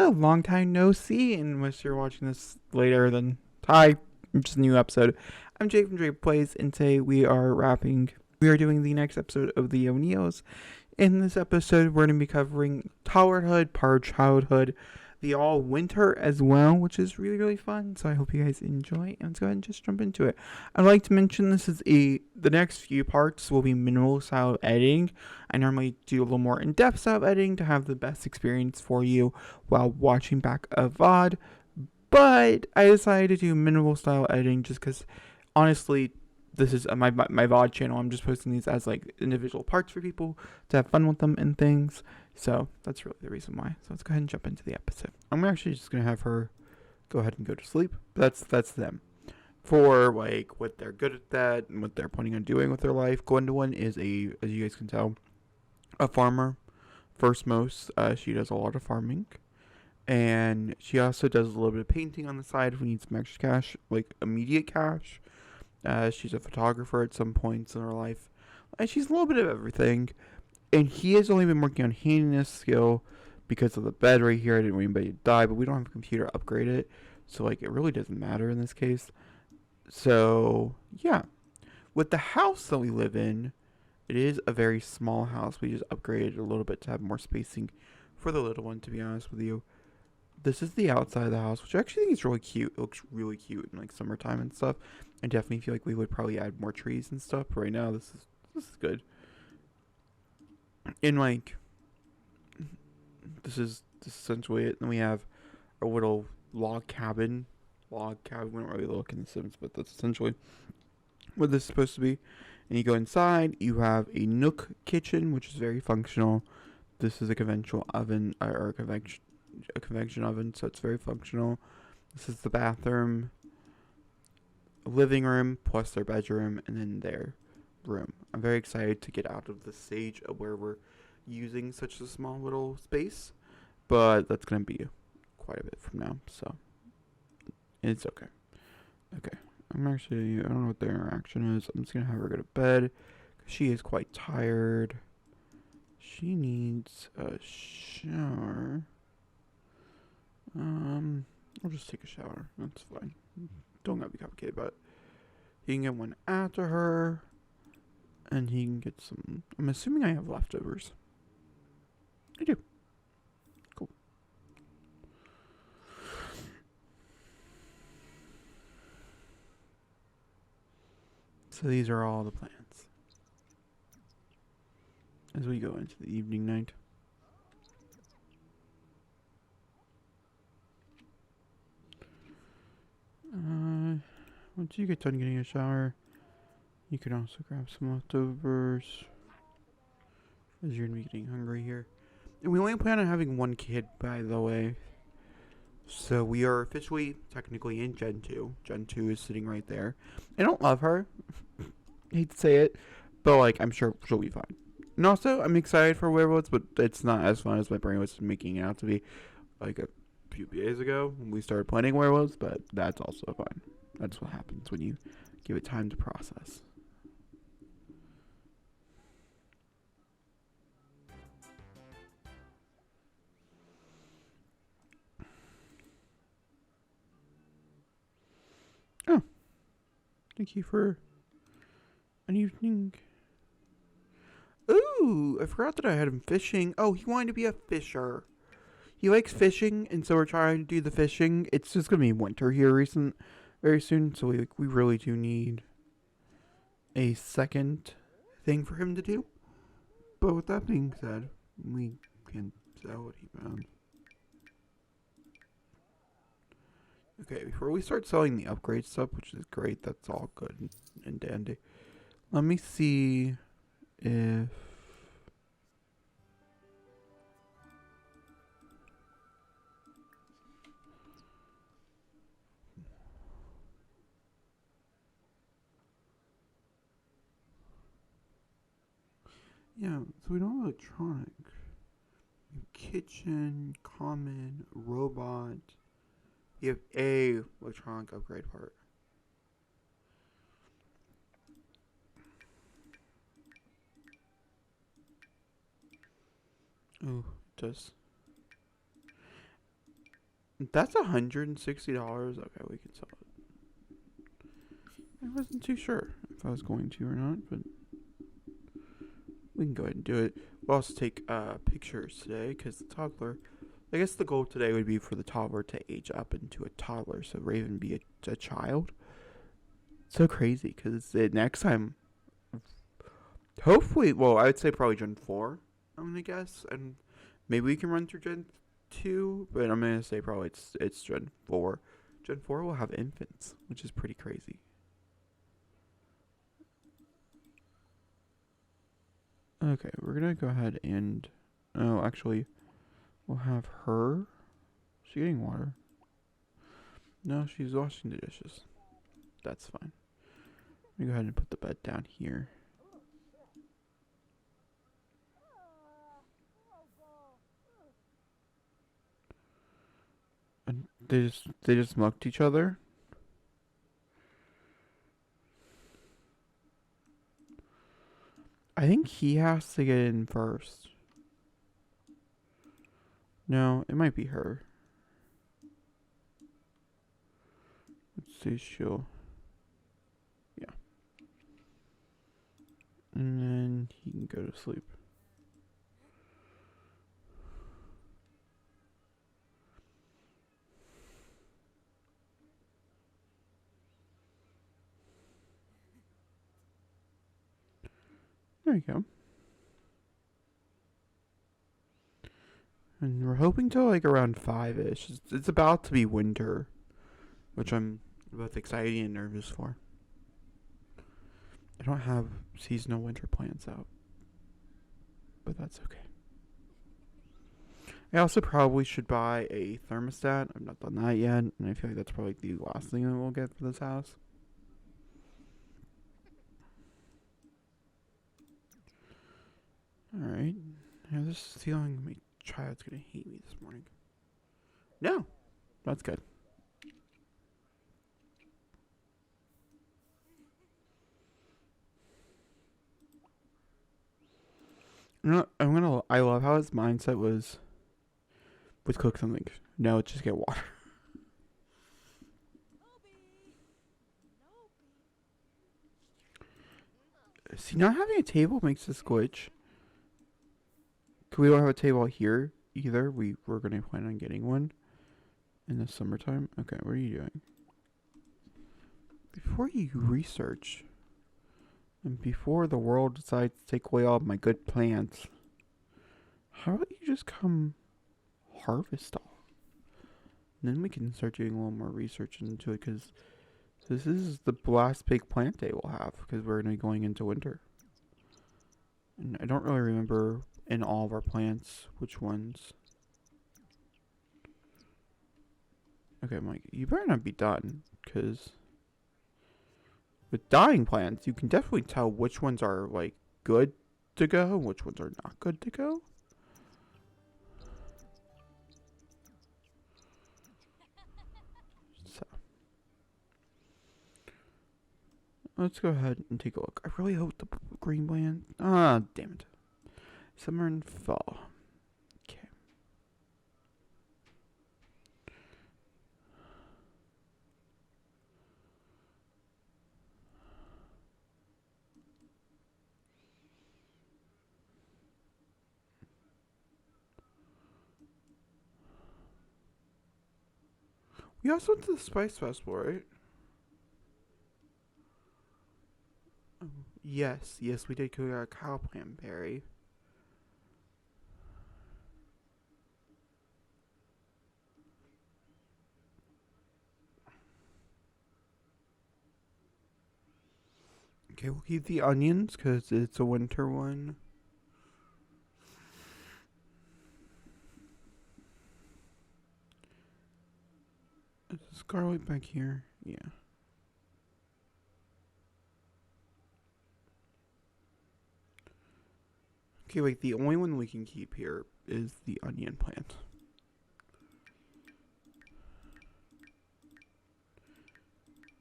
Hello, long time no see, unless you're watching this later then hi, just a new episode. I'm Jake from Jake Plays, and today we are doing the next episode of the oneals. In this episode, we're going to be covering toddlerhood, part childhood, the all winter as well, which is really, really fun. So I hope you guys enjoy, and let's go ahead and just jump into it. I'd like to mention the next few parts will be minimal style editing. I normally do a little more in-depth style editing to have the best experience for you while watching back a VOD. But I decided to do minimal style editing just because, honestly, this is my VOD channel. I'm just posting these as like individual parts for people to have fun with them and things. So that's really the reason why. So let's go ahead and jump into the episode. I'm actually just gonna have her go ahead and go to sleep. But that's them. For like what they're good at that and what they're planning on doing with their life. Gwendolyn is as you guys can tell, a farmer. First most, she does a lot of farming. And she also does a little bit of painting on the side if we need some extra cash, like immediate cash. She's a photographer at some points in her life. And she's a little bit of everything. And he has only been working on handiness skill because of the bed right here. I didn't want anybody to die, but we don't have a computer to upgrade it. So, like, it really doesn't matter in this case. So, yeah. With the house that we live in, it is a very small house. We just upgraded a little bit to have more spacing for the little one, to be honest with you. This is the outside of the house, which I actually think is really cute. It looks really cute in like summertime and stuff. I definitely feel like we would probably add more trees and stuff. But right now, this is good. And like, this is essentially it. And we have a little log cabin. We don't really look in the Sims, but that's essentially what this is supposed to be. And you go inside. You have a nook kitchen, which is very functional. This is a conventional oven or a convection oven, so it's very functional. This is the bathroom, living room, plus their bedroom, and then their room. I'm very excited to get out of the stage of where we're using such a small little space, but that's going to be quite a bit from now, so it's okay. Okay, I don't know what their interaction is. I'm just going to have her go to bed, because she is quite tired. She needs a shower. I'll just take a shower. That's fine. Don't gotta be complicated about it. He can get one after her, and he can get some. I'm assuming I have leftovers. I do. Cool. So these are all the plans as we go into the evening night. Once you get done getting a shower, you can also grab some leftovers, as you're gonna be getting hungry here. And we only plan on having one kid, by the way. So we are officially, technically, in Gen 2. Gen 2 is sitting right there. I don't love her. Hate to say it, but like I'm sure she'll be fine. And also, I'm excited for werewolves, but it's not as fun as my brain was making it out to be. Like a few days ago when we started playing werewolves, but that's also fine. That's what happens when you give it time to process. Oh, thank you for an evening. Ooh, I forgot that I had him fishing. Oh, he wanted to be a fisher. He likes fishing, and so we're trying to do the fishing. It's just gonna be winter here very soon, so we really do need a second thing for him to do. But with that being said, we can sell what he found. Okay, before we start selling the upgrade stuff, which is great, that's all good and dandy. Let me see if... Yeah, so we don't have electronic. Kitchen, common, robot. You have a electronic upgrade part. Oh, it does. That's $160. Okay, we can sell it. I wasn't too sure if I was going to or not, but we can go ahead and do it. We'll also take pictures today because the toddler. I guess the goal today would be for the toddler to age up into a toddler, so Raven be a child. So crazy because next time, hopefully, well, I would say probably Gen 4, I'm gonna guess, and maybe we can run through Gen 2, but I'm gonna say probably it's Gen 4. Gen 4 will have infants, which is pretty crazy. Okay, we're gonna go ahead and, oh, actually, we'll have her. Is she getting water? No, she's washing the dishes. That's fine. Let me go ahead and put the bed down here. And they just mucked each other. I think he has to get in first. No, it might be her. Let's see, she'll. Yeah. And then he can go to sleep. There you go. And we're hoping to like around 5-ish. It's about to be winter, which I'm both excited and nervous for. I don't have seasonal winter plans out, but that's okay. I also probably should buy a thermostat. I've not done that yet, and I feel like that's probably the last thing that we'll get for this house. Alright. I have this feeling my child's gonna hate me this morning. No! That's good. You know, I love how his mindset was, let's cook something. No, just get water. See, not having a table makes this glitch. We don't have a table here either. We're gonna plan on getting one in the summertime. Okay, what are you doing? Before you research, and before the world decides to take away all of my good plants, how about you just come harvest all? And then we can start doing a little more research into it, because this is the last big plant day we'll have, because we're going to be going into winter. And I don't really remember in all of our plants which ones. Okay, Mike, you better not be done, because with dying plants, you can definitely tell which ones are, like, good to go and which ones are not good to go. So, let's go ahead and take a look. I really hope the green plant... Ah, damn it. Summer and fall. Okay. We also went to the Spice Festival, right? Yes, we did go to Cow Plant Berry. Okay, we'll keep the onions because it's a winter one. Is Scarlet back here? Yeah. Okay, wait, the only one we can keep here is the onion plant.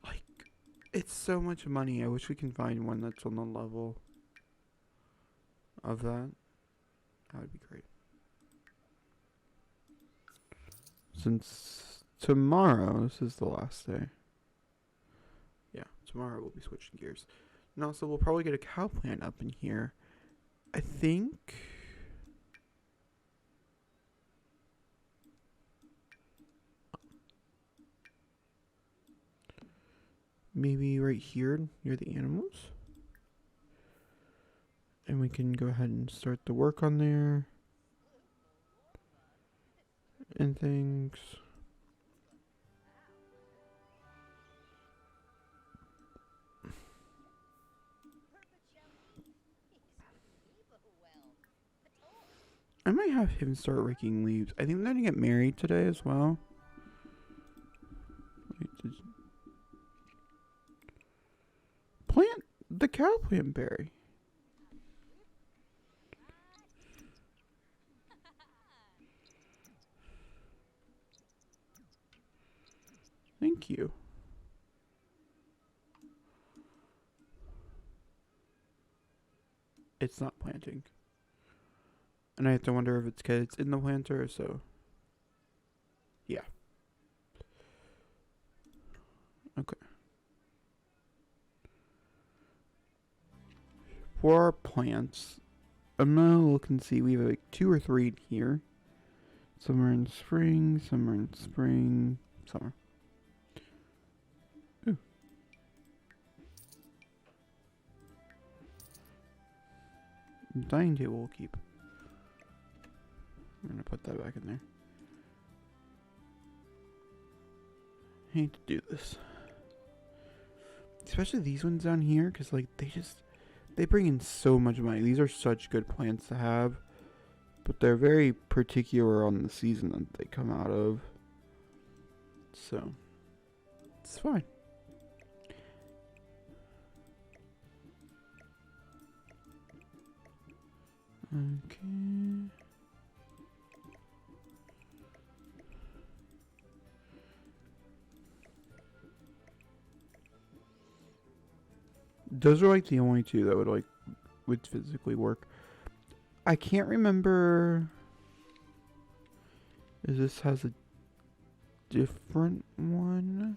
Like, it's so much money. I wish we can find one that's on the level of that. That would be great. since tomorrow, this is the last day. Yeah, tomorrow we'll be switching gears. And also, we'll probably get a cow plant up in here. I think... maybe right here near the animals. And we can go ahead and start the work on there. And things. I might have him start raking leaves. I think they're gonna get married today as well. Plant the cow plant berry. Thank you. It's not planting. And I have to wonder if it's because it's in the planter, so... yeah. Okay. For our plants, I'm gonna look and see. We have like 2 or 3 here. Some are in spring, some are in spring, summer. Ooh. Dining table will keep. I'm gonna put that back in there. I hate to do this. Especially these ones down here, because like they bring in so much money. These are such good plants to have. But they're very particular on the season that they come out of. So, it's fine. Okay. Those are like the only 2 that would physically work. I can't remember if this has a different one.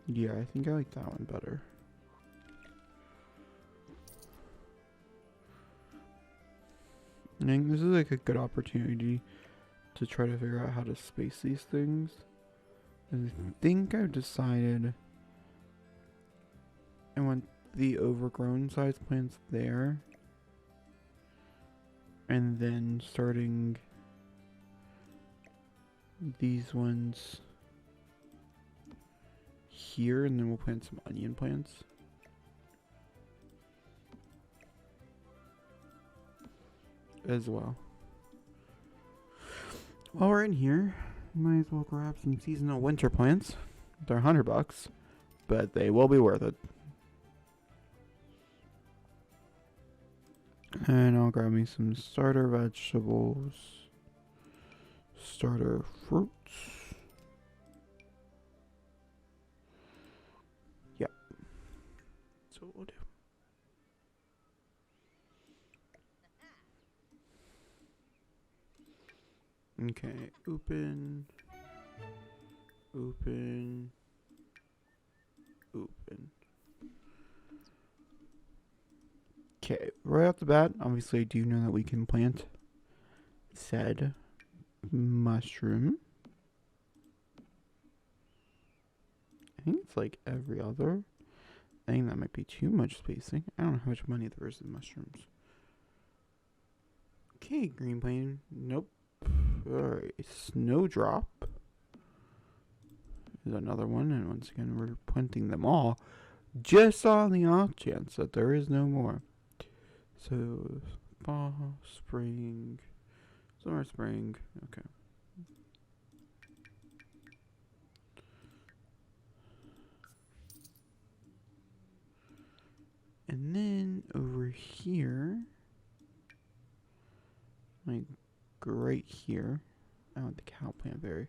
Yeah, I think I like that one better. I think this is like a good opportunity to try to figure out how to space these things. I think I've decided I want the overgrown size plants there. And then starting these ones here, and then we'll plant some onion plants. As well. While we're in here, might as well grab some seasonal winter plants. They're $100, but they will be worth it. And I'll grab me some starter vegetables, starter fruits. Yep. That's what we'll do. Okay, open. Okay, right off the bat, obviously I do know that we can plant said mushroom. I think it's like every other. I think that might be too much spacing. I don't know how much money there is in mushrooms. Okay, green plant. Nope. Alright, snowdrop is another one, and once again we're planting them all just on the off chance that there is no more. So fall, spring, summer, spring. Okay. And then over here, like right here, I want the cow plant berry.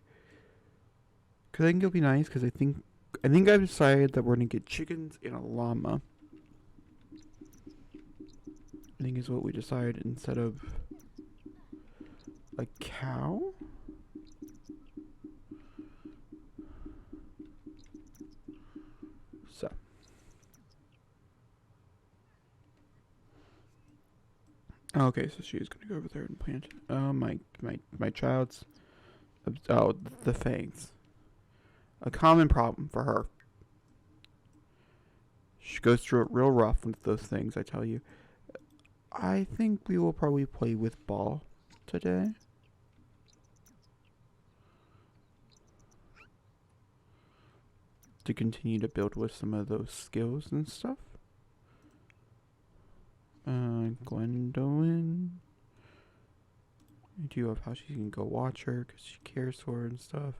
Cause I think it'll be nice. Cause I think I've decided that we're gonna get chickens and a llama. I think is what we decided instead of a cow. So. Okay, so she's gonna go over there and plant. Oh, my child's. Oh, the fangs. A common problem for her. She goes through it real rough with those things, I tell you. I think we will probably play with ball today. To continue to build with some of those skills and stuff. Gwendolyn. I do love how she can go watch her because she cares for her and stuff.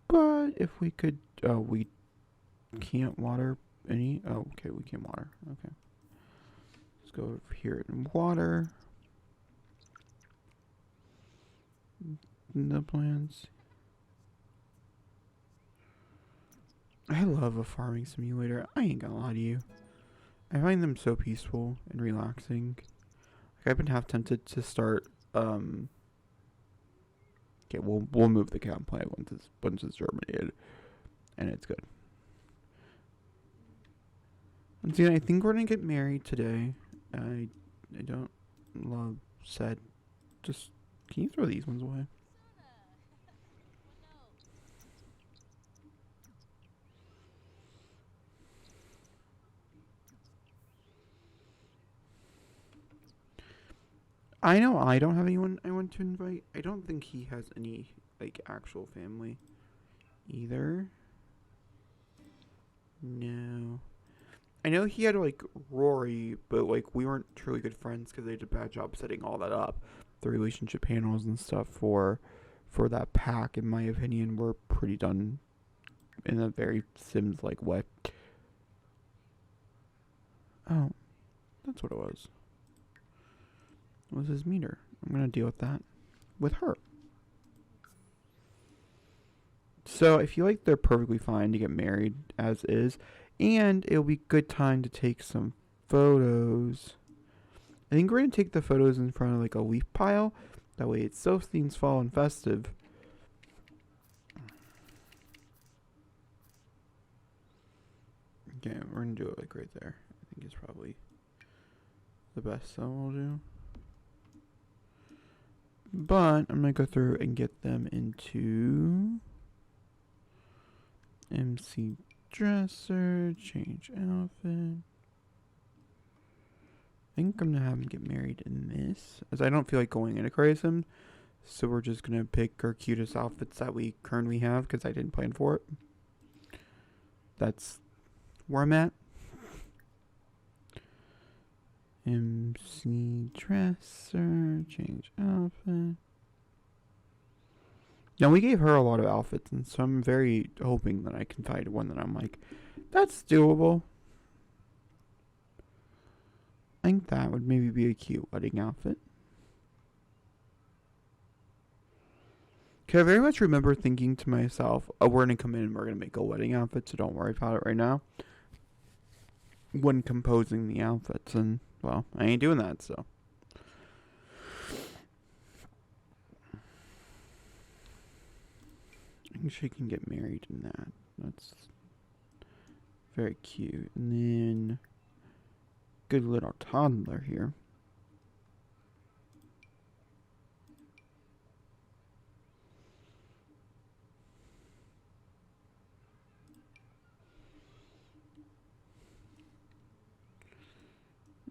But if we could, we can't water any. Oh, okay, we can water. Okay. Let's go over here and water the plants. I love a farming simulator. I ain't gonna lie to you. I find them so peaceful and relaxing. Like I've been half tempted to start. Okay, we'll move the cow plant once it's germinated, and it's good. Once again, I think we're gonna get married today. I don't love said. Just can you throw these ones away? I know I don't have anyone I want to invite. I don't think he has any, like, actual family either. No. I know he had, like, Rory, but, like, we weren't truly good friends because they did a bad job setting all that up. The relationship panels and stuff for that pack, in my opinion, were pretty done in a very Sims-like way. Oh, that's what it was. What was his meter? I'm going to deal with that with her. So I feel like they're perfectly fine to get married as is. And it'll be a good time to take some photos. I think we're going to take the photos in front of like a leaf pile. That way it still seems fall and festive. Okay, we're going to do it like right there. I think it's probably the best that we'll do. But I'm going to go through and get them into MC dresser, change outfit. I think I'm going to have them get married in this, as I don't feel like going into Crazy. So we're just going to pick our cutest outfits that we currently have, because I didn't plan for it. That's where I'm at. MC dresser, change outfit. Now we gave her a lot of outfits, and so I'm very hoping that I can find one that I'm like, that's doable. I think that would maybe be a cute wedding outfit. Okay, I very much remember thinking to myself, oh, we're going to come in and we're going to make a wedding outfit, so don't worry about it right now. When composing the outfits, and, well, I ain't doing that, so. I think she can get married in that. That's very cute. And then, good little toddler here.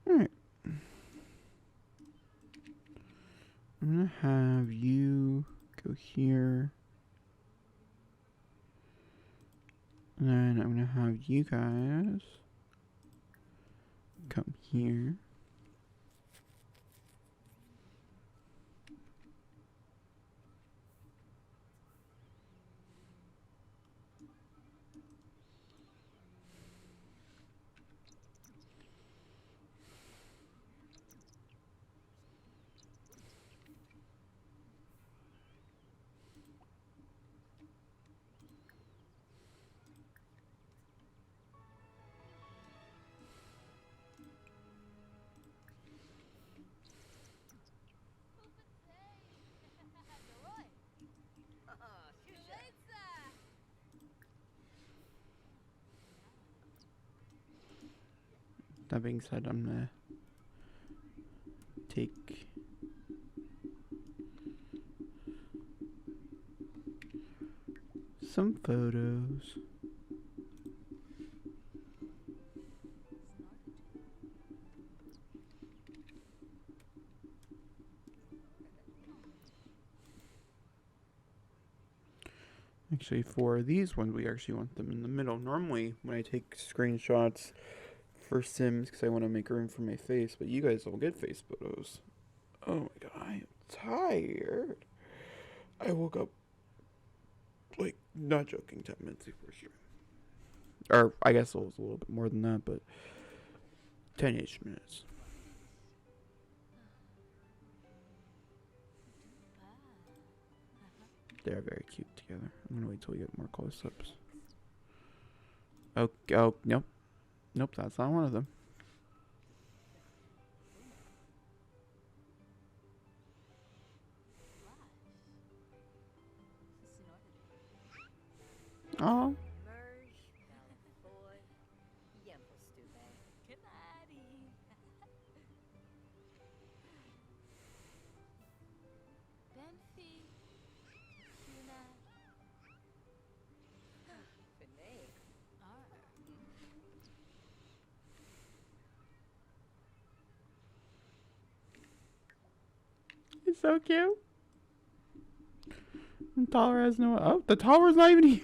Alright. I'm going to have you go here. And then I'm going to have you guys come here. that being said, I'm gonna take some photos. Actually, for these ones, we actually want them in the middle. Normally, when I take screenshots for Sims, because I want to make room for my face, but you guys will get face photos. Oh my god, I am tired. I woke up, like, not joking, 10 minutes before stream. Or, I guess it was a little bit more than that, but 10-ish minutes. They're very cute together. I'm gonna wait till we get more close-ups. Oh, nope. Nope, that's not one of them. Oh. It's so cute. The toddler has no... Oh, the toddler's not even here.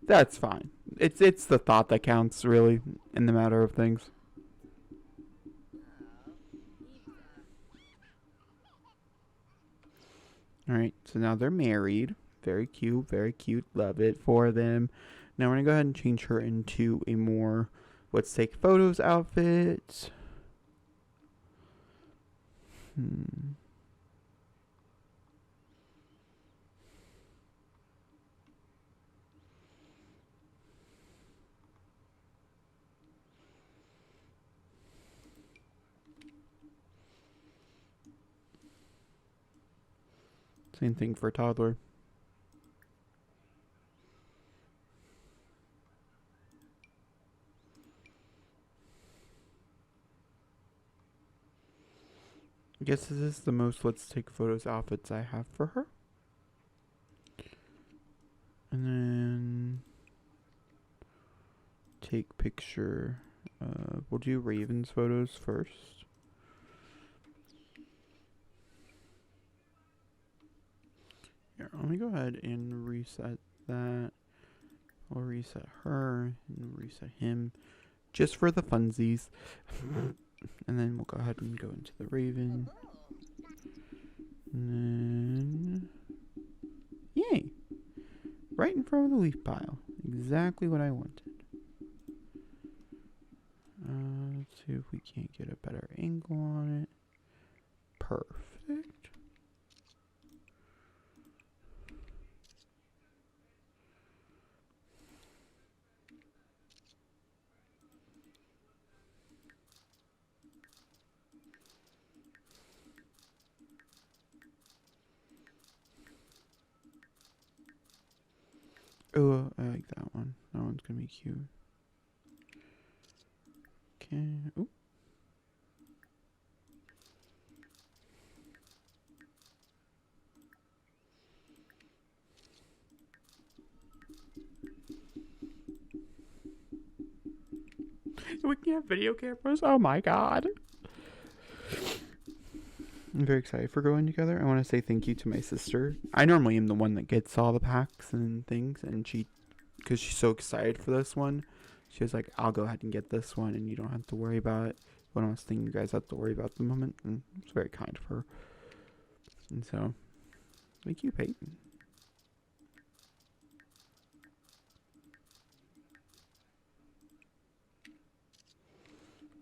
That's fine. It's the thought that counts, really, in the matter of things. Alright, so now they're married. Very cute, very cute. Love it for them. Now we're going to go ahead and change her into a more let's take photos outfit. Same thing for toddler. I guess this is the most let's take photos outfits I have for her. And then take picture. We'll do Raven's photos first. Here, let me go ahead and reset that. I'll reset her and reset him just for the funsies. And then we'll go ahead and go into the Raven. And then... Yay! Right in front of the leaf pile. Exactly what I wanted. Let's see if we can't get a better angle on it. Perfect. Oh, I like that one. That one's gonna be cute. Okay. Ooh. We can have video cameras. Oh my god. I'm very excited for going together. I want to say thank you to my sister. I normally am the one that gets all the packs and things, and because she's so excited for this one, she was like, I'll go ahead and get this one, and you don't have to worry about it. One last thing you guys have to worry about at the moment, and it's very kind of her. And so, thank you, Peyton.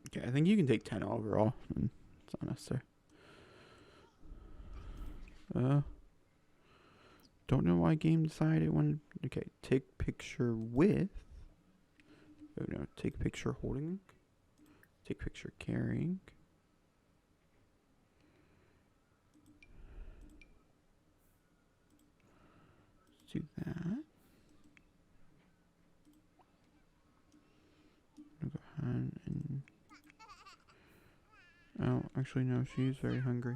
Okay, I think you can take 10 overall, and it's not necessary. Don't know why game decided it wanted. Okay, take picture with. Oh no, take picture holding. Take picture carrying. Let's do that. Actually, no, she's very hungry.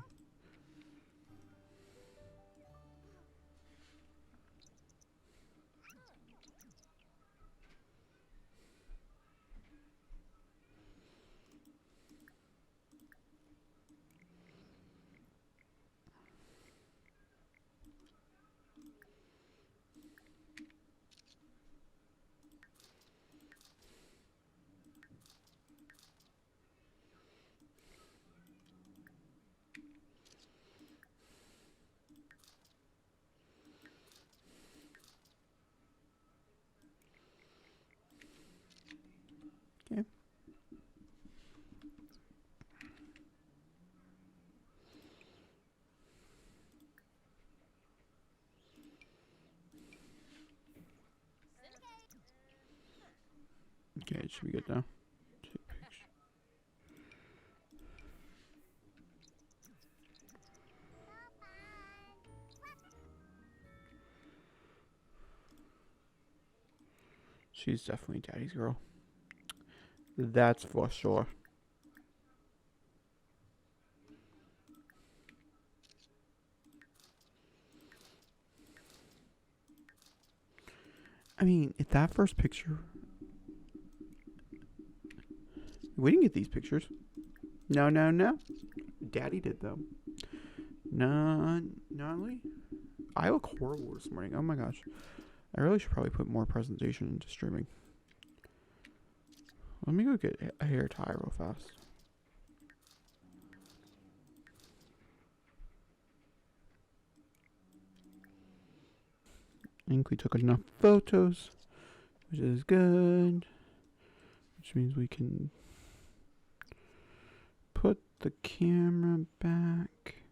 Okay. Okay, it should be good now. Take a picture. She's definitely daddy's girl. That's for sure. I mean, if that first picture... We didn't get these pictures. No, no, no. Daddy did, though. No, Nolly? I look horrible this morning. Oh my gosh. I really should probably put more presentation into streaming. Let me go get a hair tie real fast. I think we took enough photos, which is good. Which means we can put the camera back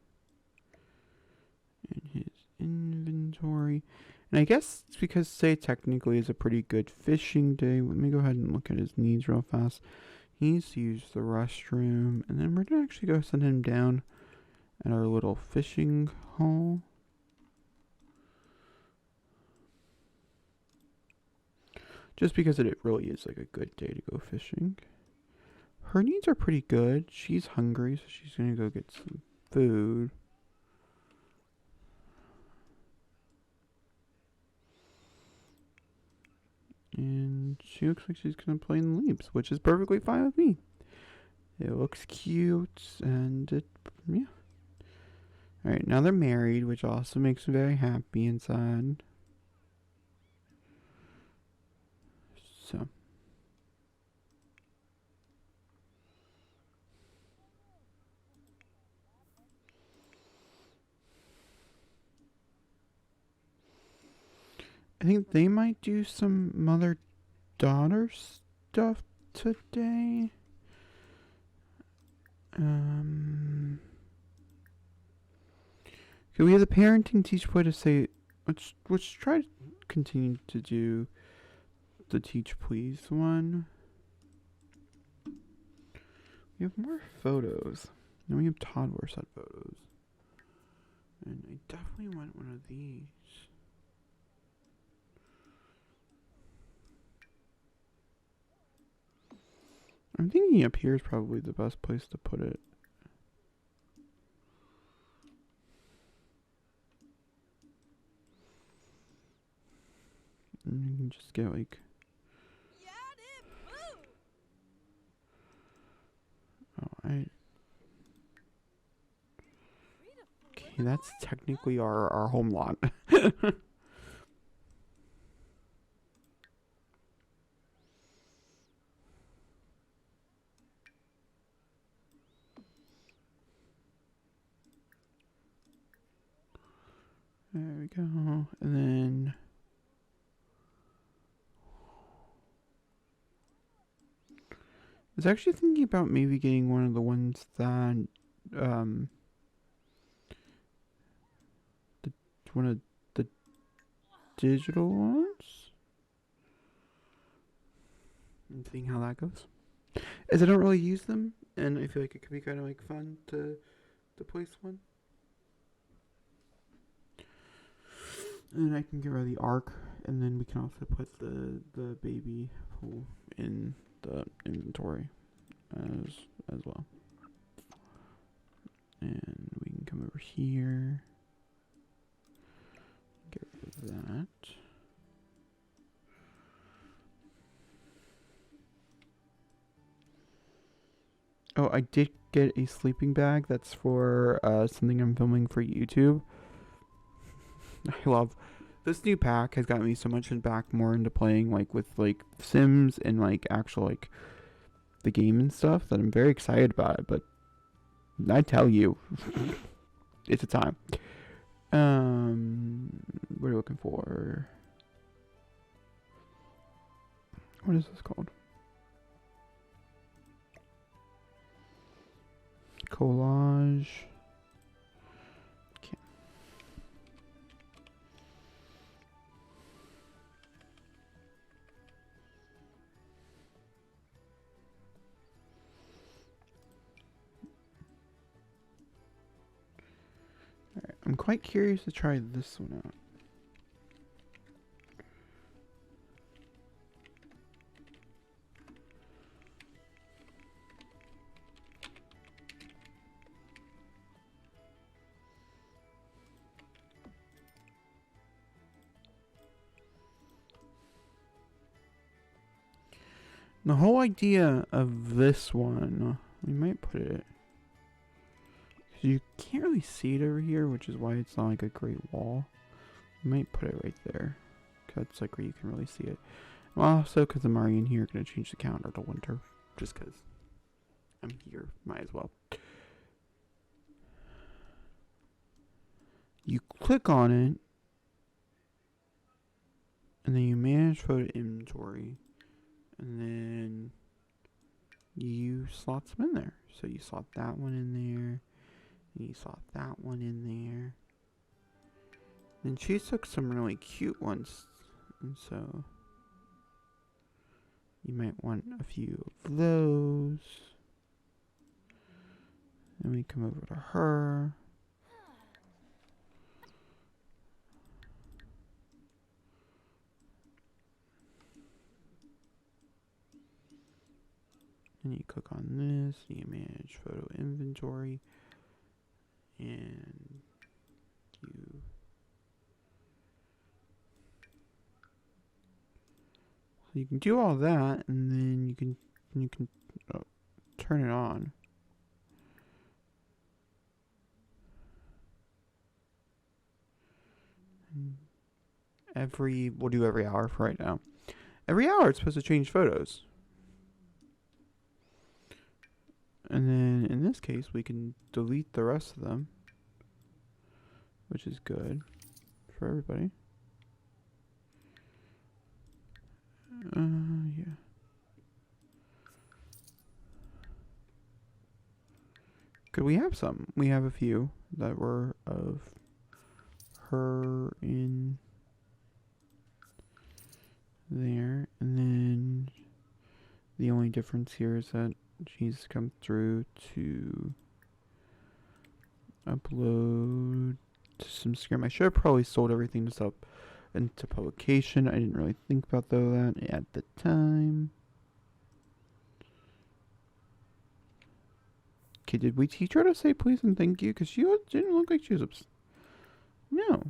in his inventory. And I guess it's because today technically is a pretty good fishing day. Let me go ahead and look at his needs real fast. He needs to use the restroom. And then we're going to actually go send him down at our little fishing hole. Just because it really is like a good day to go fishing. Her needs are pretty good. She's hungry, so she's going to go get some food. And she looks like she's going to play in the leaves, which is perfectly fine with me. It looks cute, and yeah. Alright, now they're married, which also makes me very happy inside. So. I think they might do some mother-daughter stuff today. Okay, we have the parenting teach boy to say, let's try to continue to do the teach please one. We have more photos. Now we have toddler set photos. And I definitely want one of these. I'm thinking up here is probably the best place to put it. And you can just get like... Oh, okay, that's technically our home lot. There we go. And then... I was actually thinking about maybe getting one of the ones that... one of the digital ones? And seeing how that goes. As I don't really use them, and I feel like it could be kind of like fun to place one. And I can get rid of the arc, and then we can also put the baby pool in the inventory as well. here. Get rid of that. Oh, I did get a sleeping bag. That's for something I'm filming for YouTube. I love this new pack. Has got me so much back more into playing like with like Sims and like actual like the game and stuff that I'm very excited about it. But I tell you, it's a time. What are you looking for? What is this called? Collage. Okay. Alright, I'm quite curious to try this one out. The whole idea of this one, we might put it, you can't really see it over here, which is why it's not like a great wall. We might put it right there, cause it's like where you can really see it. Well, also because I'm already in here, gonna change the calendar to winter, just cause I'm here, might as well. You click on it, and then you manage photo inventory. And then you slot them in there. So you slot that one in there. And you slot that one in there. And she took some really cute ones. And so you might want a few of those. Then we come over to her. And you click on this, you manage photo inventory, and you so you can do all that, and then you can turn it on. We'll do every hour for right now. Every hour it's supposed to change photos. And then in this case, we can delete the rest of them, which is good for everybody. Yeah. Could we have some? We have a few that were of her in there. And then the only difference here is that she's come through to upload to some scrim. I should have probably sold everything this up into publication. I didn't really think about that at the time. Okay, did we teach her to say please and thank you? Because she didn't look like she was upset. No.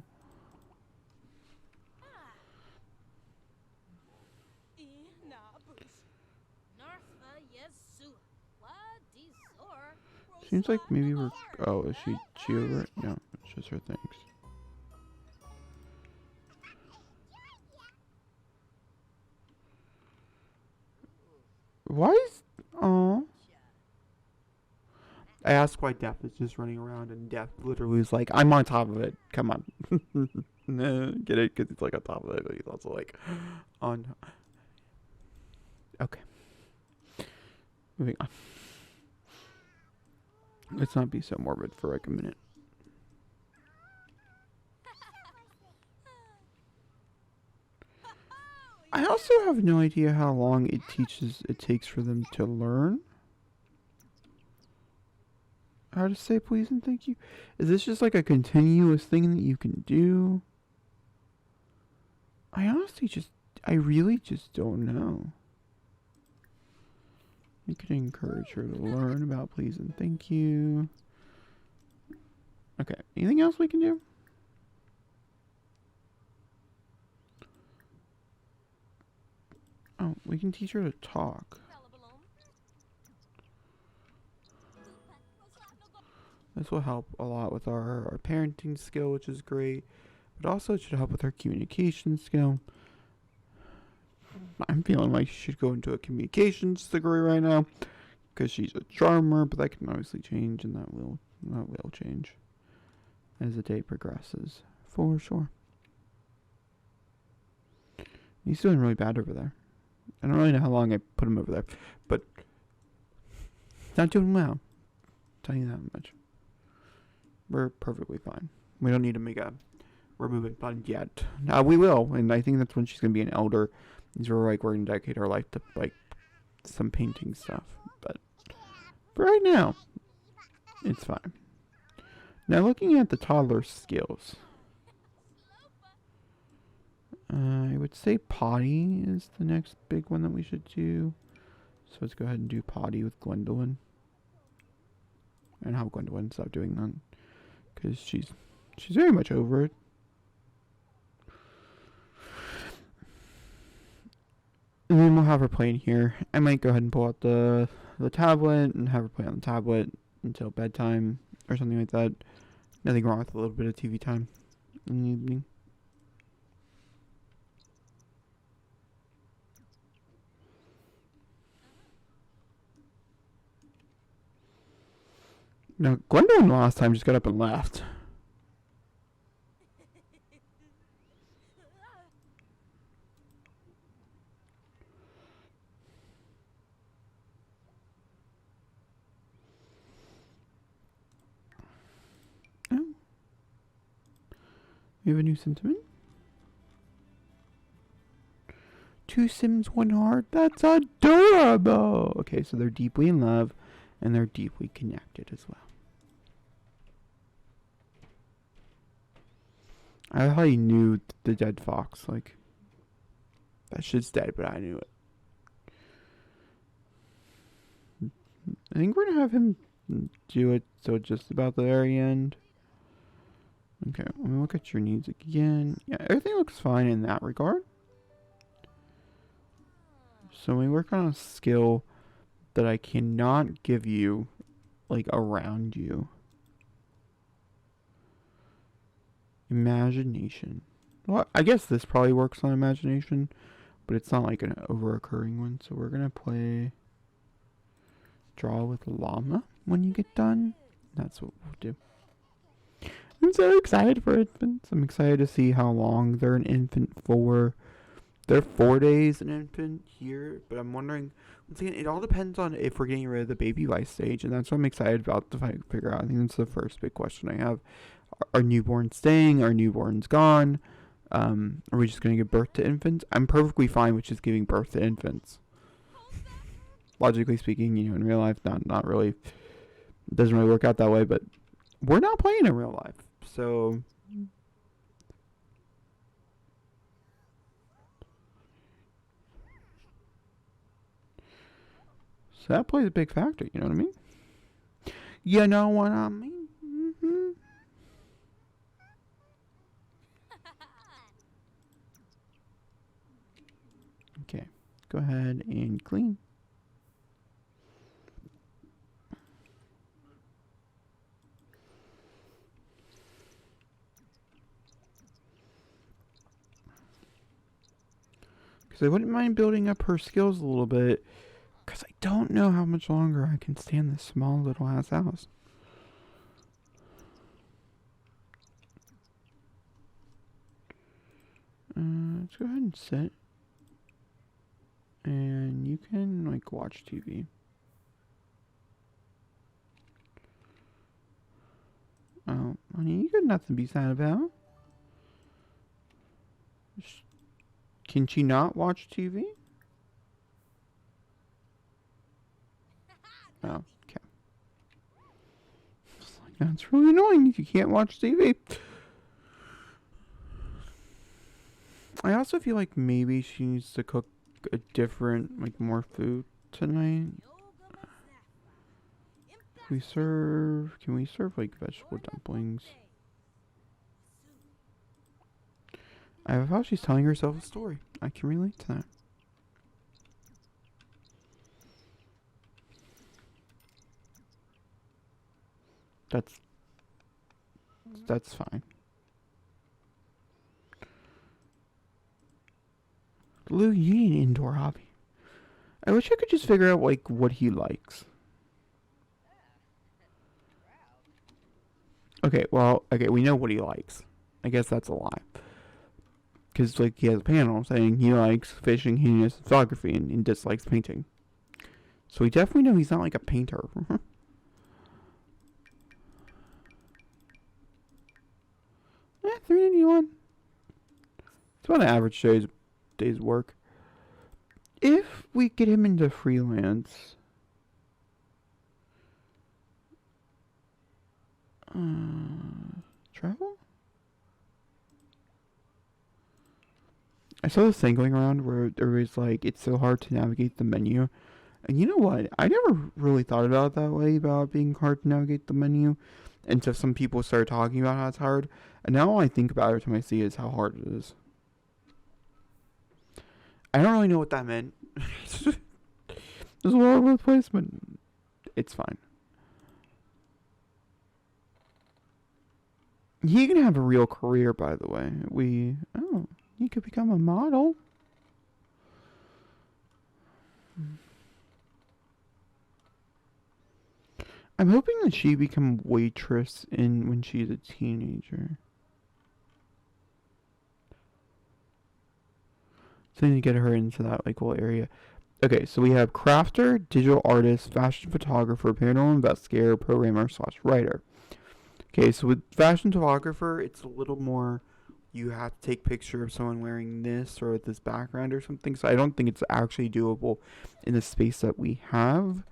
Seems like maybe we're... Oh, is she over it? No, it's just her things. Why is... Oh. I asked why Death is just running around, and Death literally is like, I'm on top of it. Come on. Get it? Because he's like on top of it, but he's also like on... Okay. Moving on. Let's not be so morbid for like a minute. I also have no idea how long it takes for them to learn how to say please and thank you. Is this just like a continuous thing that you can do? I really just don't know. You could encourage her to learn about please and thank you. Okay, anything else we can do? Oh, we can teach her to talk. This will help a lot with our parenting skill, which is great. But also it should help with our communication skill. I'm feeling like she should go into a communications degree right now. Because she's a charmer, but that can obviously change, and that will change as the day progresses. For sure. He's doing really bad over there. I don't really know how long I put him over there, but he's not doing well. I'll tell you that much. We're perfectly fine. We don't need to make a remove button yet. We will, and I think that's when she's gonna be an elder. Is we're gonna dedicate our life to some painting stuff. But for right now, it's fine. Now looking at the toddler skills, I would say potty is the next big one that we should do. So let's go ahead and do potty with Gwendolyn. And have Gwendolyn stop doing that. Because she's very much over it. And then we'll have her playing here. I might go ahead and pull out the tablet and have her play on the tablet until bedtime or something like that. Nothing wrong with a little bit of TV time in the evening. Now, Gwendolyn last time just got up and left. Oh. We have a new sentiment. 2 Sims, 1 heart. That's adorable. Okay, so they're deeply in love and they're deeply connected as well. I love how you knew the dead fox. Like, that shit's dead, but I knew it. I think we're gonna have him do it so just about the very end. Okay, let me look at your needs again. Yeah, everything looks fine in that regard. So we work on a skill that I cannot give you, around you. Imagination. Well, I guess this probably works on imagination, but it's not like an over-occurring one. So we're going to play draw with llama when you get done. That's what we'll do. I'm so excited for infants. I'm excited to see how long they're an infant for. They're 4 days an infant here, but I'm wondering, once again, it all depends on if we're getting rid of the baby life stage, and that's what I'm excited about to figure out. I think that's the first big question I have. Are newborns staying? Are newborns gone? Are we just going to give birth to infants? I'm perfectly fine with just giving birth to infants. Logically speaking, in real life, not really. It doesn't really work out that way, but we're not playing in real life, so that plays a big factor, you know what I mean? You know what I mean? Mm-hmm. Okay, go ahead and clean. Because I wouldn't mind building up her skills a little bit. Because I don't know how much longer I can stand this small little ass house. Let's go ahead and sit. And you can, watch TV. Oh, honey, you got nothing to be sad about. Can she not watch TV? Oh, okay. That's really annoying if you can't watch TV. I also feel like maybe she needs to cook a different, more food tonight. Can we serve like vegetable dumplings? I have how she's telling herself a story. I can relate to that. That's fine. Lou, you need an indoor hobby. I wish I could just figure out like what he likes. Okay, well, we know what he likes. I guess that's a lie. Because like he has a panel saying he likes fishing, he has photography, and dislikes painting. So we definitely know he's not like a painter. 391. It's about an average day's work. If we get him into freelance, travel? I saw this thing going around where everybody's like, it's so hard to navigate the menu. And you know what? I never really thought about it that way, about being hard to navigate the menu, until some people started talking about how it's hard. And now all I think about every time I see it is how hard it is. I don't really know what that meant. There's a lot over the place, but it's fine. He can have a real career, by the way. He could become a model. I'm hoping that she become a waitress when she's a teenager. Something to get her into that like whole area. Okay, so we have crafter, digital artist, fashion photographer, paranormal investigator, programmer / writer. Okay, so with fashion photographer, it's a little more. You have to take a picture of someone wearing this or this background or something. So I don't think it's actually doable in the space that we have.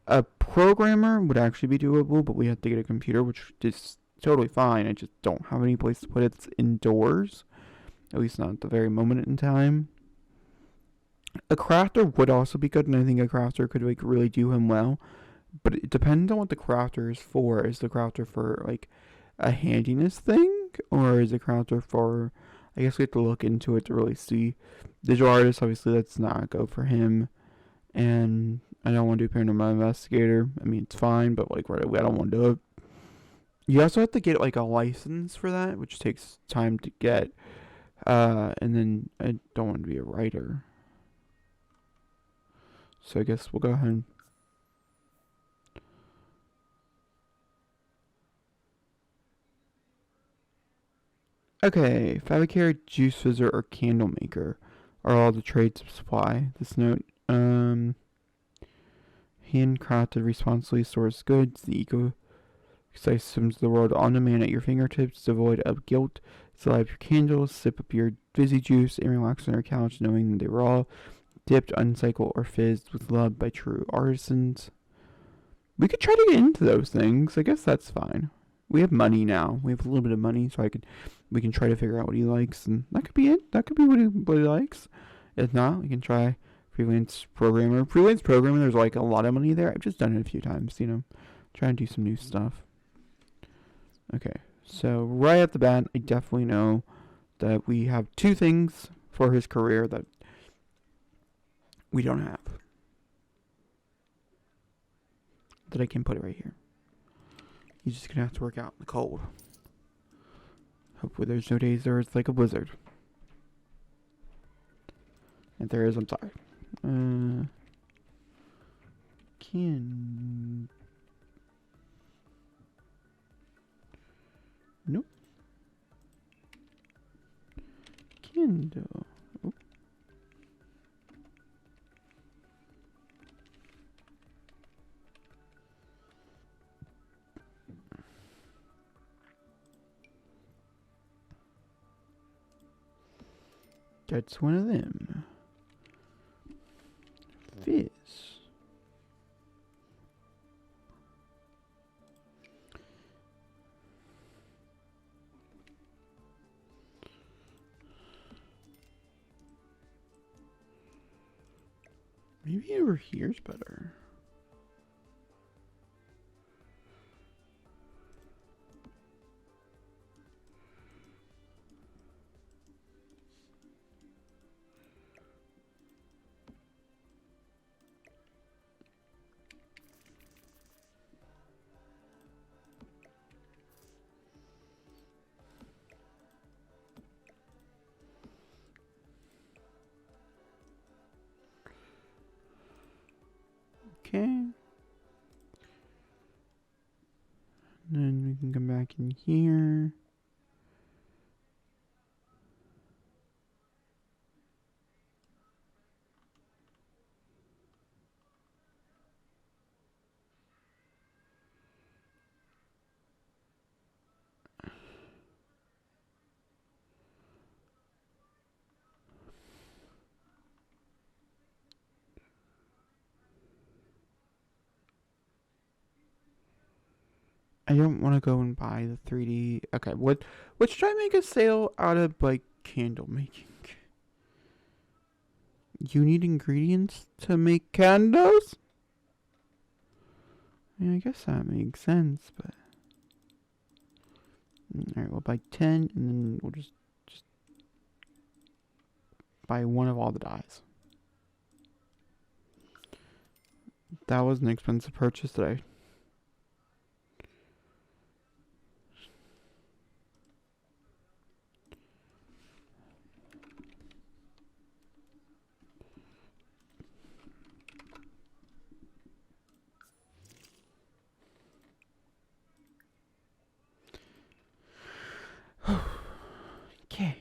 A programmer would actually be doable, but we have to get a computer, which is totally fine. I just don't have any place to put it. It's indoors, at least not at the very moment in time. A crafter would also be good, and I think a crafter could like really do him well. But it depends on what the crafter is for. Is the crafter for like a handiness thing, or is the crafter for? I guess we have to look into it to really see. Digital artist, obviously, that's not a go for him, and I don't want to do paranormal investigator. I mean, it's fine, but like right away, I don't want to do it. You also have to get like a license for that, which takes time to get. And then I don't want to be a writer. So I guess we'll go ahead. Okay, fabricator, juice fizzer, or candle maker are all the trades supply. This note, handcrafted, responsibly sourced goods. The ecosystems of the world on demand at your fingertips, devoid of guilt. So light up your candles, sip up your fizzy juice, and relax on your couch knowing they were all dipped, uncycled, or fizzed with love by true artisans. We could try to get into those things. I guess that's fine. We have money now. We have a little bit of money, so we can try to figure out what he likes, and that could be it. That could be what he likes. If not, we can try freelance programmer. Freelance programmer, there's like a lot of money there. I've just done it a few times, trying to do some new stuff. Okay, so right at the bat, I definitely know that we have two things for his career that we don't have. That I can put it right here. He's just gonna have to work out in the cold. Hopefully there's no days where it's like a blizzard. If there is, I'm sorry. Nope. Kindle. Oh. That's one of them. Fizz. Maybe over here's better. Okay. And then we can come back in here. I don't want to go and buy the 3D. Okay, what should I make a sale out of, like, candle making? You need ingredients to make candles? Yeah, I guess that makes sense, but... Alright, we'll buy 10, and then we'll just buy one of all the dyes. That was an expensive purchase today. Okay.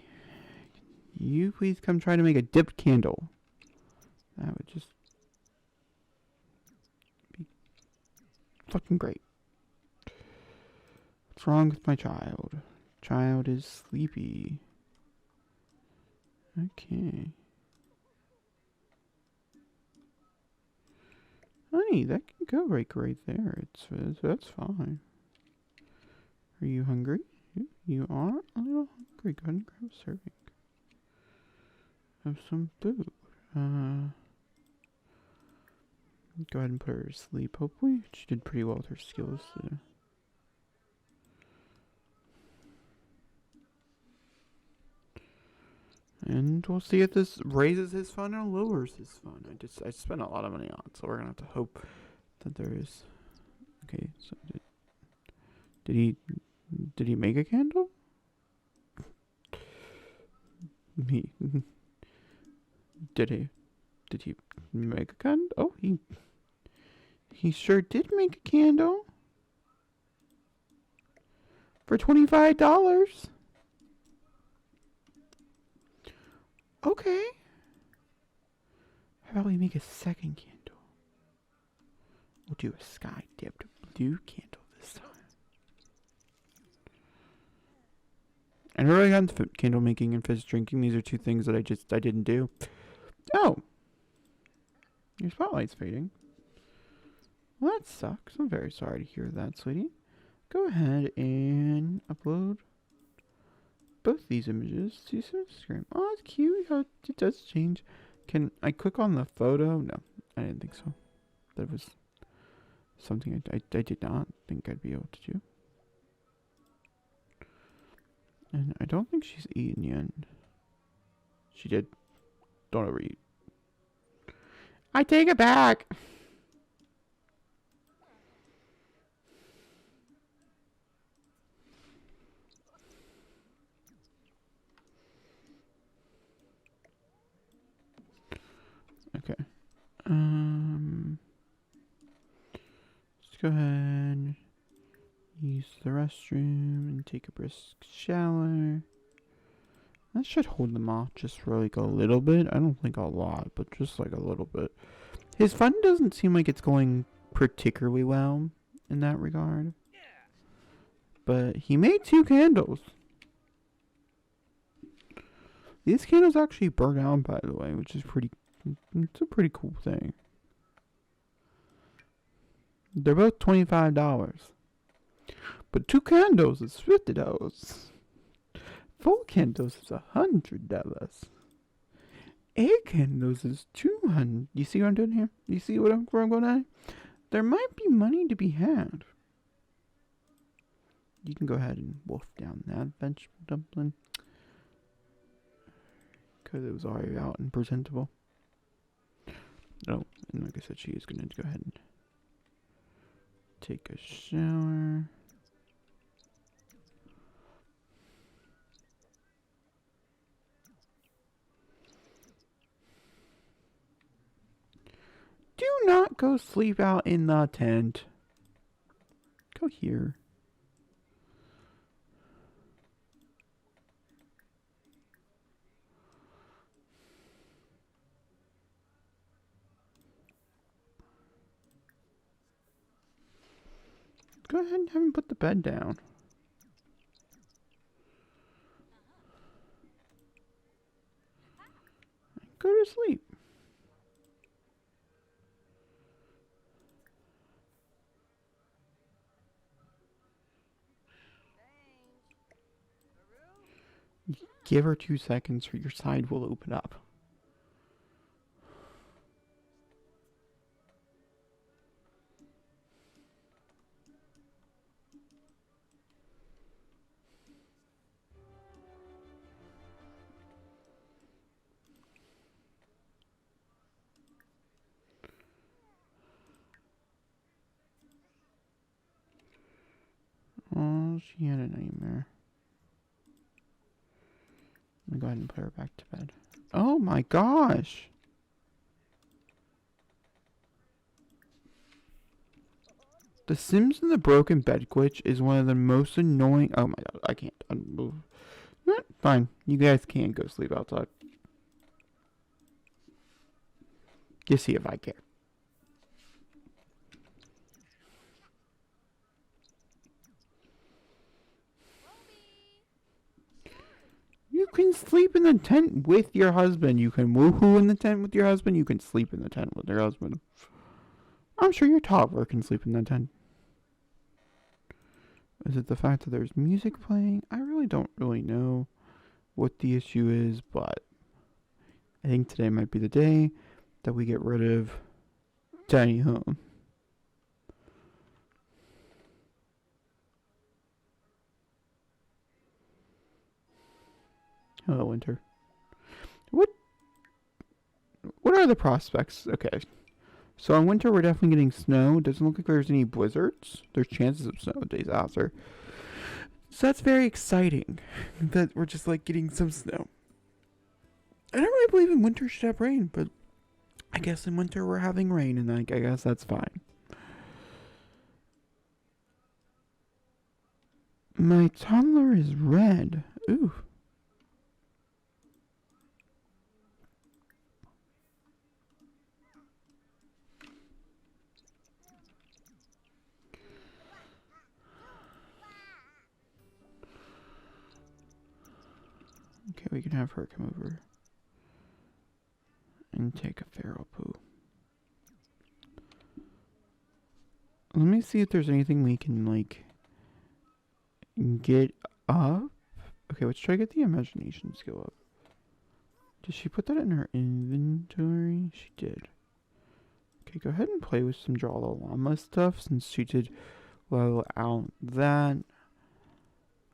You please come try to make a dipped candle. That would just be fucking great. What's wrong with my child? Child is sleepy. Okay. Honey, that can go right there. That's fine. Are you hungry? You are a little hungry. Go ahead and grab a serving of some food. Go ahead and put her to sleep. Hopefully, she did pretty well with her skills today. And we'll see if this raises his fun or lowers his fun. I spent a lot of money on it, so we're gonna have to hope that there is. Okay, so did he make a candle? He did he make a candle? Oh, he sure did make a candle for $25. Okay. How about we make a second candle? We'll do a sky dipped blue candle this time. I never really got into candle making and fizz drinking. These are two things that I didn't do. Oh, your spotlight's fading. Well, that sucks. I'm very sorry to hear that, sweetie. Go ahead and upload both these images to Instagram. Oh, that's cute. How it does change. Can I click on the photo? No, I didn't think so. That was something I did not think I'd be able to do. And I don't think she's eaten yet. She did. Don't overeat. I take it back. Okay. Let's go ahead, use the restroom, and take a brisk shower. That should hold them off just for like a little bit. I don't think a lot, but just like a little bit. His fun doesn't seem like it's going particularly well in that regard. But he made 2 candles. These candles actually burn out, by the way, which is it's a pretty cool thing. They're both $25. But 2 candles is $50. 4 candles is $100. 8 candles is $200. You see what I'm doing here? You see where I'm going at? There might be money to be had. You can go ahead and wolf down that vegetable dumpling, because it was already out and presentable. Oh, and like I said, she is going to go ahead and take a shower. Do not go sleep out in the tent? Go here. Go ahead and have him put the bed down. Go to sleep. Give her 2 seconds or your side will open up. Oh, she had a nightmare. Let me go ahead and put her back to bed. Oh my gosh! The Sims and the broken bed glitch is one of the most annoying. Oh my god, I can't unmove. Fine, you guys can go sleep outside. You see if I care. You can sleep in the tent with your husband. You can woohoo in the tent with your husband. You can sleep in the tent with your husband. I'm sure your toddler can sleep in the tent. Is it the fact that there's music playing? I really don't know what the issue is, but I think today might be the day that we get rid of Tiny Home. Hello, Winter. What are the prospects? Okay. So in winter, we're definitely getting snow. Doesn't look like there's any blizzards. There's chances of snow days after. So that's very exciting that we're just like getting some snow. I don't really believe in winter should have rain, but I guess in winter we're having rain, and I guess that's fine. My toddler is red. Ooh. Okay, we can have her come over and take a feral poo. Let me see if there's anything we can, like, get up. Okay, let's try to get the imagination skill up. Did she put that in her inventory? She did. Okay, go ahead and play with some Draw the Llama stuff since she did level out that.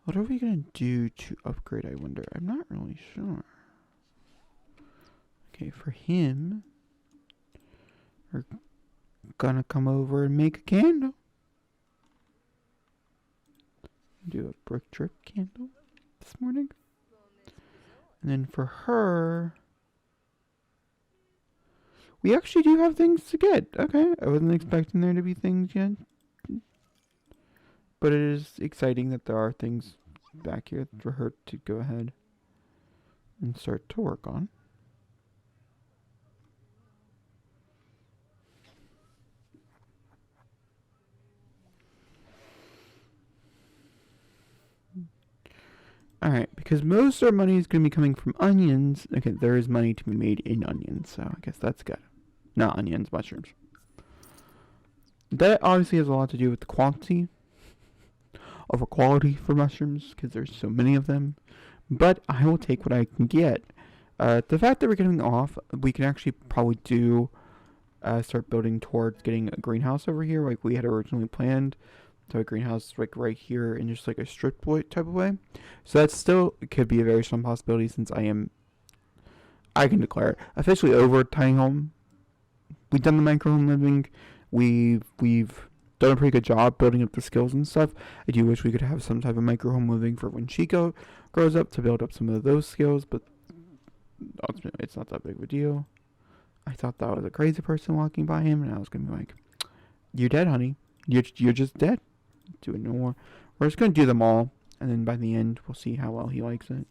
What are we gonna do to upgrade, I wonder? I'm not really sure. Okay, for him, we're gonna come over and make a candle. Do a brick drip candle this morning. And then for her, we actually do have things to get. Okay, I wasn't expecting there to be things yet. But it is exciting that there are things back here for her to go ahead and start to work on. Alright, because most of our money is going to be coming from onions. Okay, there is money to be made in onions, so I guess that's good. Not onions, mushrooms. That obviously has a lot to do with the quantity over quality for mushrooms, because there's so many of them. But I will take what I can get. The fact that we're getting off, we can actually probably do start building towards getting a greenhouse over here, like we had originally planned. So a greenhouse like right here in just like a strip type of way. So that still could be a very strong possibility since I can declare it officially over tiny home. We've done the micro home living. We've done a pretty good job building up the skills and stuff. I do wish we could have some type of micro home living for when Chico grows up to build up some of those skills, but ultimately it's not that big of a deal. I thought that was a crazy person walking by him, and I was gonna be like, "You're dead, honey. You're just dead. Do it no more." We're just gonna do them all, and then by the end, we'll see how well he likes it.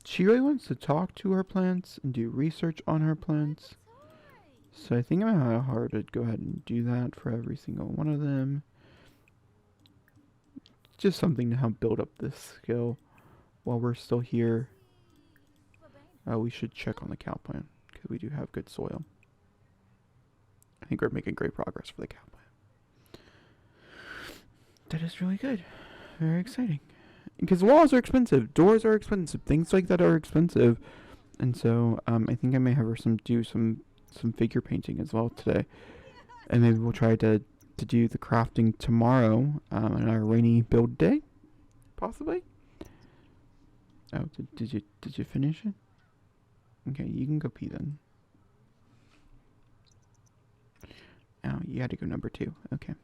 She really wants to talk to her plants and do research on her plants. So I think I'm gonna have hard to go ahead and do that for every single one of them. Just something to help build up this skill while we're still here. We should check on the cow plant because we do have good soil. I think we're making great progress for the cow plant. That is really good. Very exciting. Because walls are expensive, doors are expensive, things like that are expensive, and so I think I may have her do some figure painting as well today, and maybe we'll try to do the crafting tomorrow on our rainy build day, possibly. Oh, did you finish it? Okay, you can go pee then. Oh, you had to go number 2. Okay.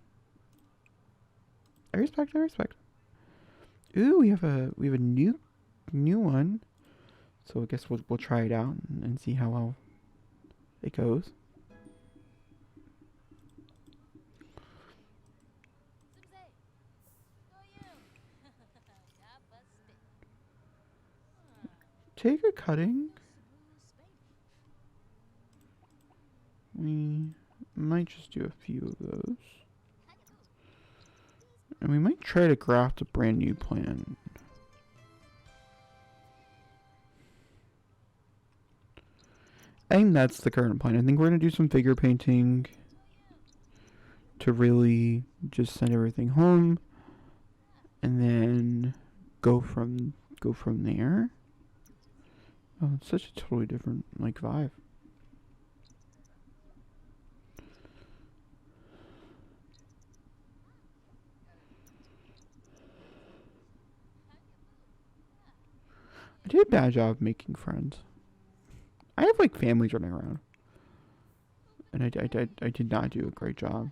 I respect. Ooh, we have a new one. So I guess we'll try it out and see how well it goes. Take a cutting. We might just do a few of those. And we might try to graft a brand new plant. I think that's the current plan. I think we're going to do some figure painting to really just send everything home. And then go from there. Oh, it's such a totally different vibe. I did a bad job making friends. I have families running around, and I did not do a great job.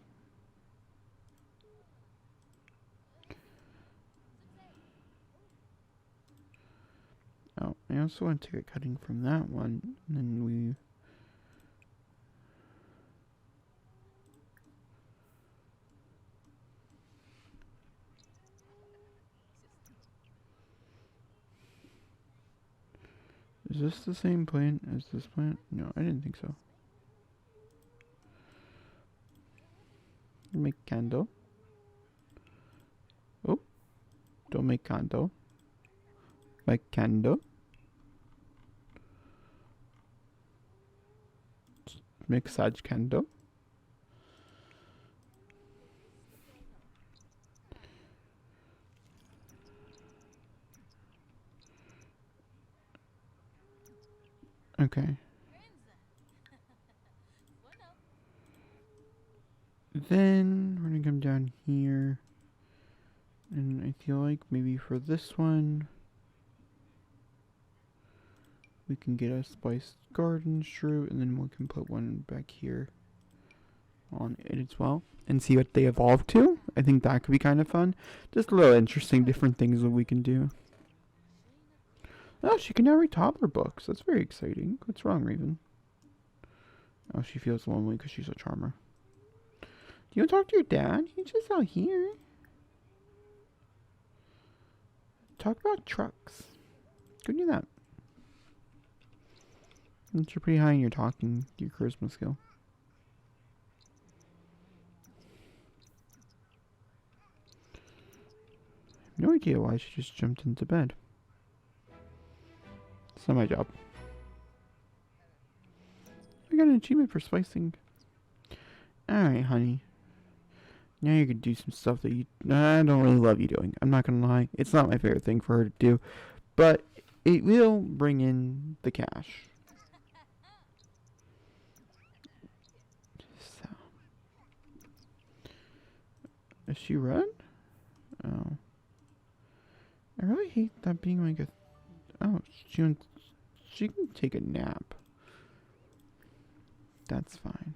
Oh, I also want to take a cutting from that one, and then we. Is this the same plant as this plant? No, I didn't think so. Make candle. Oh, don't make candle. Make candle. Make sage candle. Okay. Then we're gonna come down here, and I feel like maybe for this one we can get a spiced garden shrew, and then we can put one back here on it as well and see what they evolve to. I think that could be kind of fun. Just a little interesting different things that we can do. Oh, she can now read toddler books. That's very exciting. What's wrong, Raven? Oh, she feels lonely because she's a charmer. Do you want to talk to your dad? He's just out here. Talk about trucks. Go do that. You're pretty high in your talking, your charisma skill. I have no idea why she just jumped into bed. It's not my job. I got an achievement for splicing. Alright, honey. Now you can do some stuff that I don't really love you doing. I'm not gonna lie. It's not my favorite thing for her to do. But it will bring in the cash. So. Is she red? Oh. I really hate that being like a... Oh, she can take a nap. That's fine.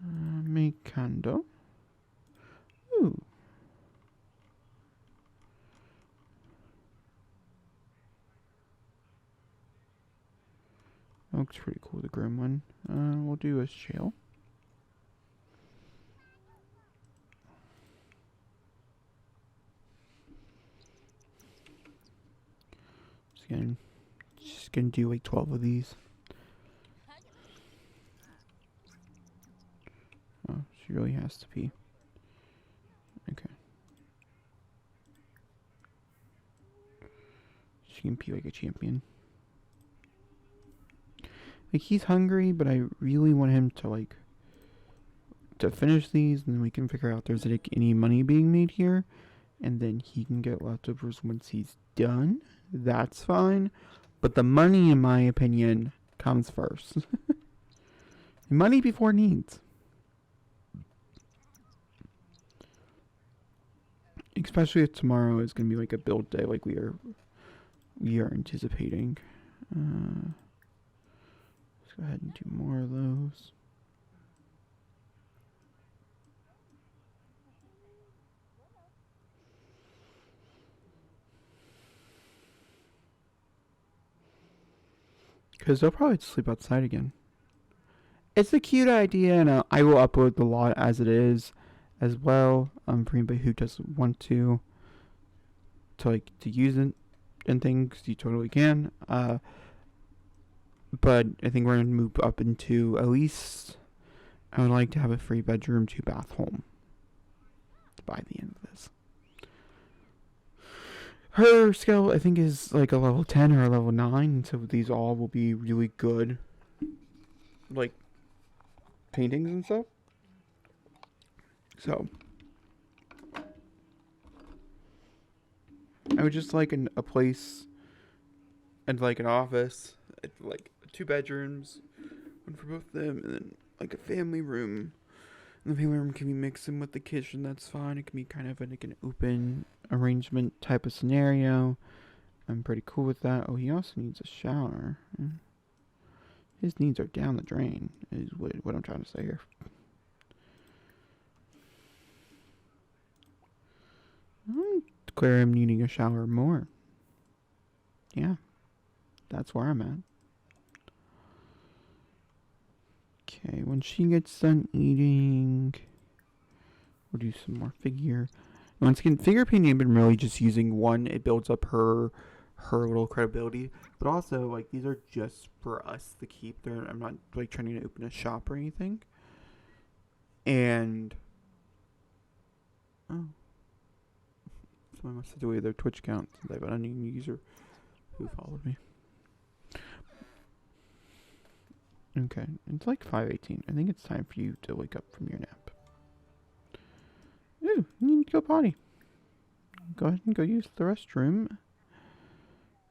Make candle. Ooh. grim one. We'll do a shale. Just gonna do like 12 of these. Oh, she really has to pee. Okay. She can pee like a champion. Like, he's hungry, but I really want him to to finish these, and then we can figure out if there's like any money being made here, and then he can get leftovers once he's done. That's fine, but the money, in my opinion, comes first. Money before needs. Especially if tomorrow is going to be like a build day, like we are anticipating. Let's go ahead and do more of those. Because they'll probably sleep outside again. It's a cute idea, and I will upload the lot as it is as well, for anybody who doesn't want to use it and things. You totally can. But I think we're going to move up into, at least, I would like to have a 3-bedroom, 2-bath home by the end of this. Her skill, I think, is like a level 10 or a level 9, so these all will be really good, like, paintings and stuff. So, I would just like a place, and like an office, like 2 bedrooms, one for both of them, and then like a family room. And the family room can be mixed in with the kitchen, that's fine. It can be kind of like an open arrangement type of scenario. I'm pretty cool with that. Oh, he also needs a shower. His needs are down the drain, is what I'm trying to say here. I declare him needing a shower more. Yeah, that's where I'm at. Okay, when she gets done eating, we'll do some more figure. Once again, figure painting, I've been really just using one. It builds up her little credibility, but also like these are just for us to keep. I'm not like trying to open a shop or anything. And oh, someone must have deleted their Twitch account since I have an unknown user who followed me. Okay, it's like 5:18. I think it's time for you to wake up from your nap. Ooh, you need to go potty. Go ahead and go use the restroom.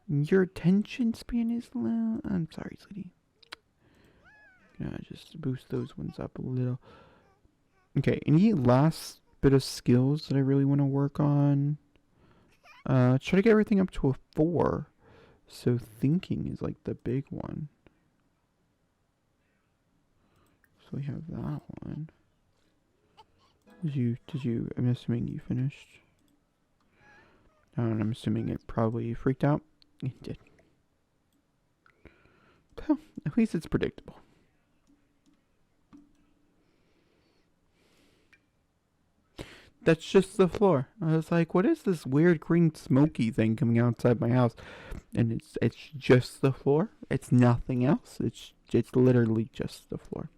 Your attention span is low. I'm sorry, sweetie. Gonna just boost those ones up a little. Okay, any last bit of skills that I really want to work on? Try to get everything up to a 4. So thinking is like the big one. So we have that one. Did you, I'm assuming you finished. And I'm assuming it probably freaked out. It did. Well, at least it's predictable. That's just the floor. I was like, what is this weird green smoky thing coming outside my house? And it's just the floor. It's nothing else. It's literally just the floor.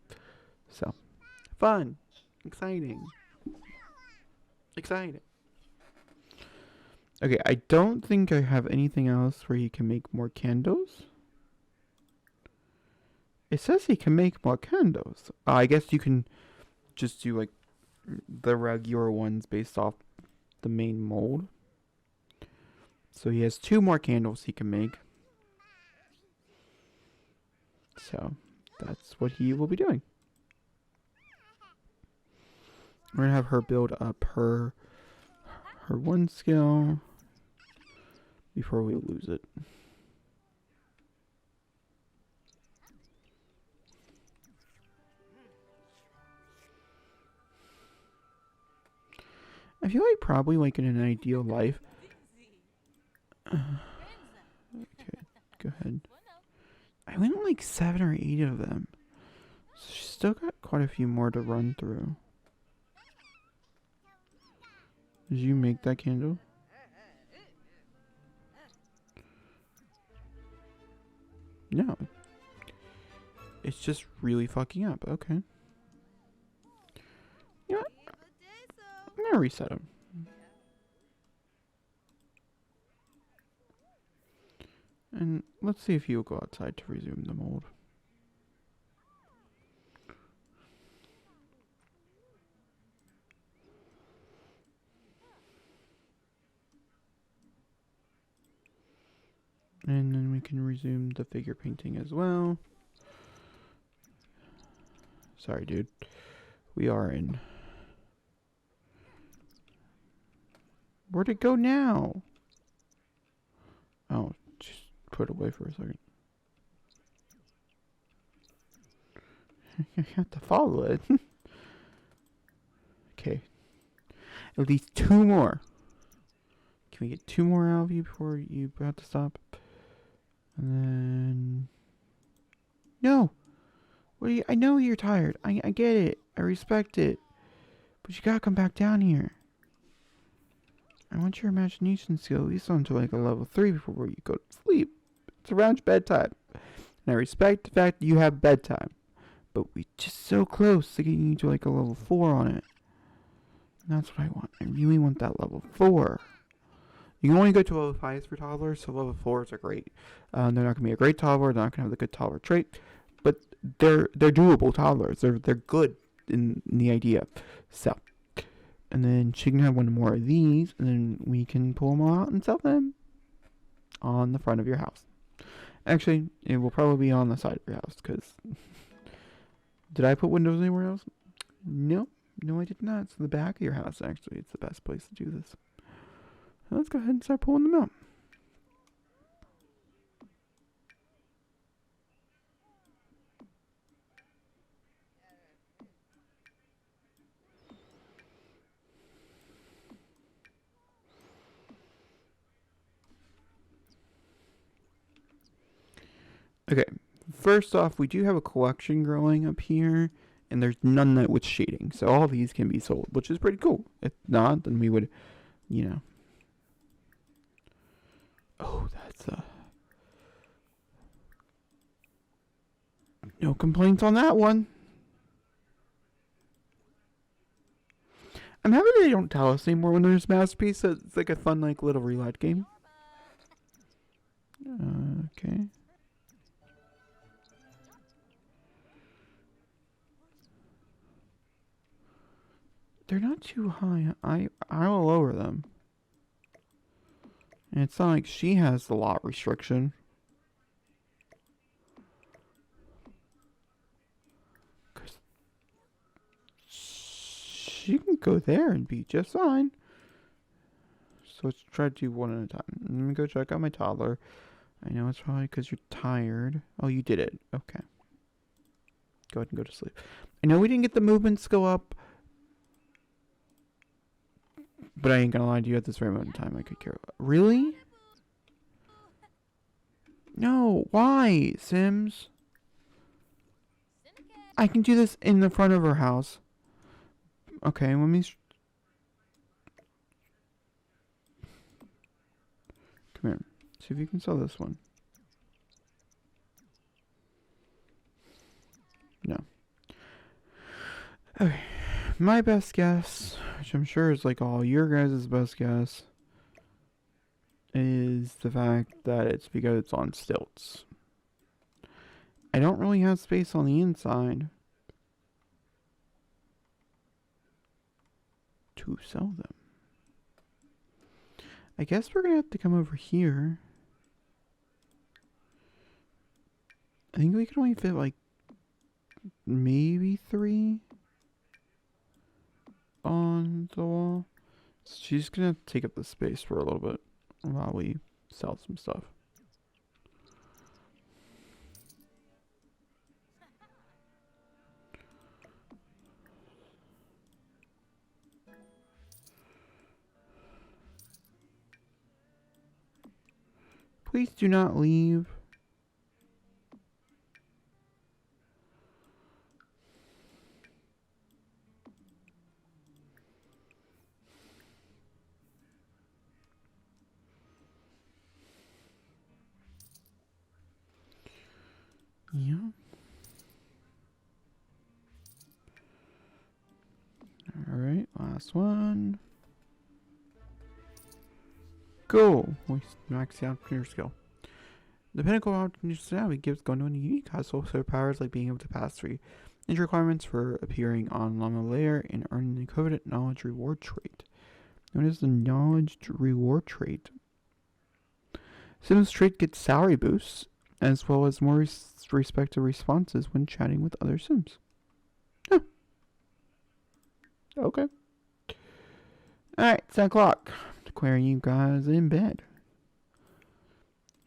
So, fun. Exciting. Okay, I don't think I have anything else where he can make more candles. It says he can make more candles. I guess you can just do like the regular ones based off the main mold. So he has 2 more candles he can make. So that's what he will be doing. We're gonna have her build up her one skill before we lose it. I feel like probably like in an ideal life. Okay, go ahead. I wouldn't like 7 or 8 of them. So she's still got quite a few more to run through. Did you make that candle? No. It's just really fucking up. Okay. You know what? I'm gonna reset them. And let's see if you'll go outside to resume the mold. And then we can resume the figure painting as well. Sorry, dude. We are in... Where'd it go now? Oh, just put it away for a second. You have to follow it. Okay. At least 2 more. Can we get 2 more out of you before you have to stop? And then... No! What are you... I know you're tired. I get it. I respect it. But you gotta come back down here. I want your imagination skill at least onto like a level 3 before you go to sleep. It's around bedtime. And I respect the fact that you have bedtime. But we just so close to getting you to like a level 4 on it. And that's what I want. I really want that level 4. You can only go to level 5s for toddlers, so level 4s are great. They're not going to be a great toddler. They're not going to have the good toddler trait. But they're doable toddlers. They're good in the idea. So... And then she can have 1 more of these, and then we can pull them all out and sell them on the front of your house. Actually, it will probably be on the side of your house, because... Did I put windows anywhere else? No. No, I did not. It's the back of your house, actually. It's the best place to do this. So let's go ahead and start pulling them out. Okay, first off, we do have a collection growing up here, and there's none that with shading, so all these can be sold, which is pretty cool. If not, then we would, you know. Oh, that's no complaints on that one. I'm happy they don't tell us anymore when there's masterpiece. So it's like a fun, like little reload game. Okay. They're not too high. I'll lower them. And it's not like she has the lot restriction. Cause she can go there and be just fine. So let's try to do one at a time. Let me go check out my toddler. I know it's probably because you're tired. Oh, you did it. Okay. Go ahead and go to sleep. I know we didn't get the movements go up. But I ain't gonna lie to you, at this very moment in time, I could care. Really? No, why, Sims? I can do this in the front of her house. Okay, let me... Come here. See if you can sell this one. No. Okay. My best guess, which I'm sure is like all your guys' best guess, is the fact that it's because it's on stilts. I don't really have space on the inside to sell them. I guess we're gonna have to come over here. I think we can only fit like maybe 3 on the wall. So she's gonna take up the space for a little bit while we sell some stuff. Please do not leave. last one. Go! We max out your skill. The pinnacle of functionality gives Gondon a unique superpowers like being able to pass through entry requirements for appearing on Llama Layer and earning the coveted knowledge reward trait. Known as the knowledge reward trait. Sims trait gets salary boosts, as well as more respective responses when chatting with other Sims. Huh. Okay. Alright, it's 10 o'clock. Declaring you guys in bed.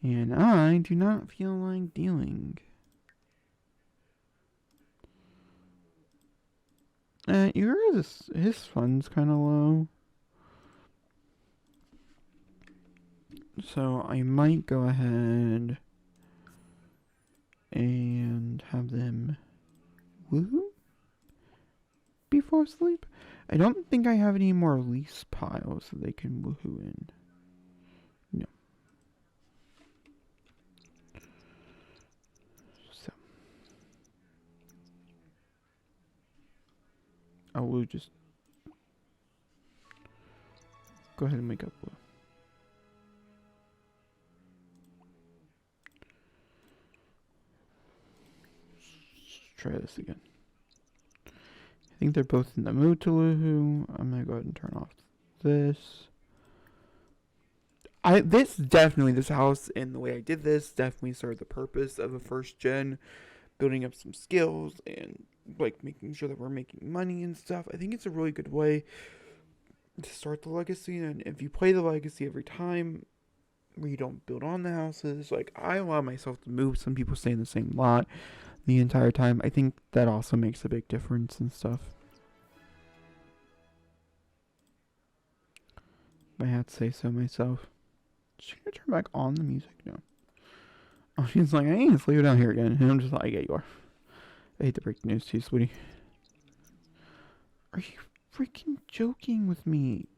And I do not feel like dealing. His fun's kind of low. So I might go ahead and have them woohoo before sleep. I don't think I have any more lease piles that they can woohoo in. No. So I will just go ahead and make up Blue. Try this again. I think they're both in the mood to woohoo. I'm gonna go ahead and turn off this. This house and the way I did this definitely served the purpose of a first gen, building up some skills and like making sure that we're making money and stuff. I think it's a really good way to start the legacy, and if you play the legacy every time where you don't build on the houses, like I allow myself to move, some people stay in the same lot the entire time. I think that also makes a big difference and stuff. I have to say so myself. Should I turn back on the music? No. Oh, she's like, I ain't gonna leave it down here again. And I'm just like, yeah, you are. I hate to break the news to you, sweetie. Are you freaking joking with me?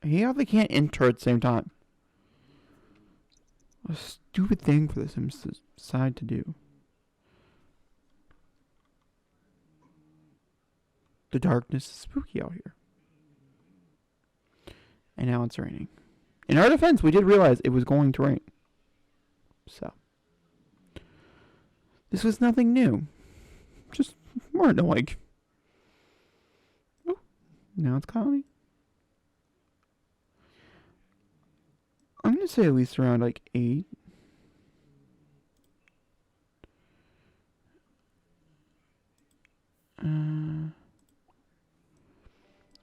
I hate how they can't enter at the same time. What a stupid thing for the Sims to decide to do. The darkness is spooky out here. And now it's raining. In our defense, we did realize it was going to rain. So. This was nothing new. Just more annoying. Oh, now it's cloudy. I'm going to say at least around like 8.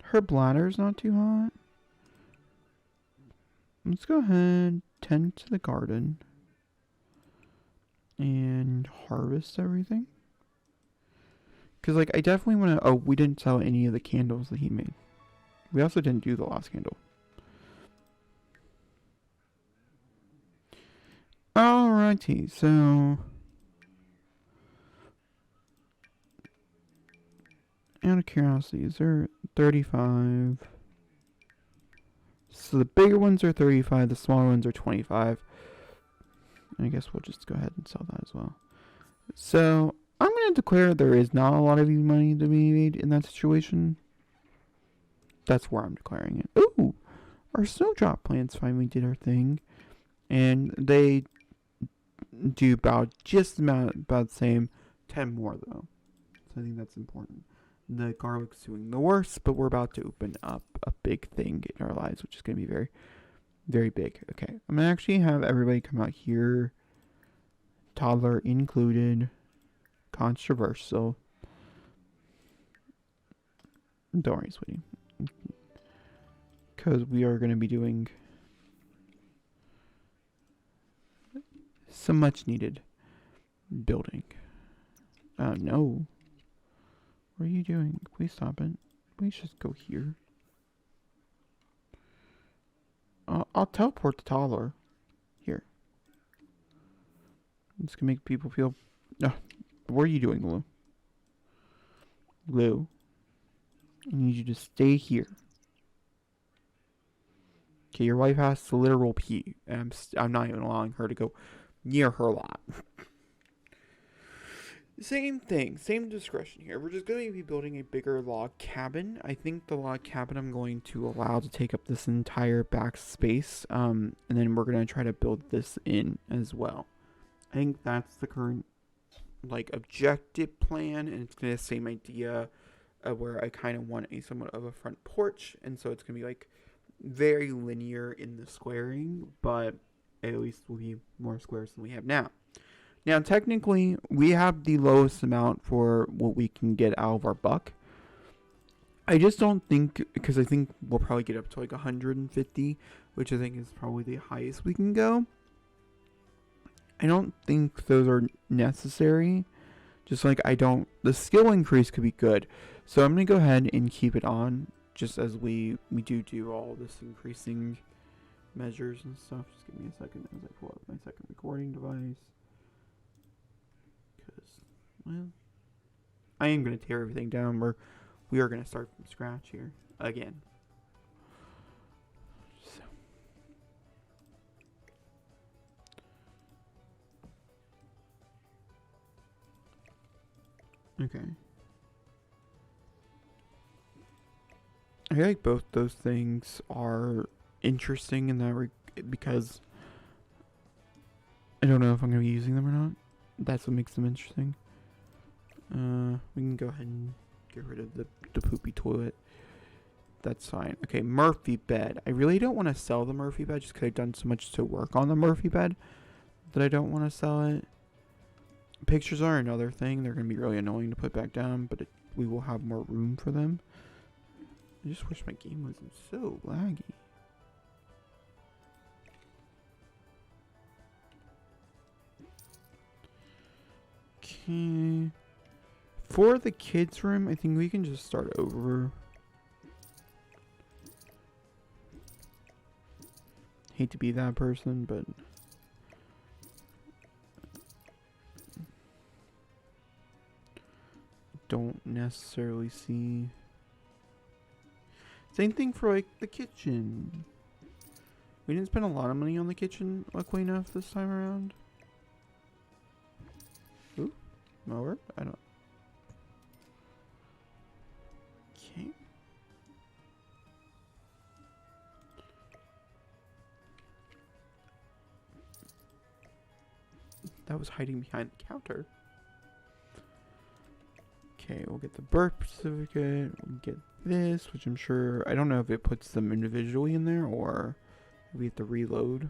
Her bladder's not too hot. Let's go ahead, tend to the garden, and harvest everything. Because, like, I definitely want to... Oh, we didn't sell any of the candles that he made. We also didn't do the last candle. Alrighty, so... Out of curiosity, is there 35? So the bigger ones are 35, the smaller ones are 25. I guess we'll just go ahead and sell that as well. So, I'm going to declare there is not a lot of money to be made in that situation. That's where I'm declaring it. Ooh! Our snowdrop plants finally did our thing. And they do about the same. 10 more though. So I think that's important. The garlic's doing the worst, but we're about to open up a big thing in our lives, which is going to be very, very big. Okay, I'm going to actually have everybody come out here. Toddler included. Controversial. Don't worry, sweetie. Because we are going to be doing some much needed building. No. What are you doing? Please stop it. Please just go here. I'll teleport the Toddler. Here. This can make people feel... what are you doing, Lou? Lou. I need you to stay here. Okay, your wife has to literal pee. And I'm not even allowing her to go near her lot. Same thing, same discretion here. We're just going to be building a bigger log cabin. I think the log cabin I'm going to allow to take up this entire back space, and then we're going to try to build this in as well. I think that's the current, like, objective plan, and it's going to the same idea where I kind of want a somewhat of a front porch, and so it's going to be, like, very linear in the squaring, but at least will be more squares than we have now. Now, technically, we have the lowest amount for what we can get out of our buck. I just don't think, because I think we'll probably get up to like 150, which I think is probably the highest we can go. I don't think those are necessary. Just like the skill increase could be good. So I'm going to go ahead and keep it on, just as we do all this increasing measures and stuff. Just give me a second as I pull up my second recording device. Well, I am going to tear everything down. We are going to start from scratch here again. So. Okay. I feel like both those things are interesting in that because I don't know if I'm going to be using them or not. That's what makes them interesting. We can go ahead and get rid of the poopy toilet. That's fine. Okay, Murphy bed. I really don't want to sell the Murphy bed just because I've done so much to work on the Murphy bed that I don't want to sell it. Pictures are another thing. They're going to be really annoying to put back down, but we will have more room for them. I just wish my game wasn't so laggy. Okay. For the kids' room, I think we can just start over. Hate to be that person, but don't necessarily see. Same thing for like the kitchen. We didn't spend a lot of money on the kitchen, luckily enough, this time around. Ooh, mower? I don't. Okay. That was hiding behind the counter. Okay, we'll get the birth certificate. We'll get this, which I'm sure, I don't know if it puts them individually in there or if we have to reload,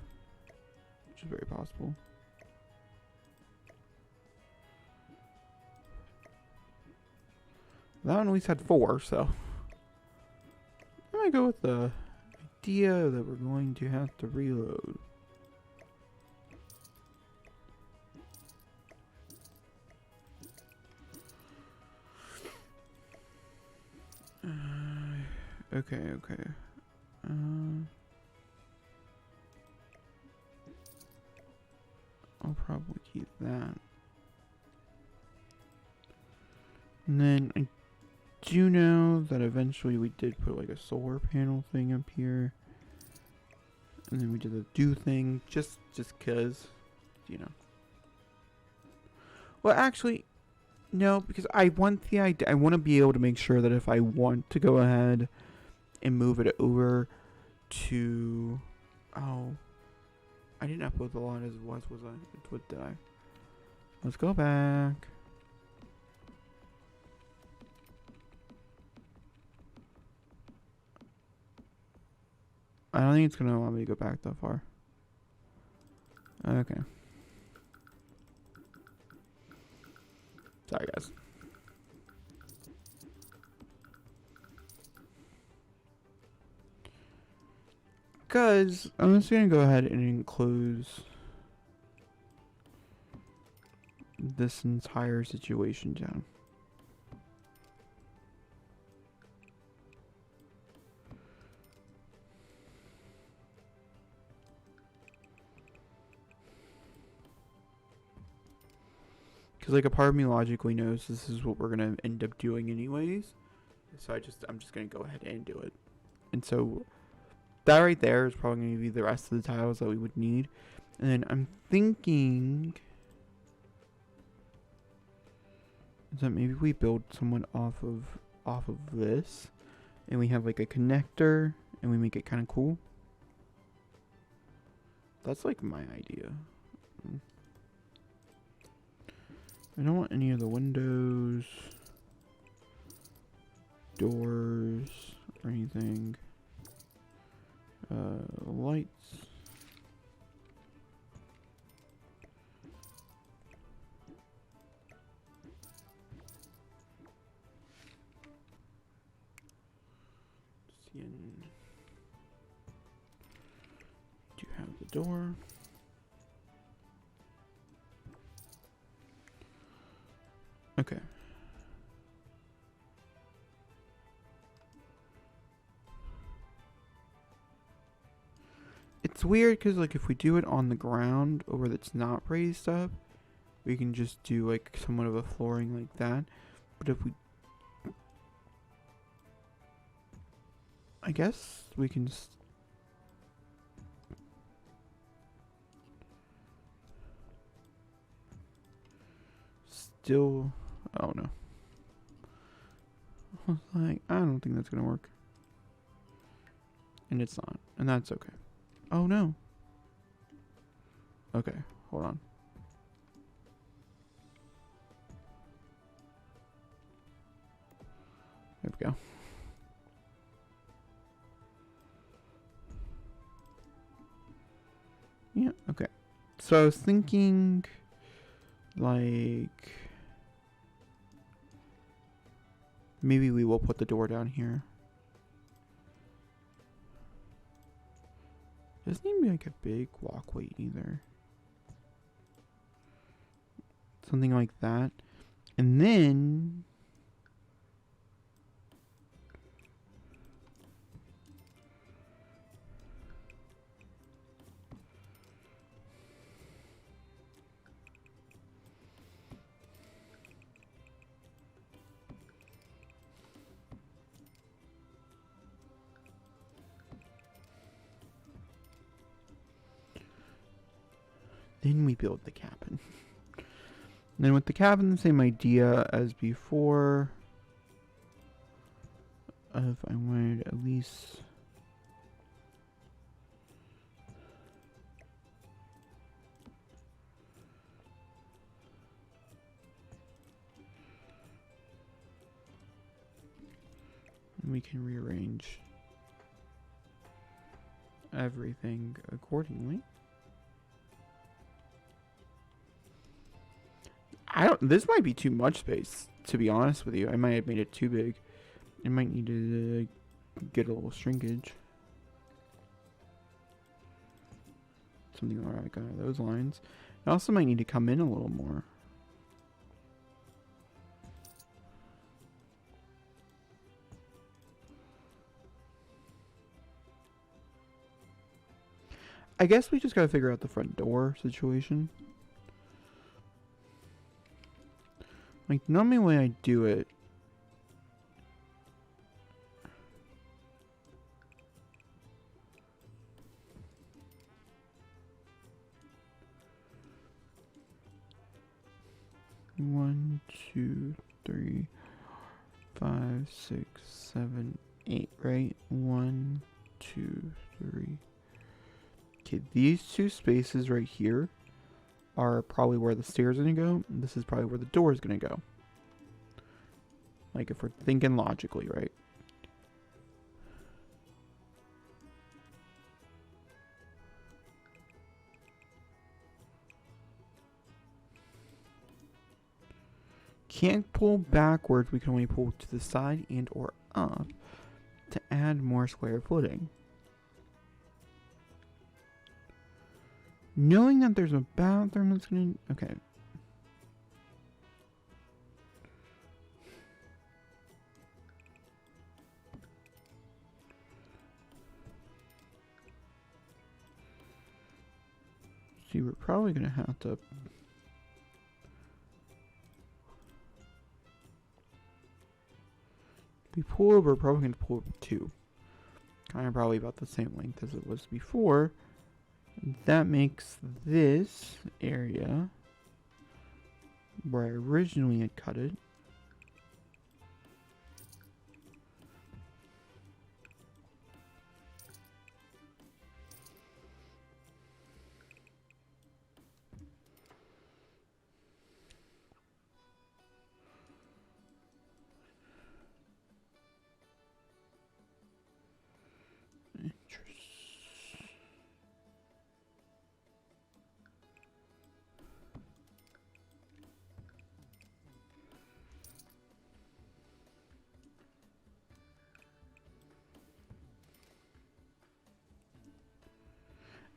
which is very possible. That one at least had 4, so I'm gonna go with the idea that we're going to have to reload. Okay. I'll probably keep that. And then I do know that eventually we did put like a solar panel thing up here. And then we did the do thing just cause, you know. Well, actually, no, because I want the idea. I want to be able to make sure that if I want to go ahead and move it over to, oh, I didn't upload the lot as it was I? What did I? Let's go back. I don't think it's gonna allow me to go back that far. Okay. Sorry, guys. Because I'm just going to go ahead and enclose this entire situation down. Because like a part of me logically knows this is what we're going to end up doing anyways. So I'm just going to go ahead and do it. And so that right there is probably going to be the rest of the tiles that we would need. And then I'm thinking is that maybe we build someone off of this, and we have like a connector, and we make it kind of cool. That's like my idea. I don't want any of the windows, doors, or anything. Lights. Do you have the door? Okay. It's weird because, like, if we do it on the ground or where it's not raised up, we can just do, like, somewhat of a flooring like that. But if we... I guess we can still... Oh, no. I was like, I don't think that's going to work. And it's not. And that's okay. Oh, no. Okay, hold on. There we go. Yeah, okay. So I was thinking, like, maybe we will put the door down here. Doesn't need to be like a big walkway either. Something like that. And then we build the cabin. Then with the cabin, the same idea as before. If I wanted at least... we can rearrange everything accordingly. This might be too much space, to be honest with you. I might have made it too big. I might need to get a little shrinkage. Something like those lines. I also might need to come in a little more. I guess we just gotta figure out the front door situation. Like, normally when I do it, one, 2, 3, 5, 6, 7, 8, right? 1, 2, 3. Okay, these two spaces right here are probably where the stairs are going to go. This is probably where the door is going to go. Like, if we're thinking logically, right? Can't pull backwards. We can only pull to the side and or up to add more square footing. Knowing that there's a bathroom that's gonna... Okay. See, we're probably gonna have to... If we pull over, we're probably gonna pull over 2. Kind of probably about the same length as it was before. That makes this area where I originally had cut it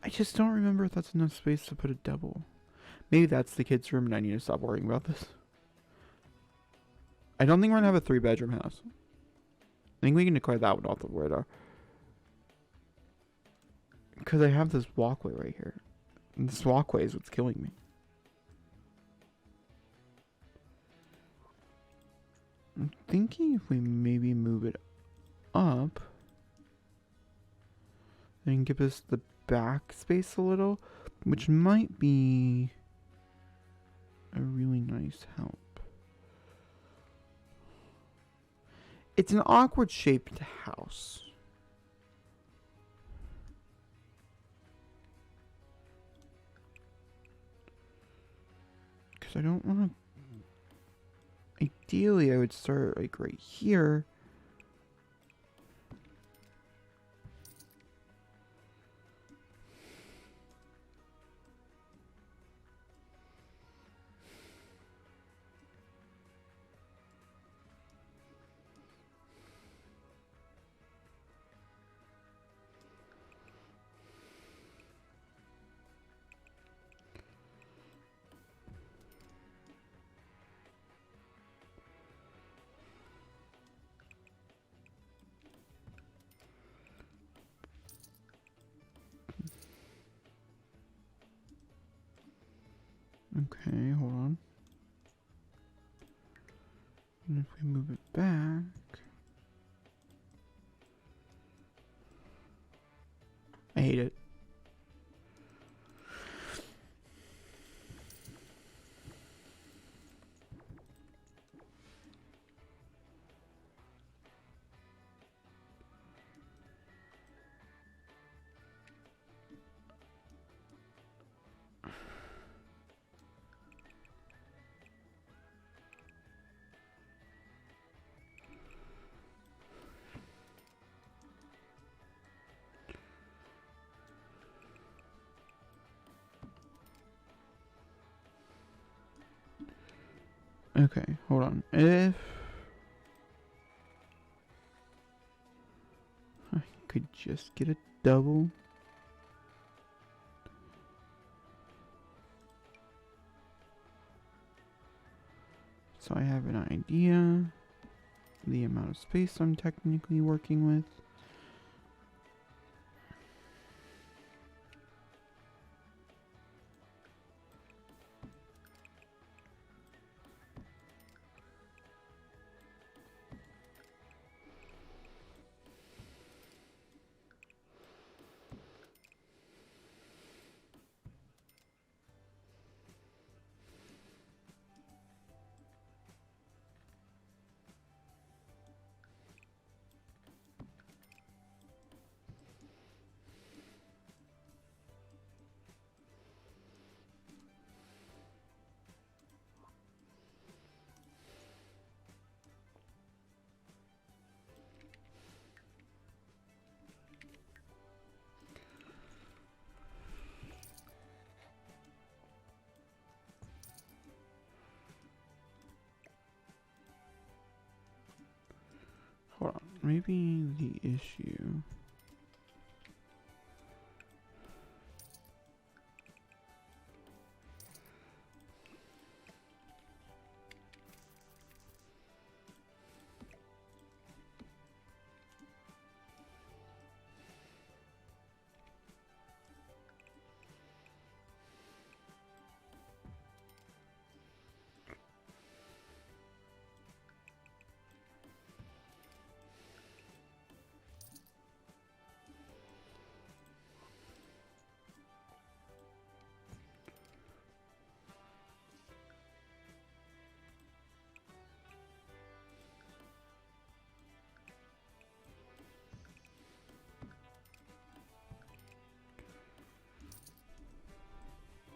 I just don't remember if that's enough space to put a double. Maybe that's the kids' room and I need to stop worrying about this. I don't think we're gonna have a 3-bedroom house. I think we can declare that one off the radar. Because I have this walkway right here. And this walkway is what's killing me. I'm thinking if we maybe move it up, then give us the back space a little, which might be a really nice help. It's an awkward shaped house. Because I don't want to... Ideally, I would start like right here. Okay, hold on. And if we move it back... I hate it. Okay, hold on. If I could just get a double. So I have an idea. The amount of space I'm technically working with. Hold on. Maybe the issue...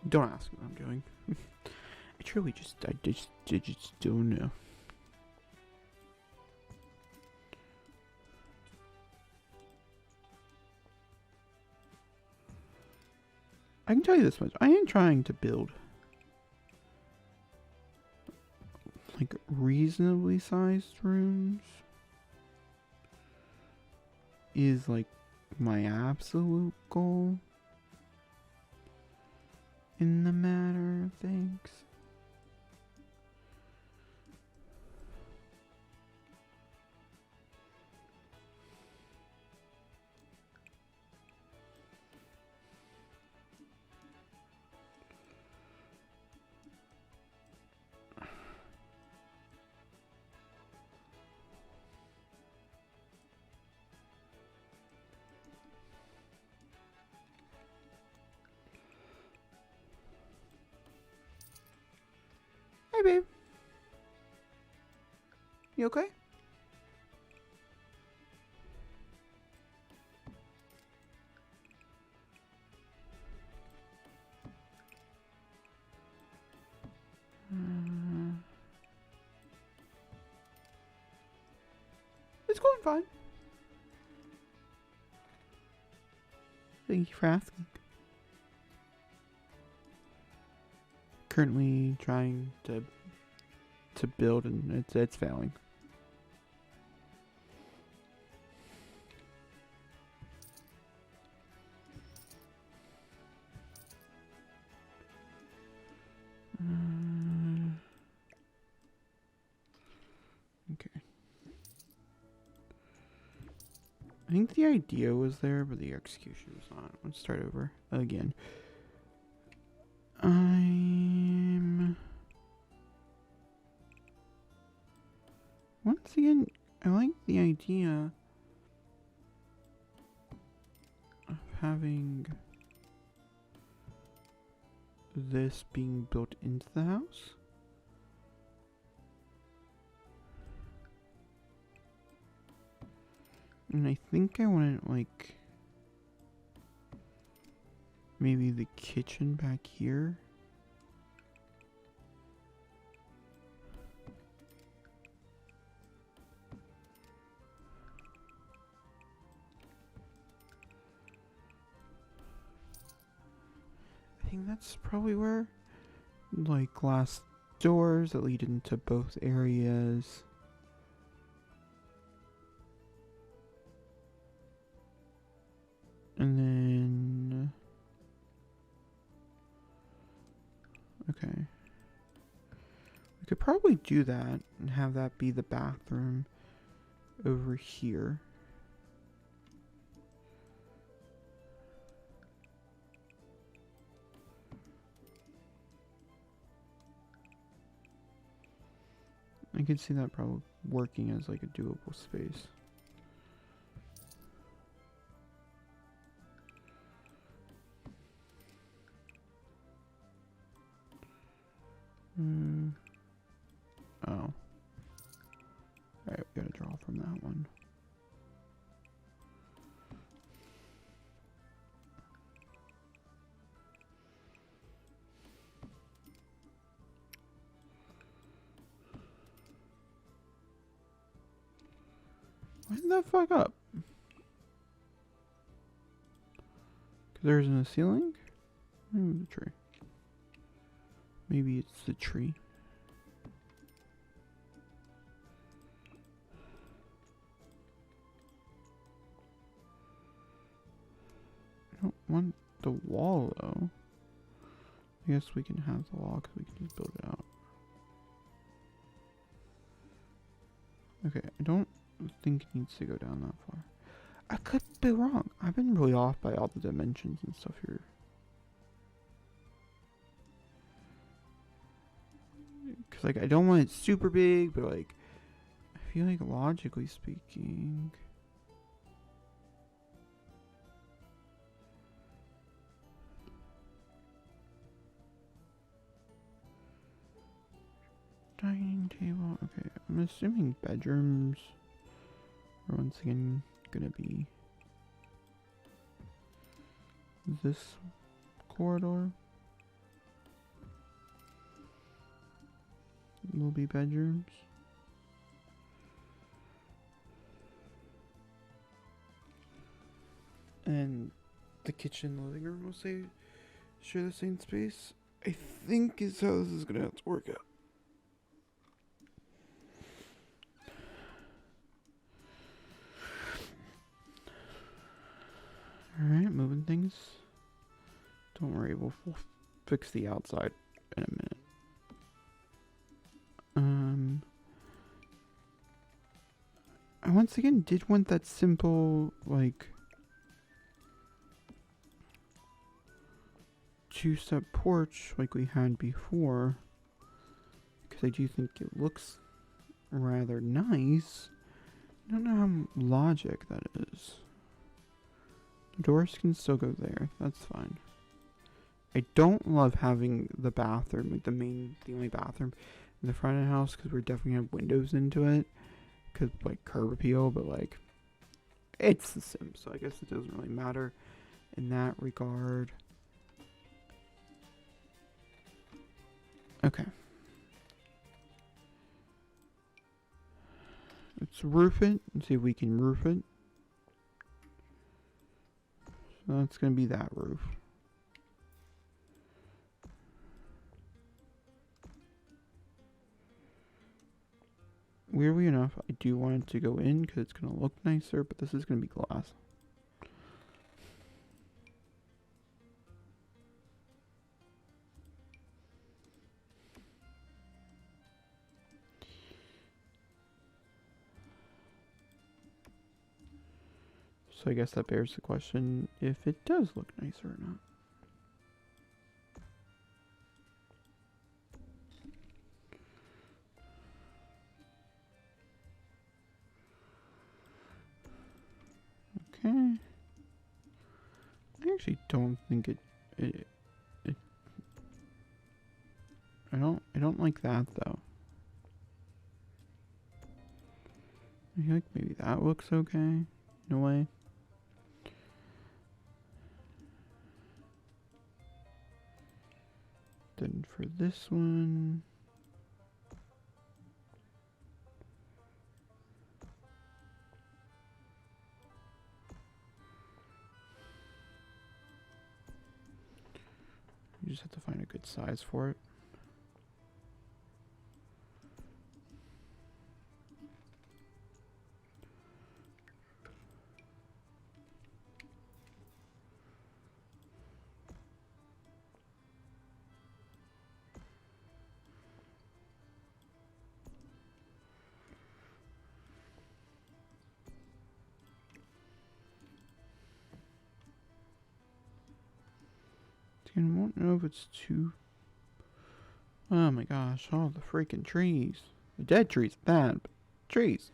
Don't ask what I'm doing. I truly I just don't know. I can tell you this much. I am trying to build like reasonably sized rooms. Is like my absolute goal. in the matter of things. Hey, babe. You okay? It's going fine. Thank you for asking. Currently trying to build, and it's failing. Okay. I think the idea was there, but the execution was not. Let's start over again. Once again, I like the idea of having this being built into the house. And I think I want it like maybe the kitchen back here. I think that's probably where, like, glass doors that lead into both areas. And then, okay, we could probably do that and have that be the bathroom over here. I could see that probably working as like a doable space. Oh. Alright, we gotta draw from that one. Why did that fuck up? Because there isn't a ceiling? Maybe the tree. Maybe it's the tree. I don't want the wall though. I guess we can have the wall because we can just build it out. Okay, I don't think it needs to go down that far. I could be wrong. I've been really off by all the dimensions and stuff here. Because, like, I don't want it super big, but, like, I feel like logically speaking... Dining table. Okay, I'm assuming bedrooms are once again gonna be this corridor. Will be bedrooms. And the kitchen, living room will say share the same space. I think is how this is gonna have to work out. Alright, moving things. Don't worry, we'll fix the outside in a minute. I once again did want that simple, like, two-step porch like we had before, because I do think it looks rather nice. I don't know how logic that is. The doors can still go there. That's fine. I don't love having the bathroom, like the only bathroom in the front of the house, because we're definitely gonna have windows into it, because like curb appeal. But like, it's The Sims, so I guess it doesn't really matter in that regard. Okay. Let's roof it and see if we can roof it. So that's gonna be that roof. Weirdly enough, I do want it to go in because it's gonna look nicer, but this is gonna be glass. So I guess that bears the question if it does look nicer or not. Okay. I actually don't think I don't like that though. I feel like maybe that looks okay in a way. Then for this one, you just have to find a good size for it. I won't know if it's too... Oh my gosh, all the freaking trees. The dead trees, bad, but trees.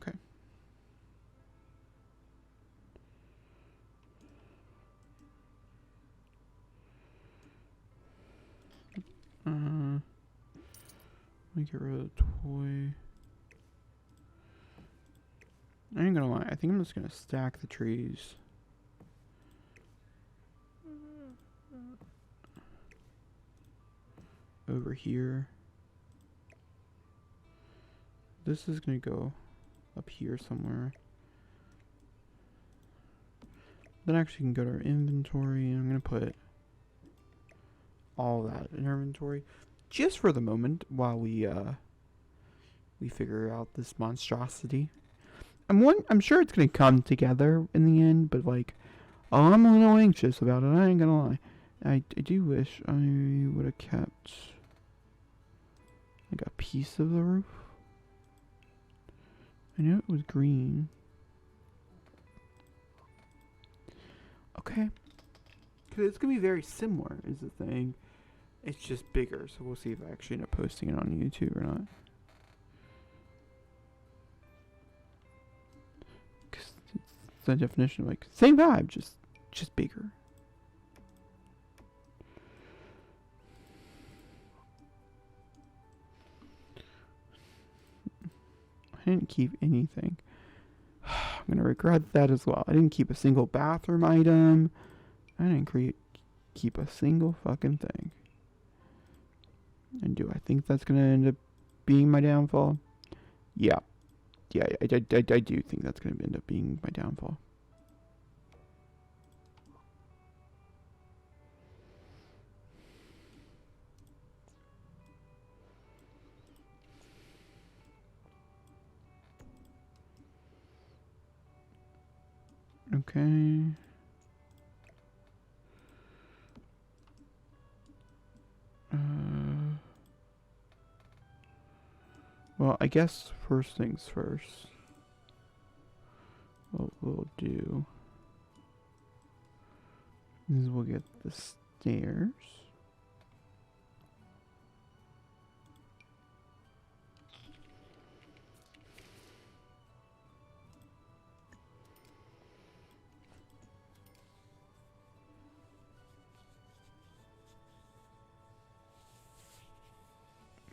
Okay. Let me get rid of the toy. I ain't gonna lie, I think I'm just gonna stack the trees. Over here. This is gonna go up here somewhere. Then actually can go to our inventory, and I'm gonna put all that in our inventory just for the moment while we figure out this monstrosity. I'm sure it's gonna come together in the end, but like, I'm a little anxious about it. I ain't gonna lie. I do wish I would have kept like a piece of the roof. I know it was green. Okay. Because it's going to be very similar, is the thing. It's just bigger, so we'll see if I actually end up posting it on YouTube or not. Because it's the definition of like, same vibe, just bigger. I didn't keep anything. I'm going to regret that as well. I didn't keep a single bathroom item. I didn't keep a single fucking thing. And do I think that's going to end up being my downfall? Yeah. Yeah, I do think that's going to end up being my downfall. Okay. Well, I guess first things first. What we'll do is we'll get the stairs.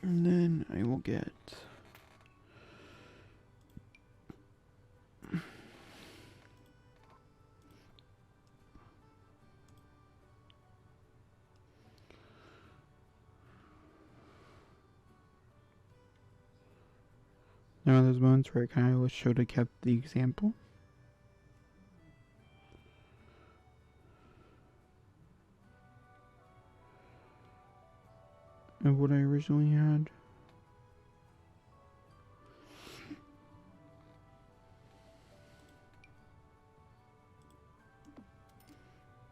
And then I will get now those moments where I kind of should have kept the example. Of what I originally had.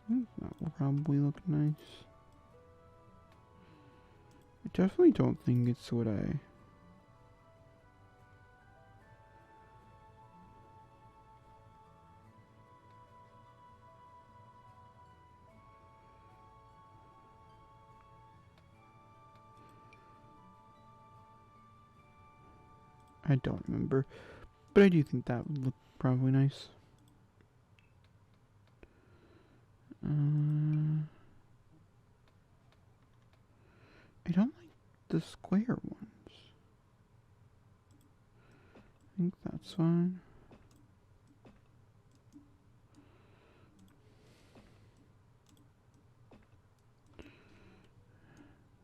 That will probably look nice. I definitely don't think it's what I don't remember, but I do think that would look probably nice. I don't like the square ones. I think that's fine.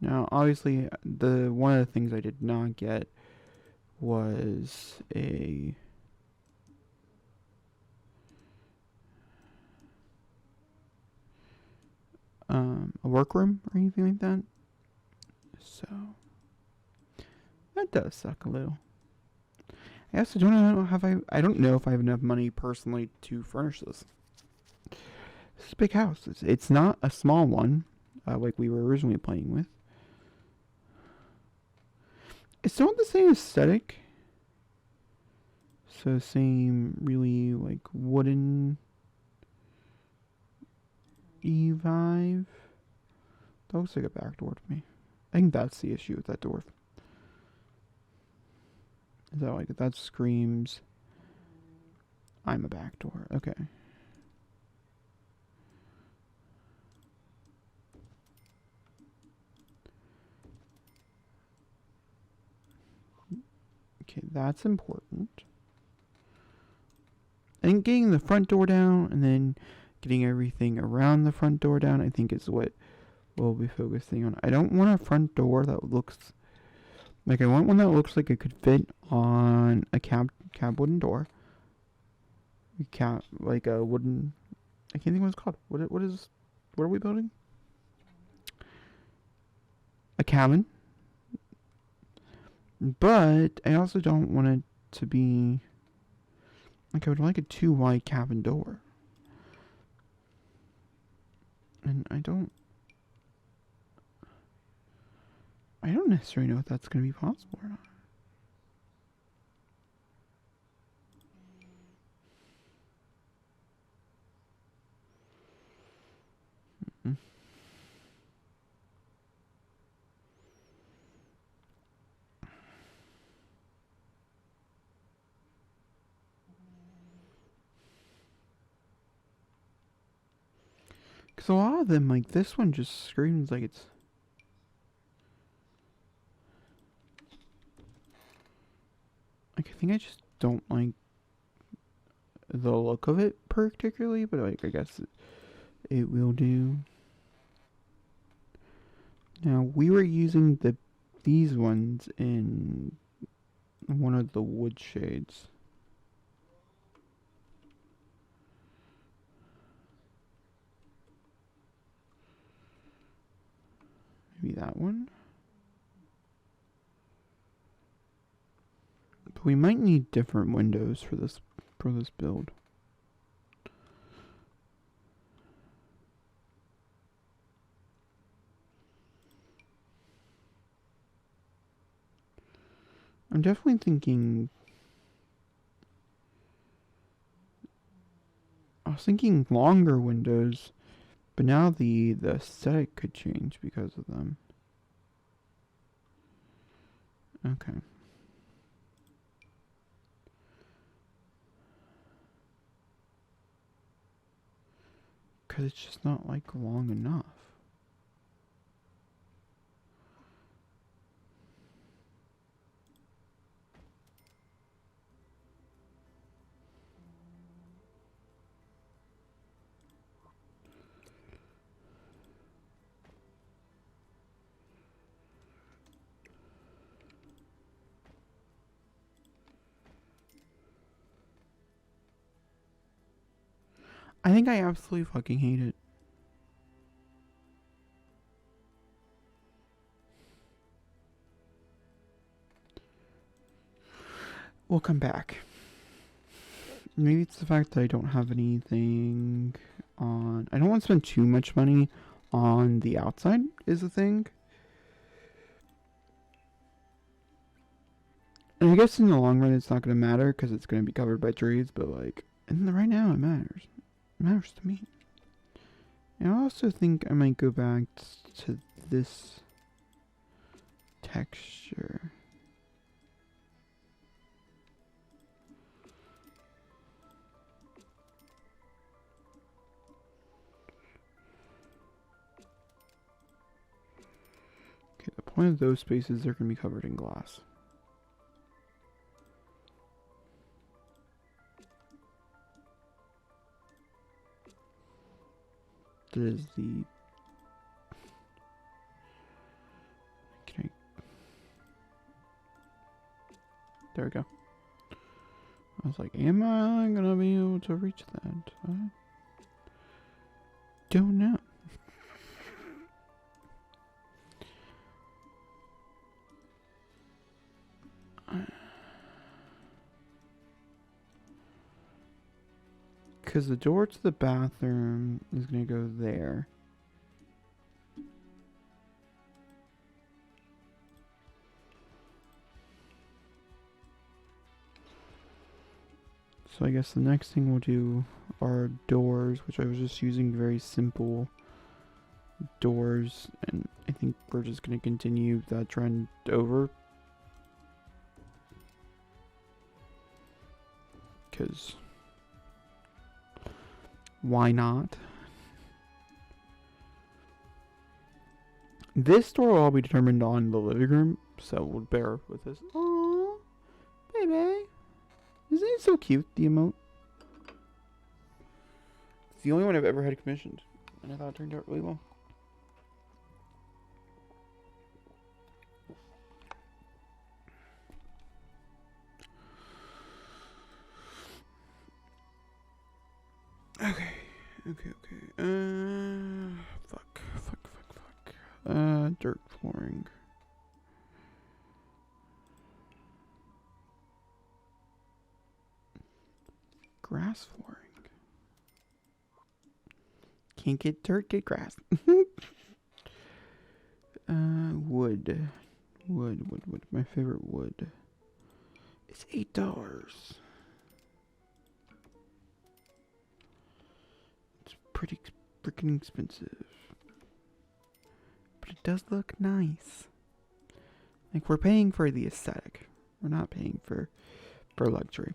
Now, obviously, one of the things I did not get was a workroom or anything like that. So that does suck a little. I also don't know I don't know if I have enough money personally to furnish this. This is a big house. It's not a small one, like we were originally playing with. It's still the same aesthetic. So same really like wooden vibe. That looks like a back door to me. I think that's the issue with that door. Is that like that screams I'm a back door. Okay. Okay, that's important. I think getting the front door down and then getting everything around the front door down, I think is what we'll be focusing on. I don't want a front door that looks like, I want one that looks like it could fit on a cab wooden door. Like a wooden, I can't think what it's called. What are we building? A cabin. But I also don't want it to be like, I would like a 2 wide cabin door. And I don't necessarily know if that's going to be possible or not. Because a lot of them, like this one, just screams like it's. Like, I think I just don't like the look of it particularly, but like, I guess it will do. Now, we were using these ones in one of the wood shades. Maybe that one. But we might need different windows for this build. I'm definitely thinking... I was thinking longer windows, but now the aesthetic could change because of them. Okay. Because it's just not, like, long enough. I think I absolutely fucking hate it. We'll come back. Maybe it's the fact that I don't have anything on... I don't want to spend too much money on the outside is the thing. And I guess in the long run it's not going to matter because it's going to be covered by trees, but like, right now it matters. It matters to me. And I also think I might go back to this texture. Okay, the point of those spaces, they're going to be covered in glass. That is the... Can I... There we go. I was like, am I going to be able to reach that? I don't know. Because the door to the bathroom is going to go there. So I guess the next thing we'll do are doors, which I was just using very simple doors. And I think we're just going to continue that trend over. Because... why not? This door will all be determined on the living room, so we'll bear with this. Aww, baby. Isn't it so cute, the emote? It's the only one I've ever had commissioned, and I thought it turned out really well. Okay. Fuck. Dirt flooring. Grass flooring. Can't get dirt, get grass. Wood. Wood. My favorite wood. It's $8. It's pretty freaking expensive. But it does look nice. Like, we're paying for the aesthetic. We're not paying for luxury.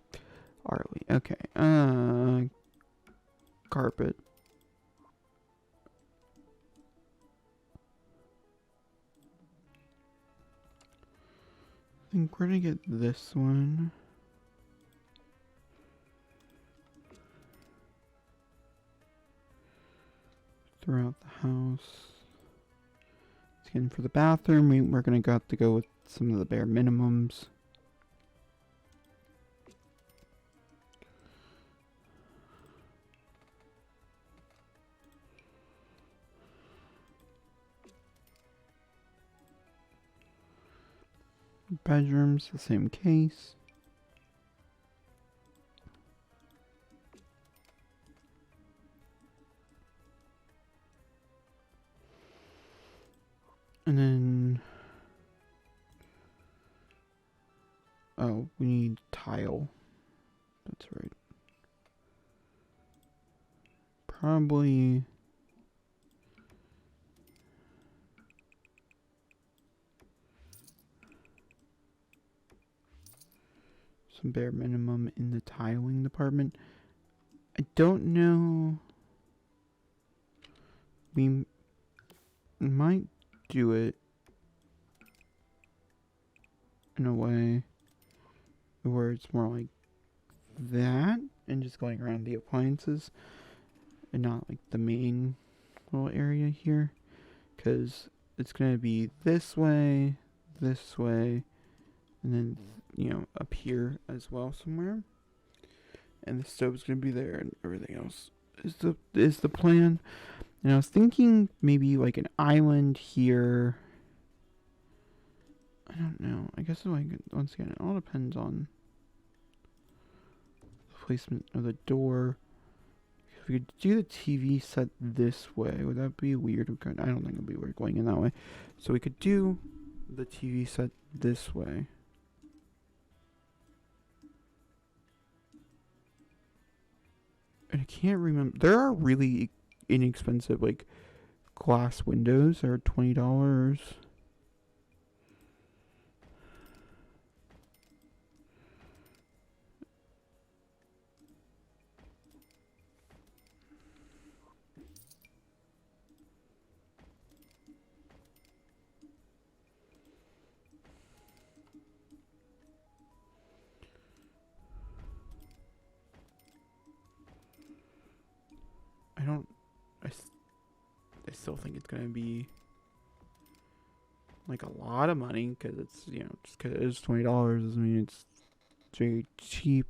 Are we? Okay. Carpet. I think we're gonna get this one. Throughout the house. Again, for the bathroom, we're gonna have to go with some of the bare minimums. Bedrooms, the same case. And then Oh, we need tile. That's right. Probably... some bare minimum in the tiling department. I don't know. We might do it in a way where it's more like that and just going around the appliances and not like the main little area here, because it's going to be this way, and then, you know, up here as well somewhere, and the stove's going to be there and everything else is the plan. And I was thinking maybe like an island here. I don't know. I guess like, once again, it all depends on the placement of the door. If we could do the TV set this way, would that be weird? I don't think it'd be weird going in that way. So we could do the TV set this way. And I can't remember. There are really inexpensive like glass windows. They're $20. I still think it's gonna be like a lot of money, because it's, you know, just because it is $20 doesn't mean it's very cheap.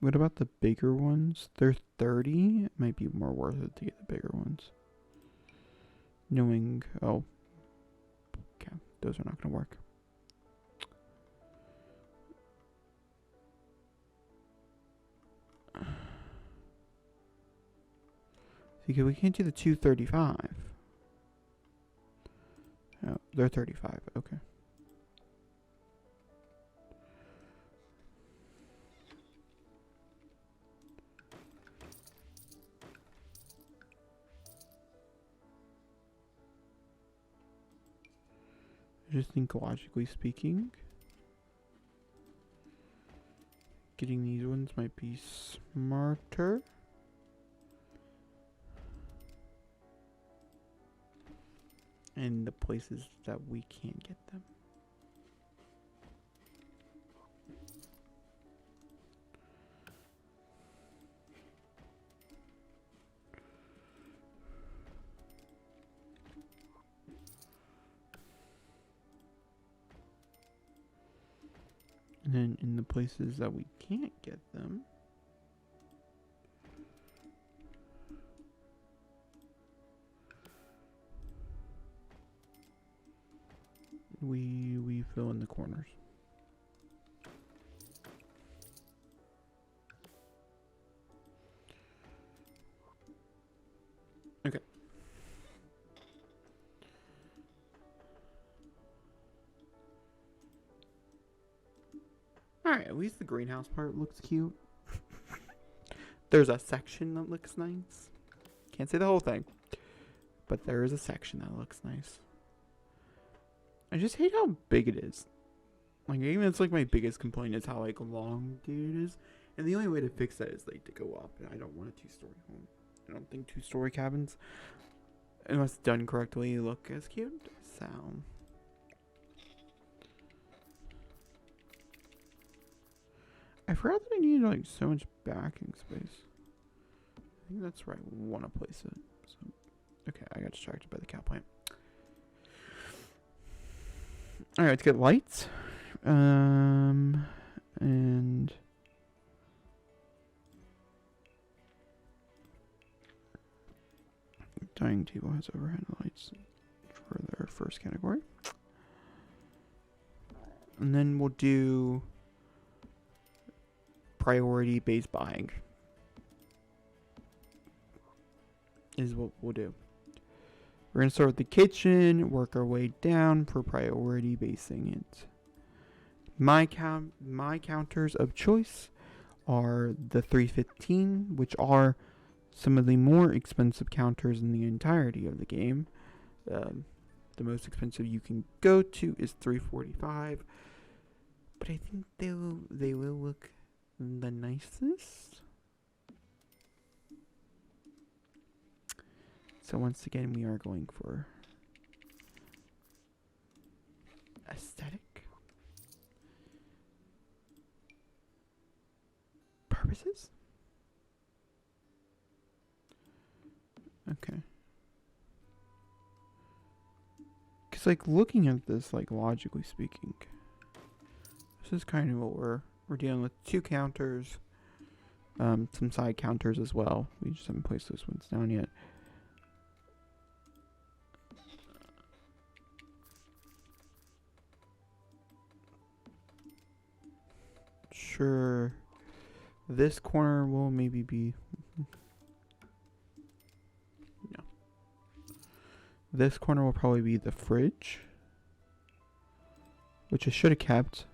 What about the bigger ones? They're $30. It might be more worth it to get the bigger ones. Knowing, oh, okay, those are not gonna work. See, we can't do the 235. Oh, they're 35. Okay. I just think, logically speaking, getting these ones might be smarter. In the places that we can't get them. And then in the places that we can't get them, we fill in the corners. Okay. Alright, at least the greenhouse part looks cute. There's a section that looks nice. Can't say the whole thing, but there is a section that looks nice. I just hate how big it is. Like, even it's like my biggest complaint is how like long it is. And the only way to fix that is like to go up. And I don't want a 2-story home. I don't think 2-story cabins, unless done correctly, look as cute. So I forgot that I needed like so much backing space. I think that's where I want to place it. So, okay, I got distracted by the cow plant. Alright, let's get lights. And dining table has overhead lights for their first category. And then we'll do priority based buying is what we'll do. We're going to start with the kitchen, work our way down for priority basing it. My counters of choice are the 315, which are some of the more expensive counters in the entirety of the game. The most expensive you can go to is 345, but I think they will look the nicest. So once again, we are going for aesthetic purposes. Okay. Because, like, looking at this, like, logically speaking, this is kind of what we're dealing with. 2 counters, some side counters as well. We just haven't placed those ones down yet. Sure. This corner will maybe be... No. This corner will probably be the fridge, which I should have kept.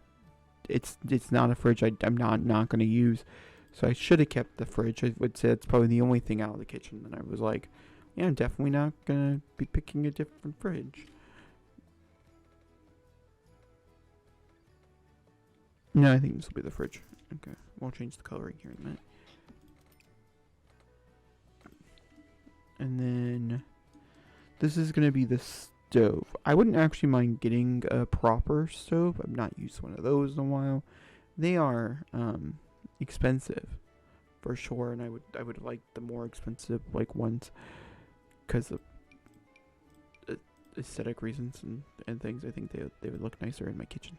It's not a fridge I'm not going to use, so I should have kept the fridge. I would say it's probably the only thing out of the kitchen that I was like, yeah, I'm definitely not going to be picking a different fridge. No, I think this will be the fridge. Okay, we'll change the coloring here in a minute. And then this is going to be the stove. I wouldn't actually mind getting a proper stove. I've not used one of those in a while. They are expensive for sure, and I would like the more expensive like ones because of aesthetic reasons and things. I think they would look nicer in my kitchen.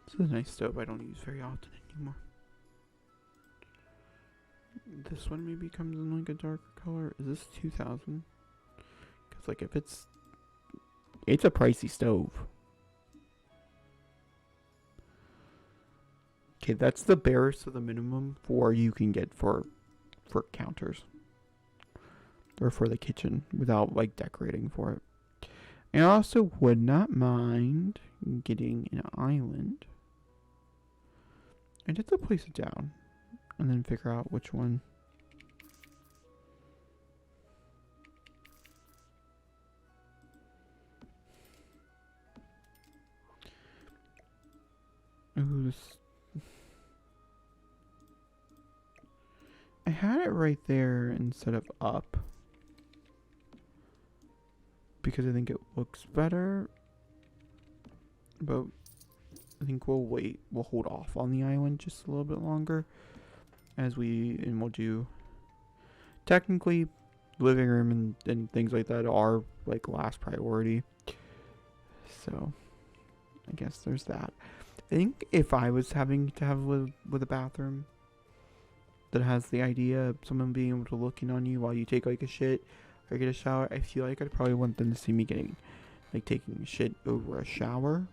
This is a nice stove I don't use very often anymore. This one maybe comes in like a darker color. Is this 2000? Because like if it's a pricey stove. Okay, that's the barest of the minimum for you can get for counters. Or for the kitchen without like decorating for it. I also would not mind getting an island. I'd have to place it down and then figure out which one. Ooh, this. I had it right there instead of up because I think it looks better, but I think we'll wait. We'll hold off on the island just a little bit longer and we'll do technically living room and things like that are like last priority. So I guess there's that. I think if I was having to have with a bathroom that has the idea of someone being able to look in on you while you take like a shit or get a shower, I feel like I'd probably want them to see me taking a shit over a shower.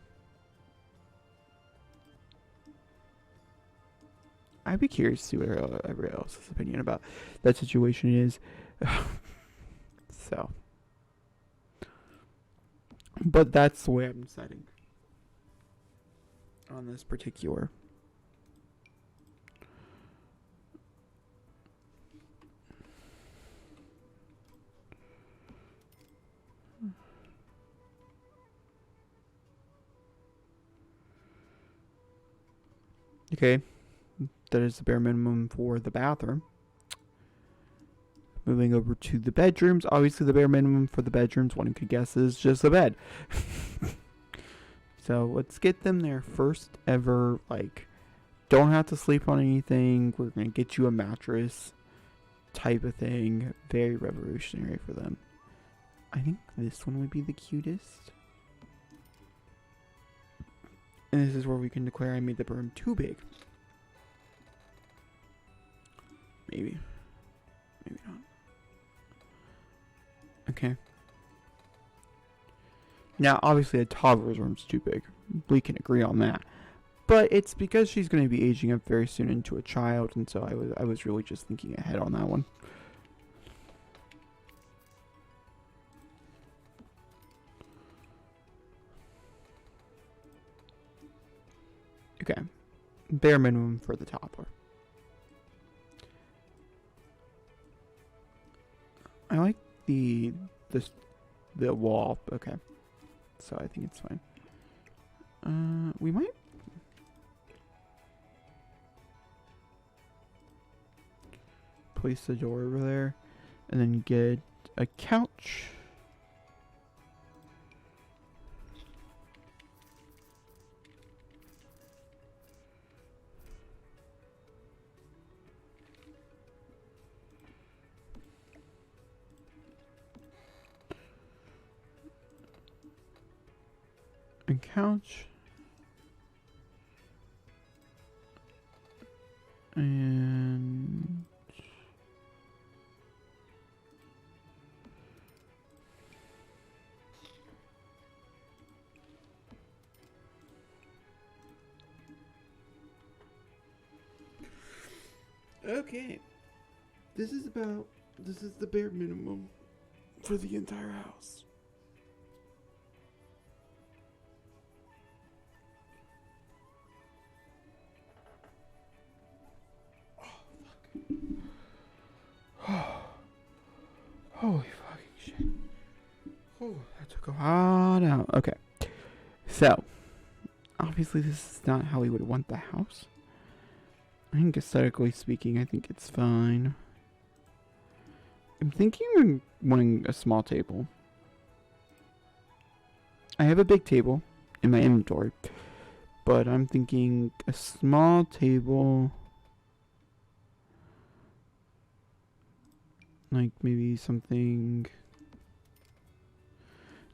I'd be curious to see what everybody else's opinion about that situation is. So, but that's the way I'm deciding on this particular. Okay. That is the bare minimum for the bathroom. Moving over to the bedrooms. Obviously, the bare minimum for the bedrooms, one could guess, is just a bed. So let's get them their first ever, like, don't have to sleep on anything. We're going to get you a mattress type of thing. Very revolutionary for them. I think this one would be the cutest. And this is where we can declare I made the room too big. Maybe. Maybe not. Okay. Now, obviously, a toddler's room's too big. We can agree on that. But it's because she's going to be aging up very soon into a child, and so I was really just thinking ahead on that one. Okay. Bare minimum for the toddler. I like the wall. Okay. So I think it's fine. We might place the door over there and then get a couch. A couch. And okay. This is the bare minimum for the entire house. Holy fucking shit. Oh, that took a lot out. Okay. So, obviously this is not how we would want the house. I think aesthetically speaking, I think it's fine. I'm thinking of wanting a small table. I have a big table in my inventory, but I'm thinking a small table. Like maybe something.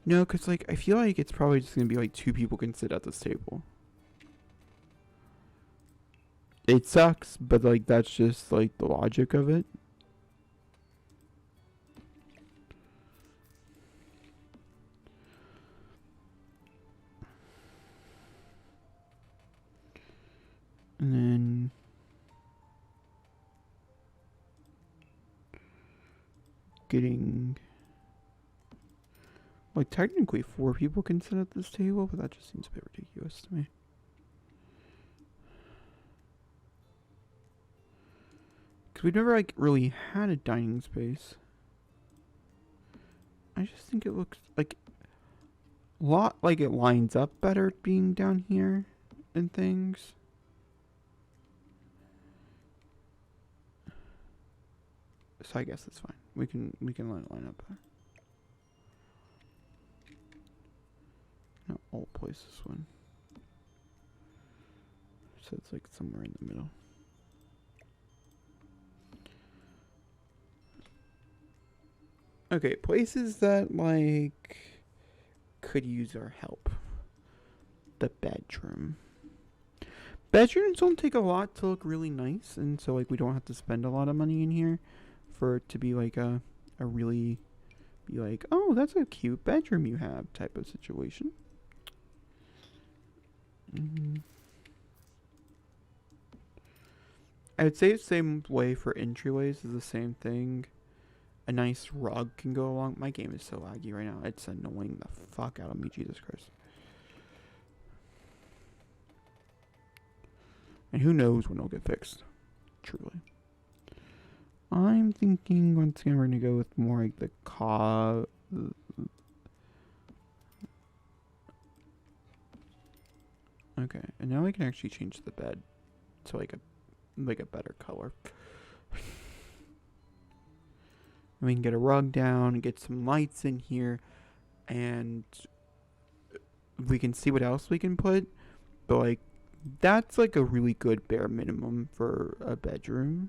No, because like I feel like it's probably just gonna be like 2 people can sit at this table. It sucks, but like that's just like the logic of it. And then getting like technically 4 people can sit at this table, but that just seems a bit ridiculous to me. Because we've never like really had a dining space. I just think it looks like it lines up better being down here and things. So I guess it's fine. We can let it line up better. No, I'll place this one. So it's like somewhere in the middle. Okay, places that like could use our help. The bedroom. Bedrooms don't take a lot to look really nice, and so like we don't have to spend a lot of money in here for it to be like a really be like, oh, that's a cute bedroom you have type of situation. I would say the same way for entryways is the same thing. A nice rug can go along. My game is so laggy right now. It's annoying the fuck out of me, Jesus Christ. And who knows when it'll get fixed. Truly. I'm thinking once again we're going to go with more like the Okay, and now we can actually change the bed to like a better color. We can get a rug down and get some lights in here, and we can see what else we can put. But like that's like a really good bare minimum for a bedroom.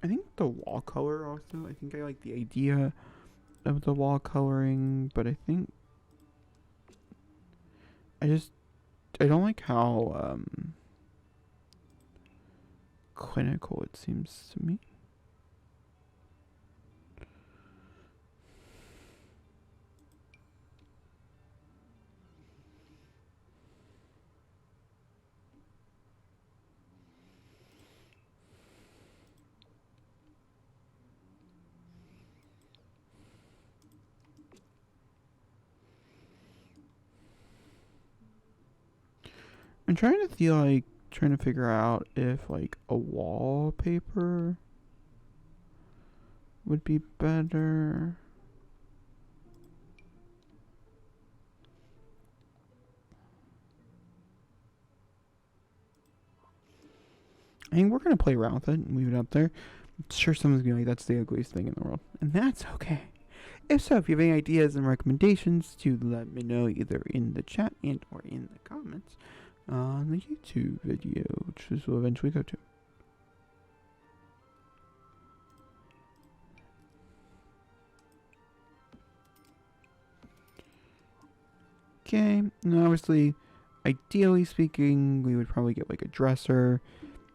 I think the wall color also. I think I like the idea of the wall coloring, but I think I don't like how clinical it seems to me. I'm trying to figure out if like a wallpaper would be better. I mean, we're gonna play around with it and leave it up there. I'm sure someone's gonna be like, that's the ugliest thing in the world. And that's okay. If so, if you have any ideas and recommendations, to let me know either in the chat and or in the comments on the YouTube video, which this will eventually go to. Okay, and obviously, ideally speaking, we would probably get like a dresser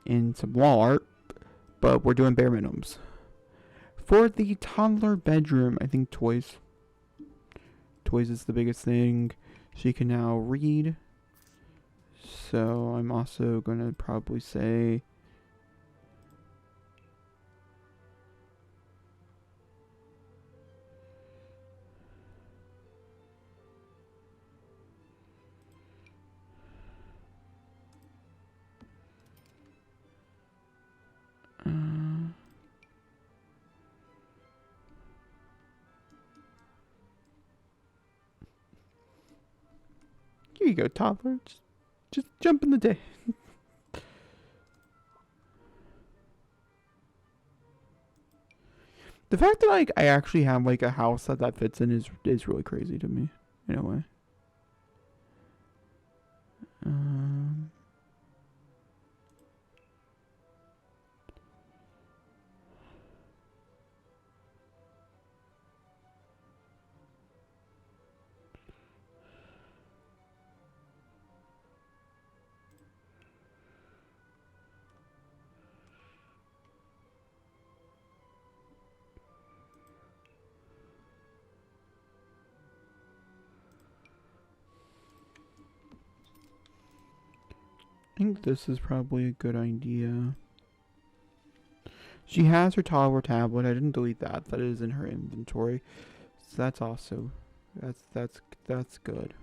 and some wall art, but we're doing bare minimums. For the toddler bedroom, I think toys. Toys is the biggest thing. She can now read. So I'm also going to probably say here you go, toddler. Just jump in the day. The fact that like I actually have like a house that fits in is really crazy to me in a way. I think this is probably a good idea. She has her toddler tablet. I didn't delete that. That is in her inventory. So that's also that's good.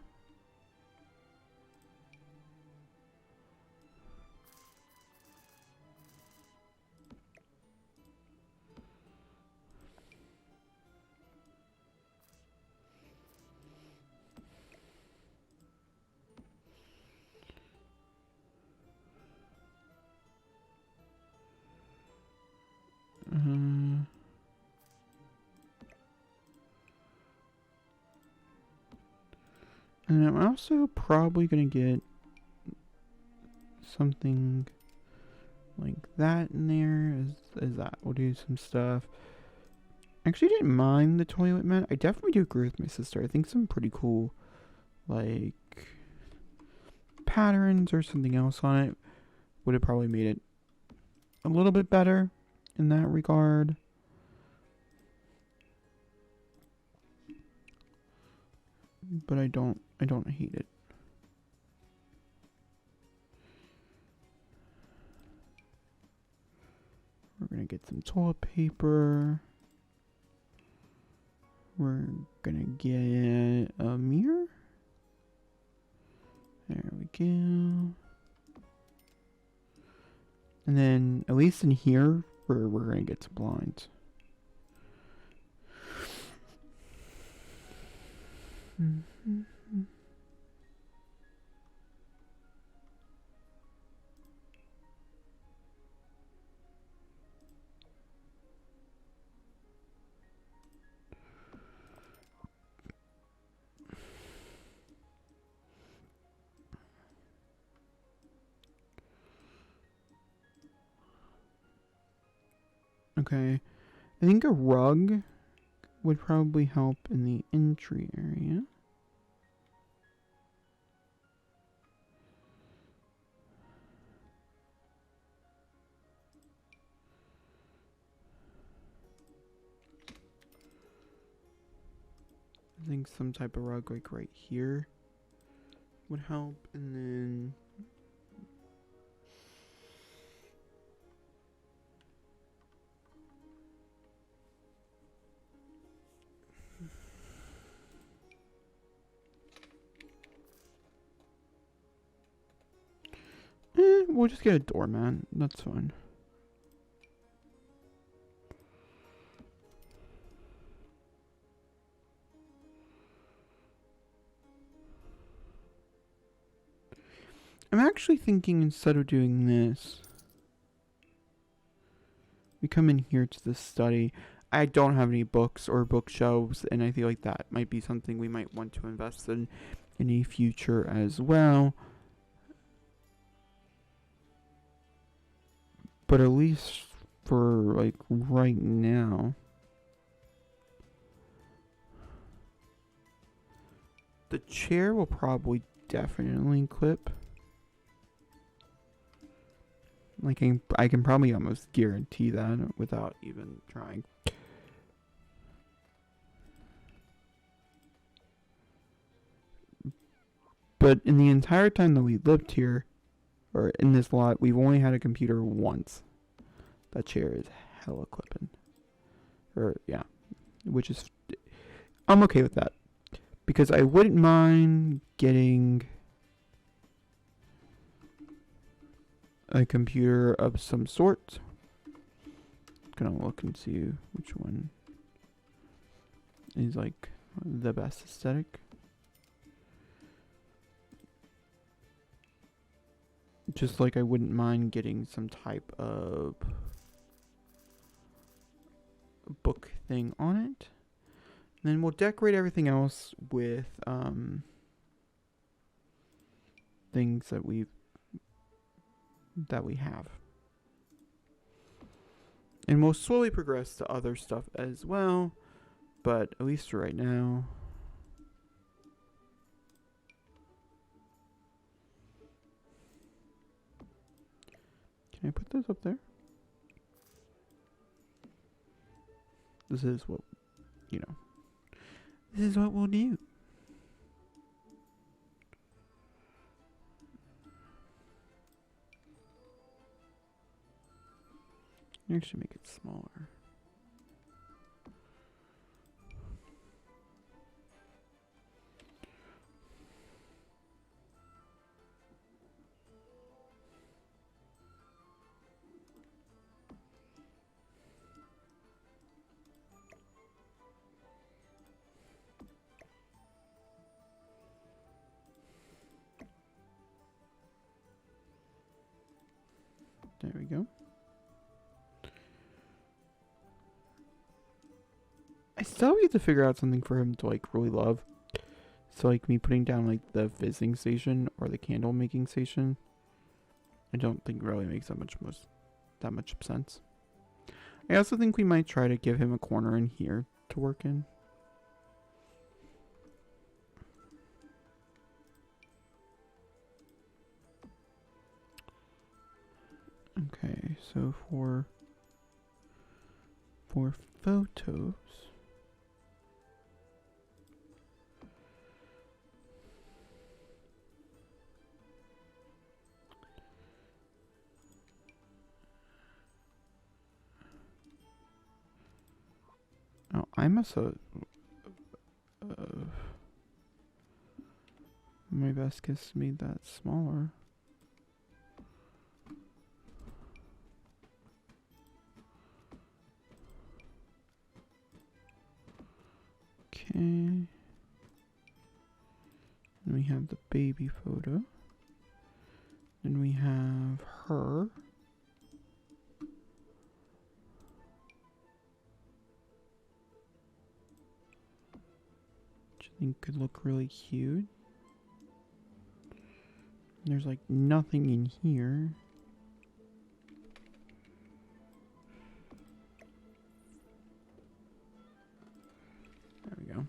And I'm also probably gonna get something like that in there. As that will do some stuff. Actually, didn't mind the toilet mat. I definitely do agree with my sister. I think some pretty cool, like, patterns or something else on it would have probably made it a little bit better in that regard. But I don't hate it. We're gonna get some toilet paper. We're gonna get a mirror. There we go. And then, at least in here, we're gonna get some blinds. Okay, I think a rug would probably help in the entry area. I think some type of rug like right here would help, and then we'll just get a doormat. That's fine. I'm actually thinking instead of doing this, we come in here to the study. I don't have any books or bookshelves, and I feel like that might be something we might want to invest in a future as well. But at least for like right now, the chair will probably definitely clip. Like I can probably almost guarantee that without even trying. But in the entire time that we lived here, or in this lot, we've only had a computer once. That chair is hella clipping. Or, yeah. Which is... I'm okay with that. Because I wouldn't mind getting a computer of some sort. Gonna look and see which one is like the best aesthetic. Just like I wouldn't mind getting some type of book thing on it. And then we'll decorate everything else with things that we have. And we'll slowly progress to other stuff as well. But at least for right now. Can I put this up there? This is what, you know. This is what we'll do. Actually make it smaller. There we go. I still need to figure out something for him to like really love. So like me putting down like the fizzing station or the candle making station, I don't think really makes that much sense. I also think we might try to give him a corner in here to work in. Okay, so for photos, oh, I must have my best guess made that smaller. Okay. And we have the baby photo. Then we have her. Which I think could look really cute. There's like nothing in here. There we go.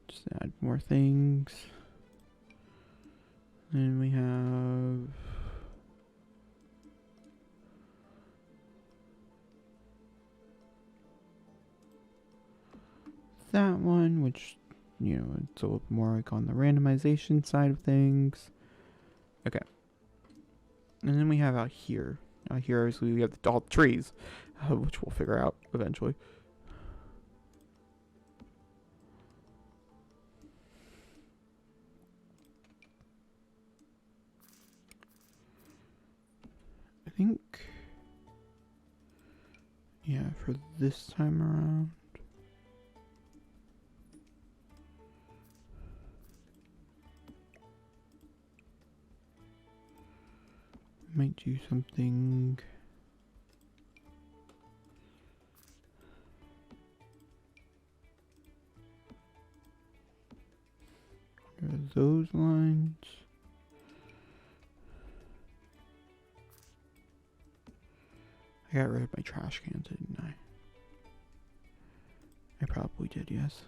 Just add more things. And we have that one, which, you know, it's a little more like on the randomization side of things. Okay. And then we have out here. Out here, obviously, we have all the trees, which we'll figure out eventually. think, yeah, for this time around, might do something. Those lines. I got rid of my trash cans, didn't I? I probably did, yes.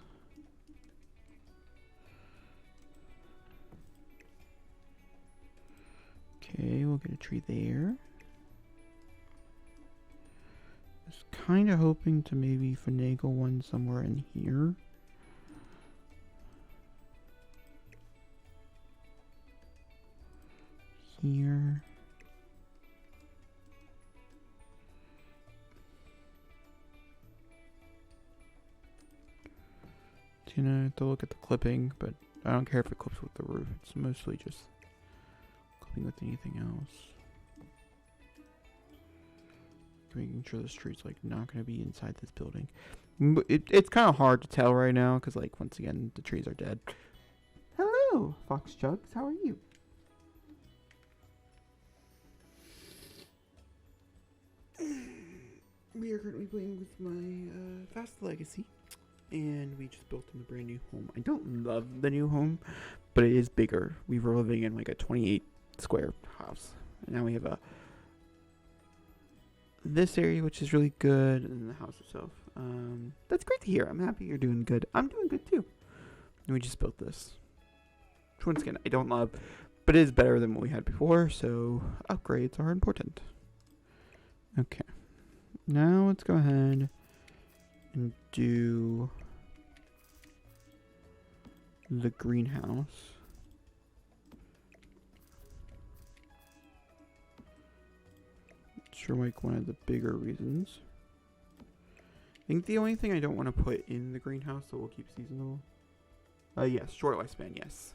Okay, we'll get a tree there. I was kind of hoping to maybe finagle one somewhere in here. Here. So, you know, I have to look at the clipping, but I don't care if it clips with the roof. It's mostly just clipping with anything else. Making sure the street's like not going to be inside this building. It's kind of hard to tell right now because, like, once again, the trees are dead. Hello, Fox Chugs. How are you? We are currently playing with my Fast Legacy, and we just built him a brand new home. I don't love the new home, but it is bigger. We were living in like a 28 square house, and now we have this area, which is really good, and the house itself. That's great to hear. I'm happy you're doing good. I'm doing good too. And we just built this, which once again I don't love, but it is better than what we had before. So upgrades are important. Okay. Now let's go ahead and do the greenhouse. Sure, like one of the bigger reasons. I think the only thing I don't want to put in the greenhouse that will keep seasonal. Yes, short lifespan, yes.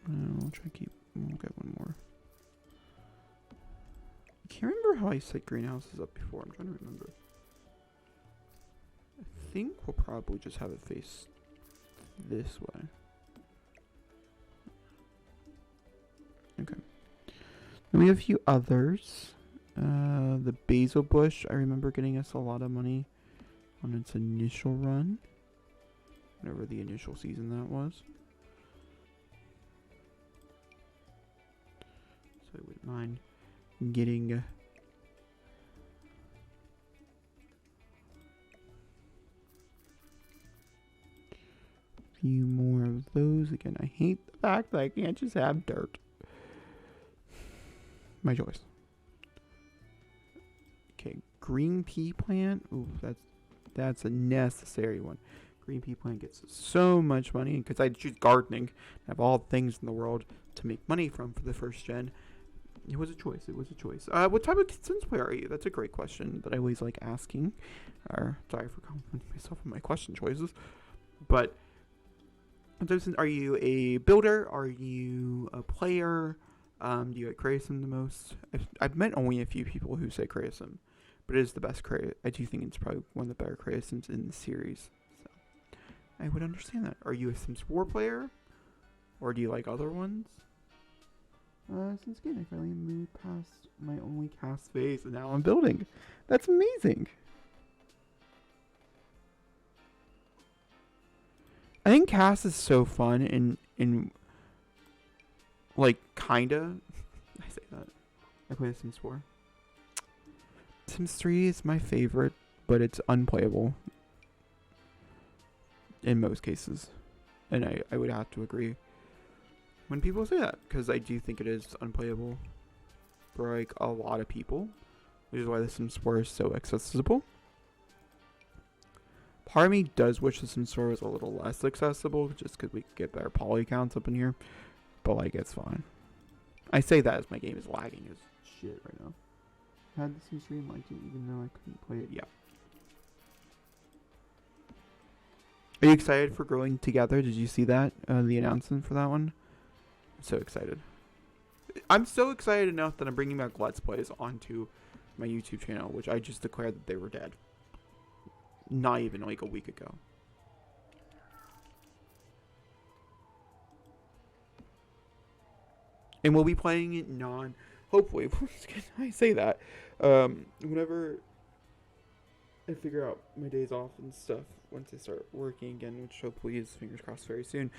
We'll try to keep. We'll get one more. I can't remember how I set greenhouses up before. I'm trying to remember. I think we'll probably just have it face this way. Okay. Then we have a few others. The basil bush, I remember getting us a lot of money on its initial run. Whatever the initial season that was. So I wouldn't mind getting a few more of those. Again, I hate the fact that I can't just have dirt. My choice. Okay, green pea plant. Ooh, that's a necessary one. Green pea plant gets so much money because I choose gardening. I have all things in the world to make money from for the first gen. It was a choice. It was a choice. What type of Sims player are you? That's a great question that I always like asking. Sorry for complimenting myself on my question choices. But are you a builder? Are you a player? Do you like create Sim the most? I've met only a few people who say create Sim, but it is the best create. I do think it's probably one of the better create Sims in the series. So I would understand that. Are you a Sims 4 player, or do you like other ones? Since again, I finally moved past my only cast phase, and now I'm building. That's amazing. I think cast is so fun in like kinda. I say that. I play Sims 4. Sims 3 is my favorite, but it's unplayable in most cases, and I would have to agree when people say that, because I do think it is unplayable for like a lot of people, which is why the Sims 4 is so accessible. Part of me does wish the Sims 4 was a little less accessible, just because we could get better poly counts up in here, but like it's fine. I say that as my game is lagging as shit right now. I had the Sims 3 and liked it even though I couldn't play it yet. Are you excited for Growing Together? Did you see that? The announcement for that one? I'm so excited. I'm so excited enough that I'm bringing back Let's Plays onto my YouTube channel, which I just declared that they were dead. Not even like a week ago. And we'll be playing it hopefully, I say that, whenever I figure out my days off and stuff, once I start working again, which hopefully is, fingers crossed, very soon.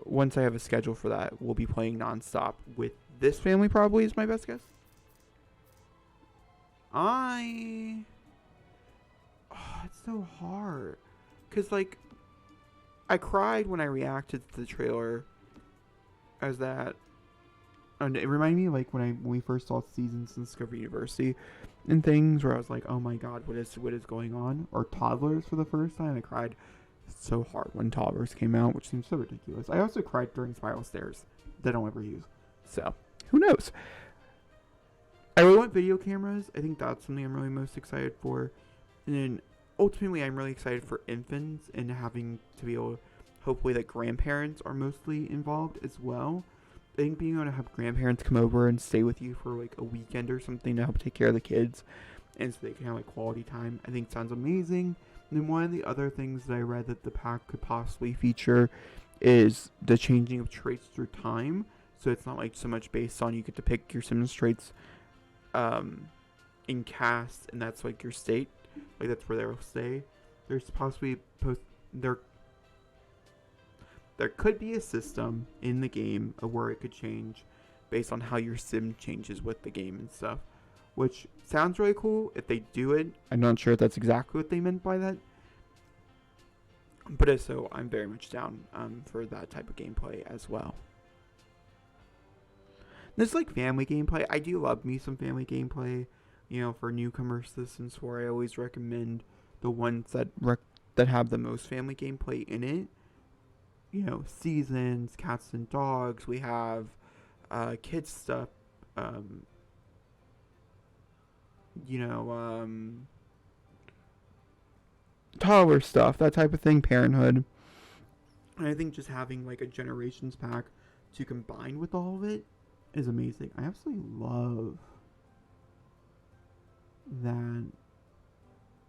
Once I have a schedule for that, we'll be playing nonstop with this family, probably, is my best guess. It's so hard. Because, like, I cried when I reacted to the trailer as that. And it reminded me, like, when we first saw seasons in Discovery University and things, where I was like, oh my god, what is going on? Or Toddlers for the first time. I cried so hard when Toddlers came out, which seems so ridiculous. I also cried during Spiral Stairs that I don't ever use. So, who knows? I really want video cameras. I think that's something I'm really most excited for. And then, ultimately, I'm really excited for infants and having to be able, hopefully, that grandparents are mostly involved as well. I think being able to have grandparents come over and stay with you for like a weekend or something to help take care of the kids, and so they can have like quality time, I think sounds amazing. And then one of the other things that I read that the pack could possibly feature is the changing of traits through time. So it's not like so much based on you get to pick your Sims traits in cast, and that's like your state, like that's where they'll stay. There's possibly there could be a system in the game of where it could change based on how your sim changes with the game and stuff, which sounds really cool if they do it. I'm not sure if that's exactly what they meant by that, but if so, I'm very much down for that type of gameplay as well. There's like family gameplay. I do love me some family gameplay. You know, for newcomers to Sims 4, I always recommend the ones that have the most family gameplay in it. You know, Seasons, Cats and Dogs. We have kids stuff. Toddler stuff, that type of thing. Parenthood. And I think just having like a generations pack to combine with all of it is amazing. I absolutely love that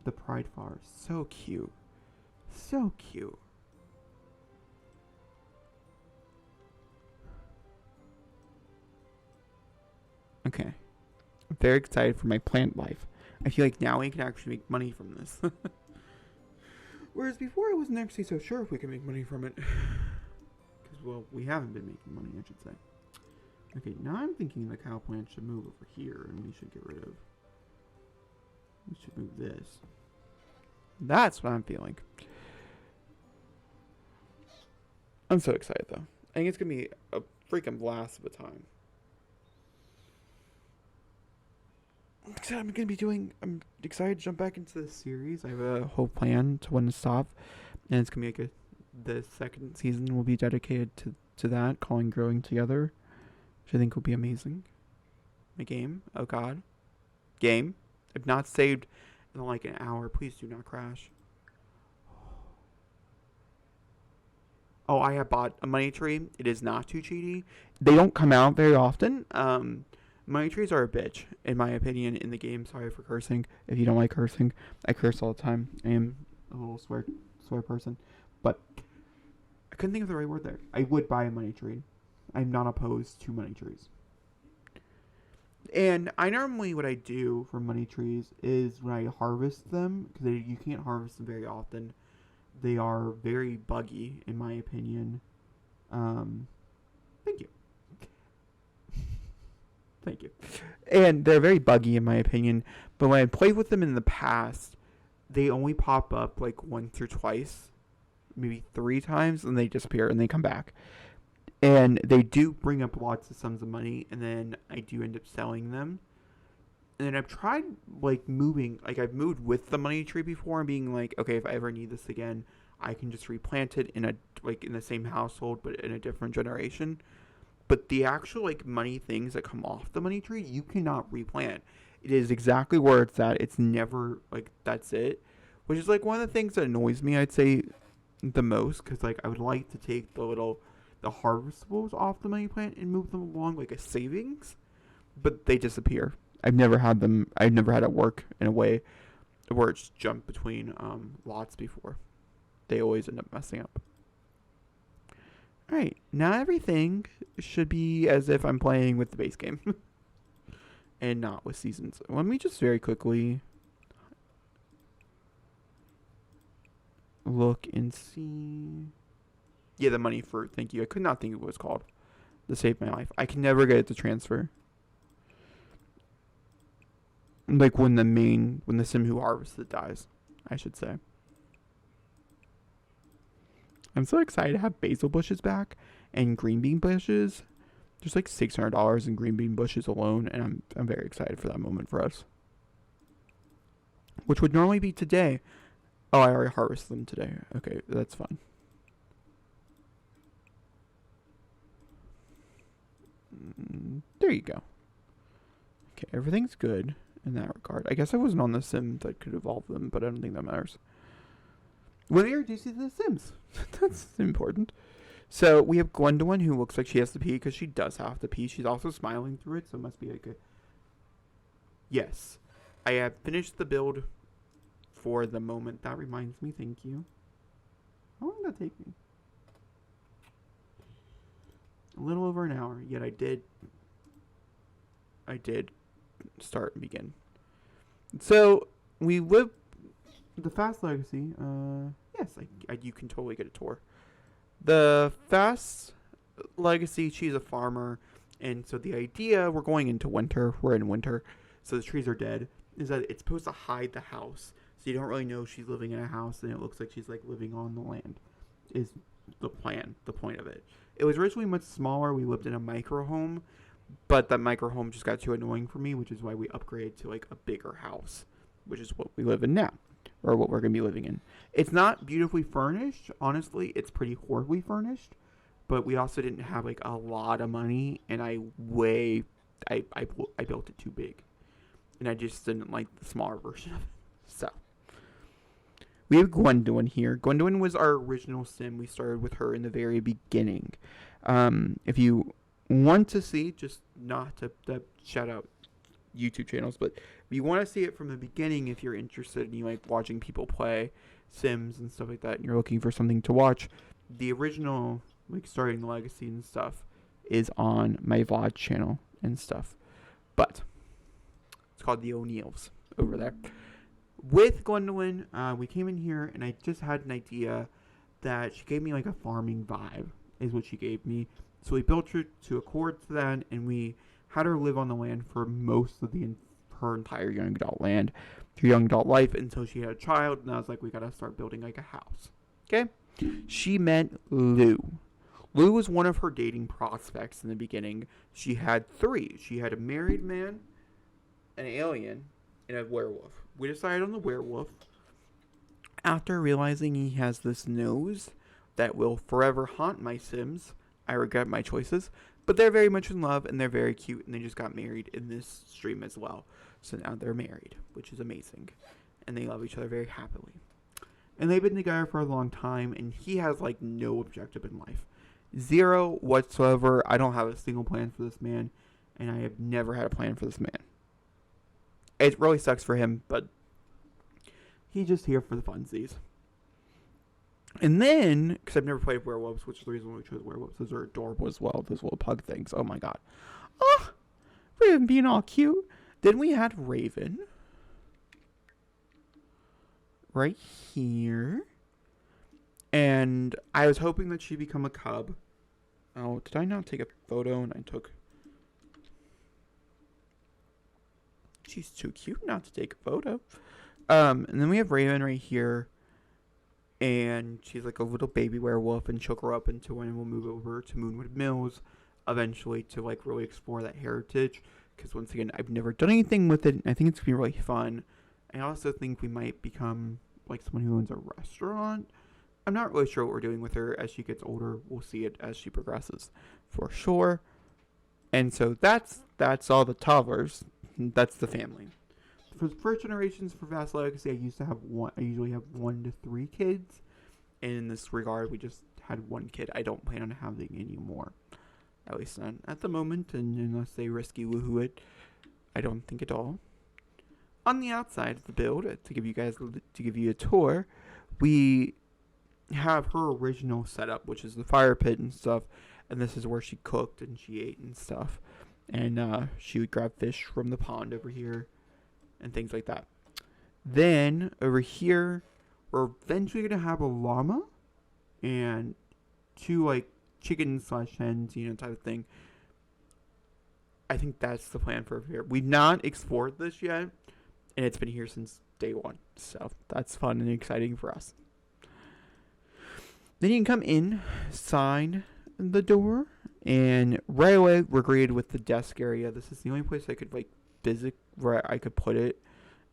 the Pride Flower is so cute. So cute. Okay. I'm very excited for my plant life. I feel like now we can actually make money from this. Whereas before I wasn't actually so sure if we could make money from it. Because, well, we haven't been making money, I should say. Okay, now I'm thinking the cow plant should move over here and we should get rid of... We should move this. That's what I'm feeling. I'm so excited, though. I think it's going to be a freaking blast of a time. I'm excited to jump back into this series. I have a whole plan to when to stop, and it's gonna be the second season will be dedicated to that, calling Growing Together, which I think will be amazing. My game, oh god, game. I've not saved in like an hour. Please do not crash. Oh, I have bought a money tree. It is not too cheaty. They don't come out very often. Money trees are a bitch, in my opinion, in the game. Sorry for cursing. If you don't like cursing, I curse all the time. I am a little swear person. But I couldn't think of the right word there. I would buy a money tree. I'm not opposed to money trees. And what I do for money trees is when I harvest them, because you can't harvest them very often. They are very buggy, in my opinion. Thank you. Thank you. And they're very buggy in my opinion. But when I played with them in the past, they only pop up like once or twice, maybe 3 times, and they disappear and they come back. And they do bring up lots of sums of money, and then I do end up selling them. And then I've tried like moving, like I've moved with the money tree before and being like, okay, if I ever need this again, I can just replant it in the same household but in a different generation. But the actual like money things that come off the money tree, you cannot replant. It is exactly where it's at. It's never like that's it, which is like one of the things that annoys me. I'd say the most because like I would like to take the harvestables off the money plant and move them along like a savings, but they disappear. I've never had them. I've never had it work in a way where it's jumped between lots before. They always end up messing up. Alright, now everything should be as if I'm playing with the base game. And not with seasons. Let me just very quickly look and see. Yeah, the money for, thank you. I could not think of what it's called. To save my life. I can never get it to transfer. Like when the sim who harvests it dies, I should say. I'm so excited to have basil bushes back and green bean bushes. There's like $600 in green bean bushes alone, and I'm very excited for that moment for us. Which would normally be today. Oh, I already harvested them today. Okay, that's fine. There you go. Okay, everything's good in that regard. I guess I wasn't on the sim that could evolve them, but I don't think that matters. When they reduce the Sims. That's important. So we have Gwendolyn, who looks like she has to pee because she does have to pee. She's also smiling through it, so it must be like a... Yes. I have finished the build for the moment. That reminds me. Thank you. How long did that take me? A little over an hour. Yet I did start and begin. So we live... The Fast Legacy, yes, you can totally get a tour. The Fast Legacy, she's a farmer, and so the idea, we're going into winter, we're in winter, so the trees are dead, is that it's supposed to hide the house, so you don't really know she's living in a house, and it looks like she's like living on the land, is the plan, the point of it. It was originally much smaller, we lived in a micro home, but that micro home just got too annoying for me, which is why we upgraded to like a bigger house, which is what we live in now. Or what we're going to be living in. It's not beautifully furnished. Honestly, it's pretty horribly furnished. But we also didn't have like a lot of money. And I built it too big. And I just didn't like the smaller version of it. So. We have Gwendolyn here. Gwendolyn was our original sim. We started with her in the very beginning. If you want to see, just not to shout out YouTube channels, but if you want to see it from the beginning, if you're interested and you like watching people play Sims and stuff like that, and you're looking for something to watch, the original like starting the legacy and stuff is on my VOD channel and stuff. But it's called the Oneals over there. With Gwendolyn, we came in here and I just had an idea that she gave me like a farming vibe, is what she gave me. So we built her to accord to that, and we had her live on the land for most of her entire young adult land, her young adult life, until she had a child, and I was like, we gotta start building like a house. Okay? She met Lou. Lou was one of her dating prospects in the beginning. She had 3. She had a married man, an alien, and a werewolf. We decided on the werewolf after realizing he has this nose that will forever haunt my Sims. I regret my choices. But they're very much in love, and they're very cute, and they just got married in this stream as well. So now they're married, which is amazing. And they love each other very happily. And they've been together for a long time, and he has, like, no objective in life. 0 whatsoever. I don't have a single plan for this man, and I have never had a plan for this man. It really sucks for him, but he's just here for the funsies. And then, because I've never played werewolves, which is the reason why we chose werewolves. Those are adorable as well. Those little pug things. Oh my god. Oh, Raven being all cute. Then we had Raven. Right here. And I was hoping that she'd become a cub. Oh, did I not take a photo? And I took... She's too cute not to take a photo. And then we have Raven right here. And she's like a little baby werewolf, and she'll grow up into one, and we'll move over to Moonwood Mills eventually to like really explore that heritage. Because once again, I've never done anything with it, and I think it's gonna be really fun. I also think we might become like someone who owns a restaurant. I'm not really sure what we're doing with her as she gets older. We'll see it as she progresses, for sure. And so that's all the toddlers. and that's the family. For the first generations for Vassal Legacy, I usually have 1 to 3 kids. And in this regard, we just had 1 kid. I don't plan on having any more. At least not at the moment, and unless they risky woohoo it, I don't think at all. On the outside of the build, to give you a tour, we have her original setup, which is the fire pit and stuff, and this is where she cooked and she ate and stuff. And she would grab fish from the pond over here and things like that. Then over here, we're eventually gonna have a llama and 2 like chickens/hens, type of thing. I think that's the plan for over here. We've not explored this yet, and it's been here since day 1, so that's fun and exciting for us. Then you can come in, sign the door, and right away we're greeted with the desk area. This is the only place I could visit where I could put it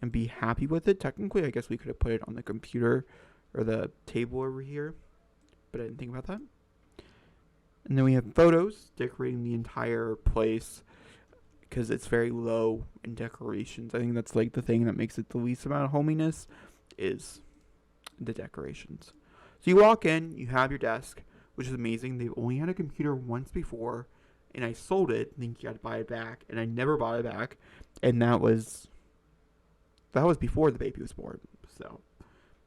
and be happy with it. Technically, I guess we could have put it on the computer or the table over here, but I didn't think about that. And then we have photos decorating the entire place because it's very low in decorations. I think that's the thing that makes it the least amount of hominess is the decorations. So you walk in, you have your desk, which is amazing. They've only had a computer once before, and I sold it, thinking you had to buy it back, and I never bought it back, and that was before the baby was born, so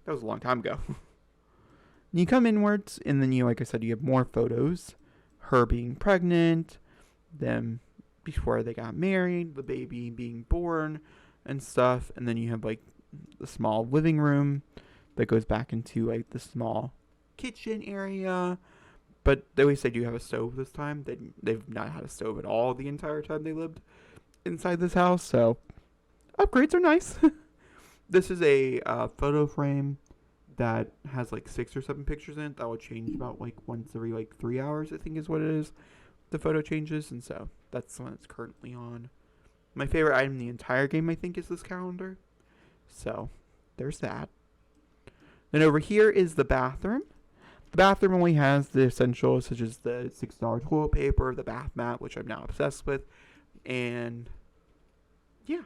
that was a long time ago. You come inwards, and then like I said, you have more photos. Her being pregnant, them before they got married, the baby being born, and stuff, and then you have the small living room that goes back into the small kitchen area. But they always say, do you have a stove this time? They've not had a stove at all the entire time they lived inside this house, so upgrades are nice. This is a photo frame that has 6 or 7 pictures in it. That will change about once every 3 hours, I think is what it is. The photo changes, and so that's the one that's currently on. My favorite item in the entire game, I think, is this calendar. So there's that. Then over here is the bathroom. The bathroom only has the essentials such as the $6 toilet paper, the bath mat, which I'm now obsessed with, and yeah.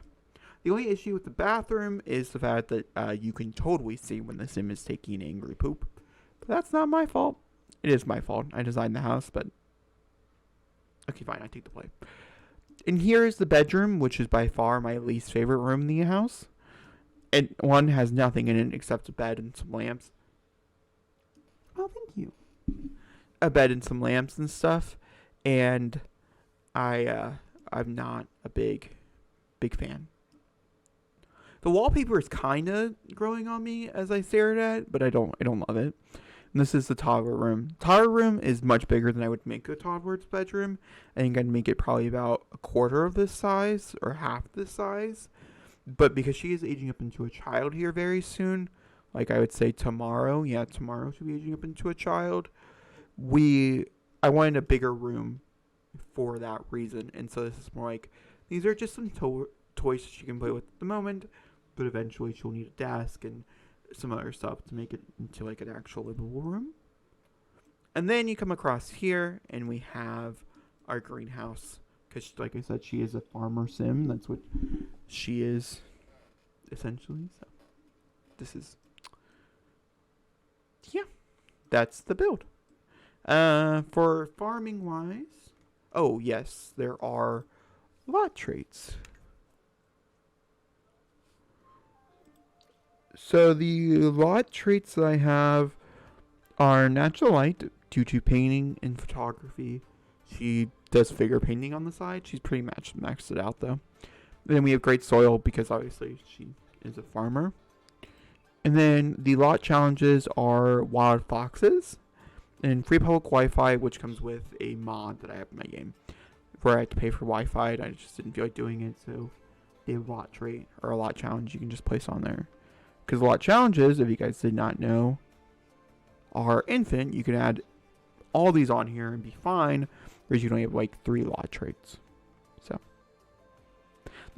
The only issue with the bathroom is the fact that you can totally see when the sim is taking an angry poop. But that's not my fault. It is my fault. I designed the house, but okay, fine, I take the blame. And here is the bedroom, which is by far my least favorite room in the house. And one has nothing in it except a bed and some lamps. Oh, thank you. A bed and some lamps and stuff. And I'm not a big fan. The wallpaper is kind of growing on me as I stare at it, but I don't love it. And this is the toddler room. Toddler room is much bigger than I would make a toddler's bedroom. I think I'd make it probably about a quarter of this size or half this size. But because she is aging up into a child here very soon, I would say tomorrow she'll be aging up into a child. I wanted a bigger room for that reason. And so this is more these are just some toys she can play with at the moment. But eventually she'll need a desk and some other stuff to make it into an actual livable room. And then you come across here and we have our greenhouse. Because like I said, she is a farmer sim. That's what she is essentially. So this is, yeah, that's the build. For farming wise, oh yes, there are lot traits. So the lot traits that I have are natural light due to painting and photography. She does figure painting on the side. She's pretty maxed it out though. Then we have great soil because obviously she is a farmer. And then the lot challenges are wild foxes and free public Wi-Fi, which comes with a mod that I have in my game where I had to pay for Wi-Fi and I just didn't feel like doing it. So the lot trait or a lot challenge you can just place on there. Because a lot challenges, if you guys did not know, are infinite. You can add all these on here and be fine. Whereas you only have 3 lot traits. So,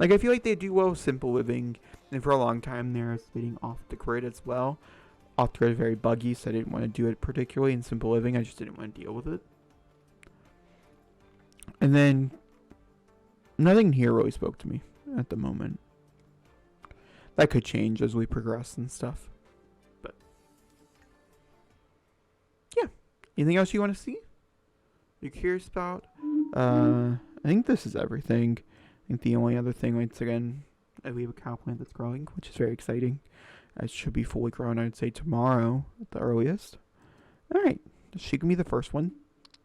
I feel like they do well with simple living. And for a long time, they're spitting off the grid as well. Off the grid is very buggy, so I didn't want to do it particularly in simple living. I just didn't want to deal with it. And then, nothing here really spoke to me. at the moment. That could change as we progress and stuff. But yeah. Anything else you want to see? You're curious about? I think this is everything. I think the only other thing, once again, we have a cow plant that's growing, which is very exciting. It should be fully grown, I'd say, tomorrow at the earliest. Alright, she can be the first one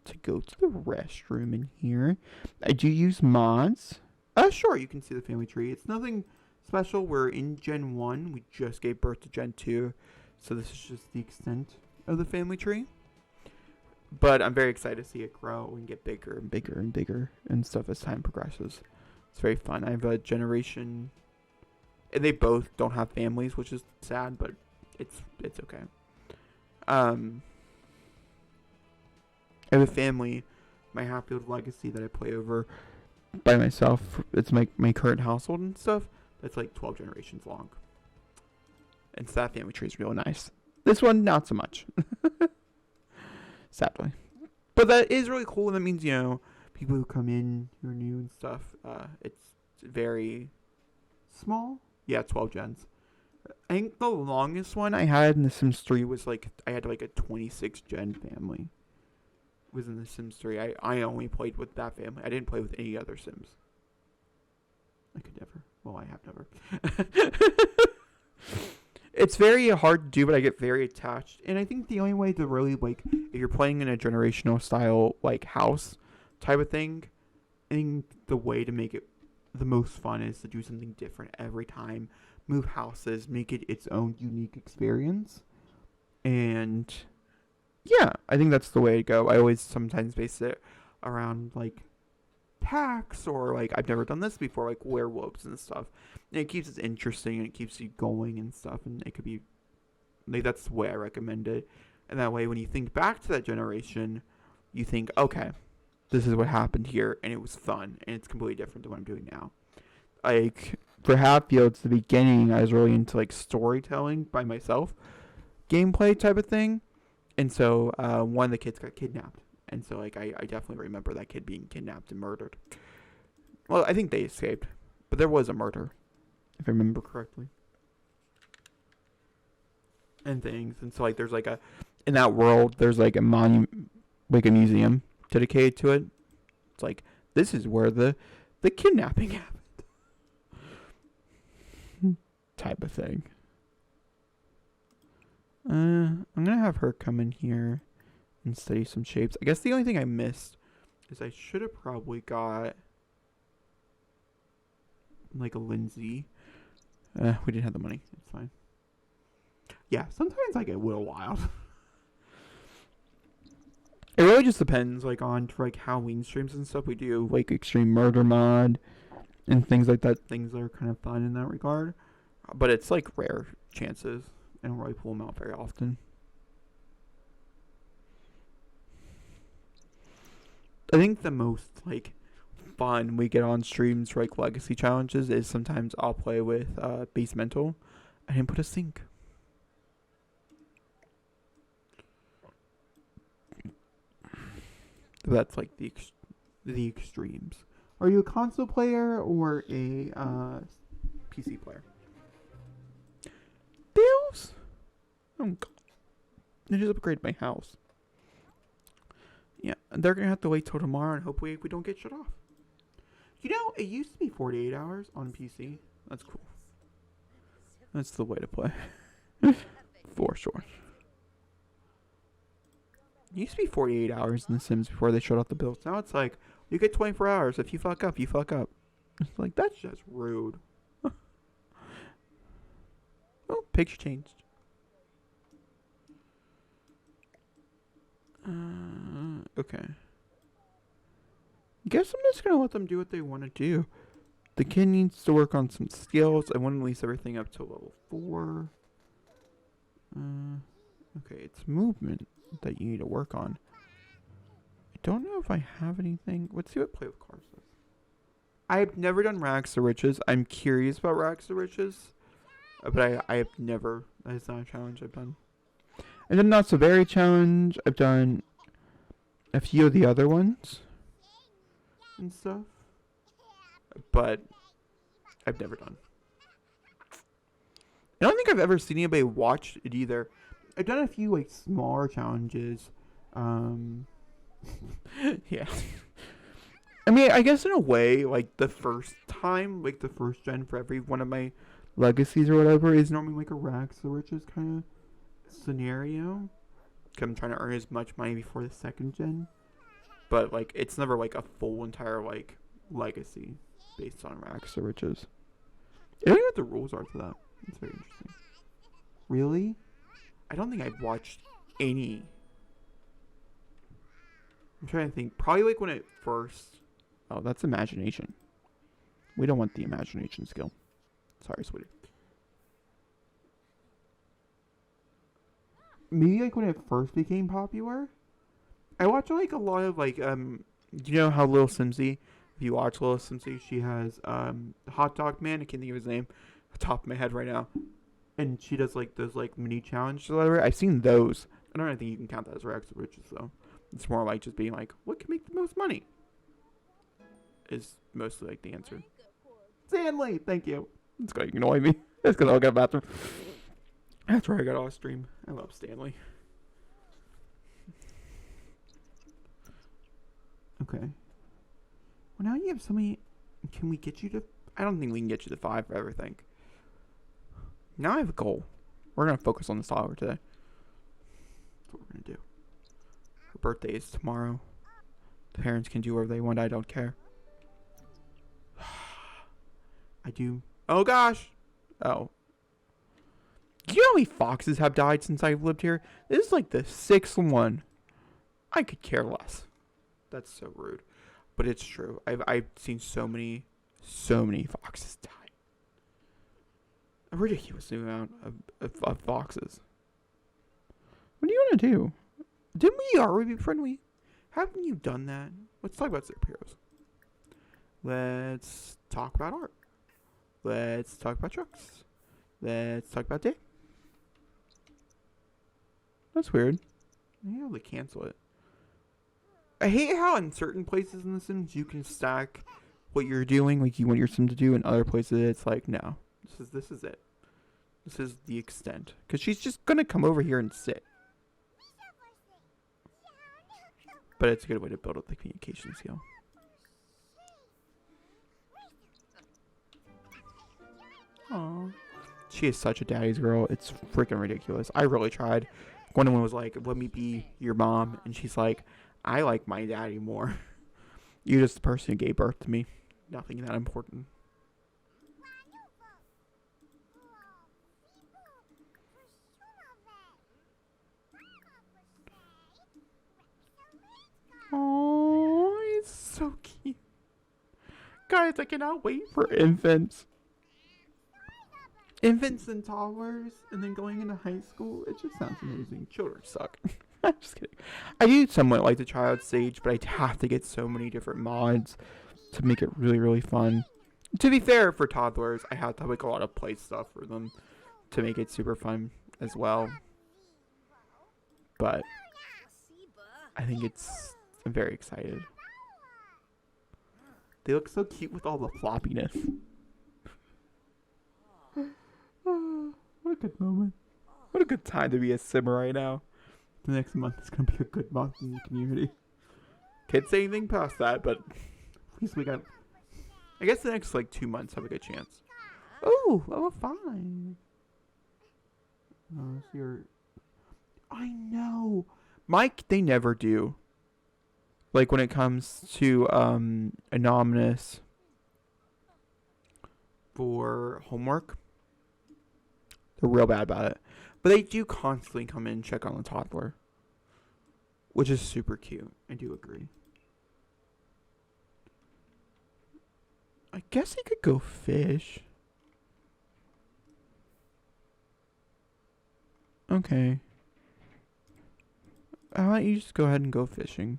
to go to the restroom in here. I do use mods. Sure, you can see the family tree. It's nothing special. We're in Gen 1. We just gave birth to Gen 2. So this is just the extent of the family tree. But I'm very excited to see it grow and get bigger and bigger and bigger and stuff as time progresses. It's very fun. I have a generation... And they both don't have families, which is sad, but it's okay. I have a family, my Hatfield legacy that I play over by myself. It's my current household and stuff. That's like 12 generations long. And so that family tree is real nice. This one, not so much. Sadly. But that is really cool, and that means, you know, people who come in who are new and stuff, it's very small. Yeah, 12 gens. I think the longest one I had in The Sims 3 was like, I had like a 26 gen family. It was in The Sims 3. I only played with that family. I didn't play with any other Sims. I could never. Well, I have never. It's very hard to do, but I get very attached. And I think the only way to really, like, if you're playing in a generational style, like, house type of thing, I think the way to make it the most fun is to do something different every time. Move houses, make it its own unique experience. And yeah, I think that's the way to go. I always sometimes base it around like packs or like I've never done this before, like werewolves and stuff. And it keeps it interesting and it keeps you going and stuff. And it could be like that's the way I recommend it. And that way when you think back to that generation, you think, okay, this is what happened here, and it was fun, and it's completely different than what I'm doing now. Like, for Hatfields, the beginning, I was really into, like, storytelling by myself, gameplay type of thing, and so, one of the kids got kidnapped, and so, like, I definitely remember that kid being kidnapped and murdered. Well, I think they escaped, but there was a murder, if I remember correctly. And things, and so, like, there's, like, in that world, there's, like, a monument, like, a museum dedicated to it. It's like, this is where the kidnapping happened. Type of thing. I'm gonna have her come in here and study some shapes. I guess the only thing I missed is I should have probably got like a Lindsay. We didn't have the money. It's fine. Yeah, sometimes I get a little wild. It really just depends, like, on, for, like, Halloween streams and stuff. We do, like, Extreme Murder Mod and things like that. Things that are kind of fun in that regard. But it's, like, rare chances. I don't really pull them out very often. I think the most, like, fun we get on streams for, like, legacy challenges is sometimes I'll play with Basemental. I didn't put a sink. That's like the extremes. Are you a console player or a PC player? Bills? Oh god. I just upgraded my house. Yeah, they're gonna have to wait till tomorrow and hopefully we don't get shut off. You know, it used to be 48 hours on PC. That's cool. That's the way to play. For sure. It used to be 48 hours in The Sims before they shut off the bills. Now it's like, you get 24 hours. If you fuck up, you fuck up. It's like, that's just rude. Oh, picture changed. Okay. Guess I'm just going to let them do what they want to do. The kid needs to work on some skills. I want to release everything up to level 4. Okay, it's movement that you need to work on. I don't know if I have anything. Let's see what Play with Cars does. I've never done Rags to Riches. I'm curious about Rags to Riches. But I have never. That is not a challenge I've done. I've done Not So Very Challenge. I've done a few of the other ones. And stuff. But I've never done. I don't think I've ever seen anybody watch it either. I've done a few like smaller challenges. Yeah. I mean, I guess in a way, like the first time, like the first gen for every one of my legacies or whatever is normally like a rags to riches kind of scenario. I'm trying to earn as much money before the second gen, but like it's never like a full entire like legacy based on rags to riches. I don't know what the rules are to that. It's very interesting. Really? I don't think I've watched any. I'm trying to think. Probably like when it first. Oh, that's imagination. We don't want the imagination skill. Sorry, sweetie. Maybe like when it first became popular. I watch like a lot of like do you know how Little Simsy? If you watch Little Simsy, she has Hot Dog Man. I can't think of his name, off the top of my head right now. And she does like those like mini challenges or whatever. I've seen those. I don't think you can count that as rags to riches though. It's more like just being like, what can make the most money? Is mostly like the answer. Stanley, thank you. It's going to annoy me. It's because I'll get a bathroom. That's where I got off stream. I love Stanley. Okay. Well, now you have so many. Can we get you to? I don't think we can get you to 5 for everything. Now I have a goal. We're going to focus on this toddler today. That's what we're going to do. Her birthday is tomorrow. The parents can do whatever they want. I don't care. I do. Oh, gosh. Oh. Do you know how many foxes have died since I've lived here? This is like the 6th one. I could care less. That's so rude. But it's true. I've seen so many foxes die. A ridiculous amount of foxes. What do you want to do? Didn't we already be friendly? Haven't you done that? Let's talk about superheroes. Let's talk about art. Let's talk about trucks. Let's talk about day. That's weird. Maybe I'll cancel it. I hate how in certain places in The Sims you can stack what you're doing, like you want your sim to do, and other places it's like, no. This is it. This is the extent. Because she's just going to come over here and sit. But it's a good way to build up the communication skill. Aww. She is such a daddy's girl. It's freaking ridiculous. I really tried. Gwendolyn was like, let me be your mom. And she's like, I like my daddy more. You're just the person who gave birth to me. Nothing that important. Oh, he's so cute. Guys, I cannot wait for infants. Infants and toddlers, and then going into high school. It just sounds amazing. Children suck. I'm just kidding. I do somewhat like the child stage, but I'd have to get so many different mods to make it really, really fun. To be fair, for toddlers, I have to have like a lot of play stuff for them to make it super fun as well. But I think I'm very excited. They look so cute with all the floppiness. What a good moment. What a good time to be a sim right now. The next month is going to be a good month in the community. Can't say anything past that, but at least we got... I guess the next, 2 months have a good chance. Oh, level 5. Oh, so you're... I know. Mike, they never do. When it comes to anonymous for homework, they're real bad about it. But they do constantly come in and check on the toddler, which is super cute. I do agree. I guess he could go fish. Okay. How about you just go ahead and go fishing?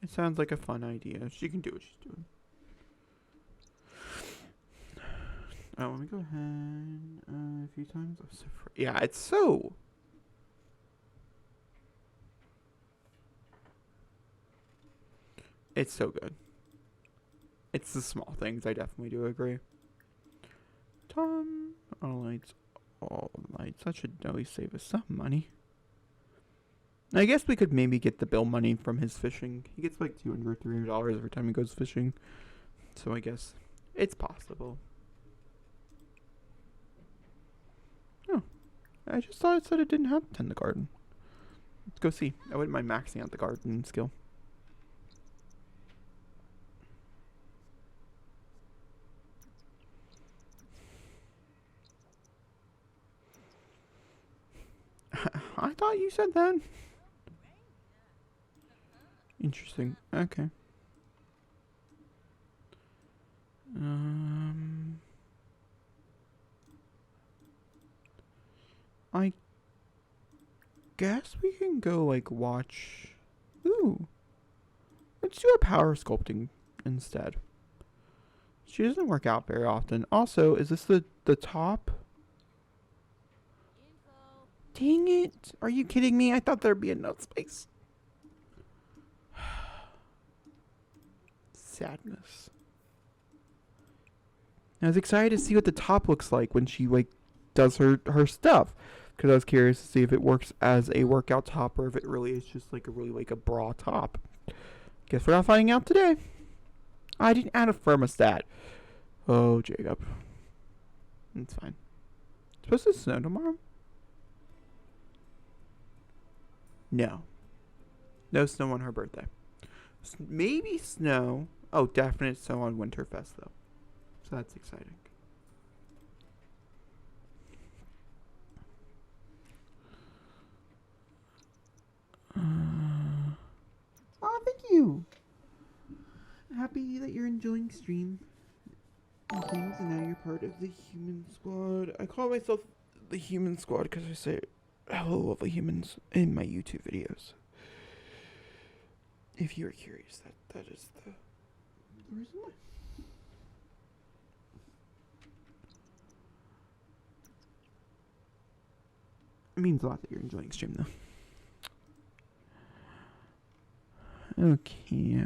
It sounds like a fun idea. She can do what she's doing. Oh, let me go ahead a few times. I'm so yeah, it's so... It's so good. It's the small things. I definitely do agree. Tom, all lights, all lights. That should at least save us some money. I guess we could maybe get the bill money from his fishing. He gets like $200, $300 every time he goes fishing. So I guess it's possible. Oh, I just thought it said it didn't have to tend the garden. Let's go see. I wouldn't mind maxing out the garden skill. I thought you said that. Interesting. Okay. I guess we can go like watch. Ooh. Let's do a power sculpting instead. She doesn't work out very often. Also, is this the top? Dang it. Are you kidding me? I thought there'd be enough space. Sadness. I was excited to see what the top looks like when she like does her stuff, because I was curious to see if it works as a workout top or if it really is just like a bra top. Guess we're not finding out today. I didn't add a thermostat. Oh, Jacob. It's fine. It's supposed to snow tomorrow? No. No snow on her birthday. Maybe snow. Oh, definite snow on Winterfest, though. So that's exciting. Oh, thank you. Happy that you're enjoying stream and things, and now you're part of the human squad. I call myself the human squad because I say hello, lovely humans, in my YouTube videos. If you are curious, that is the reason why. It means a lot that you're enjoying stream, though. Okay.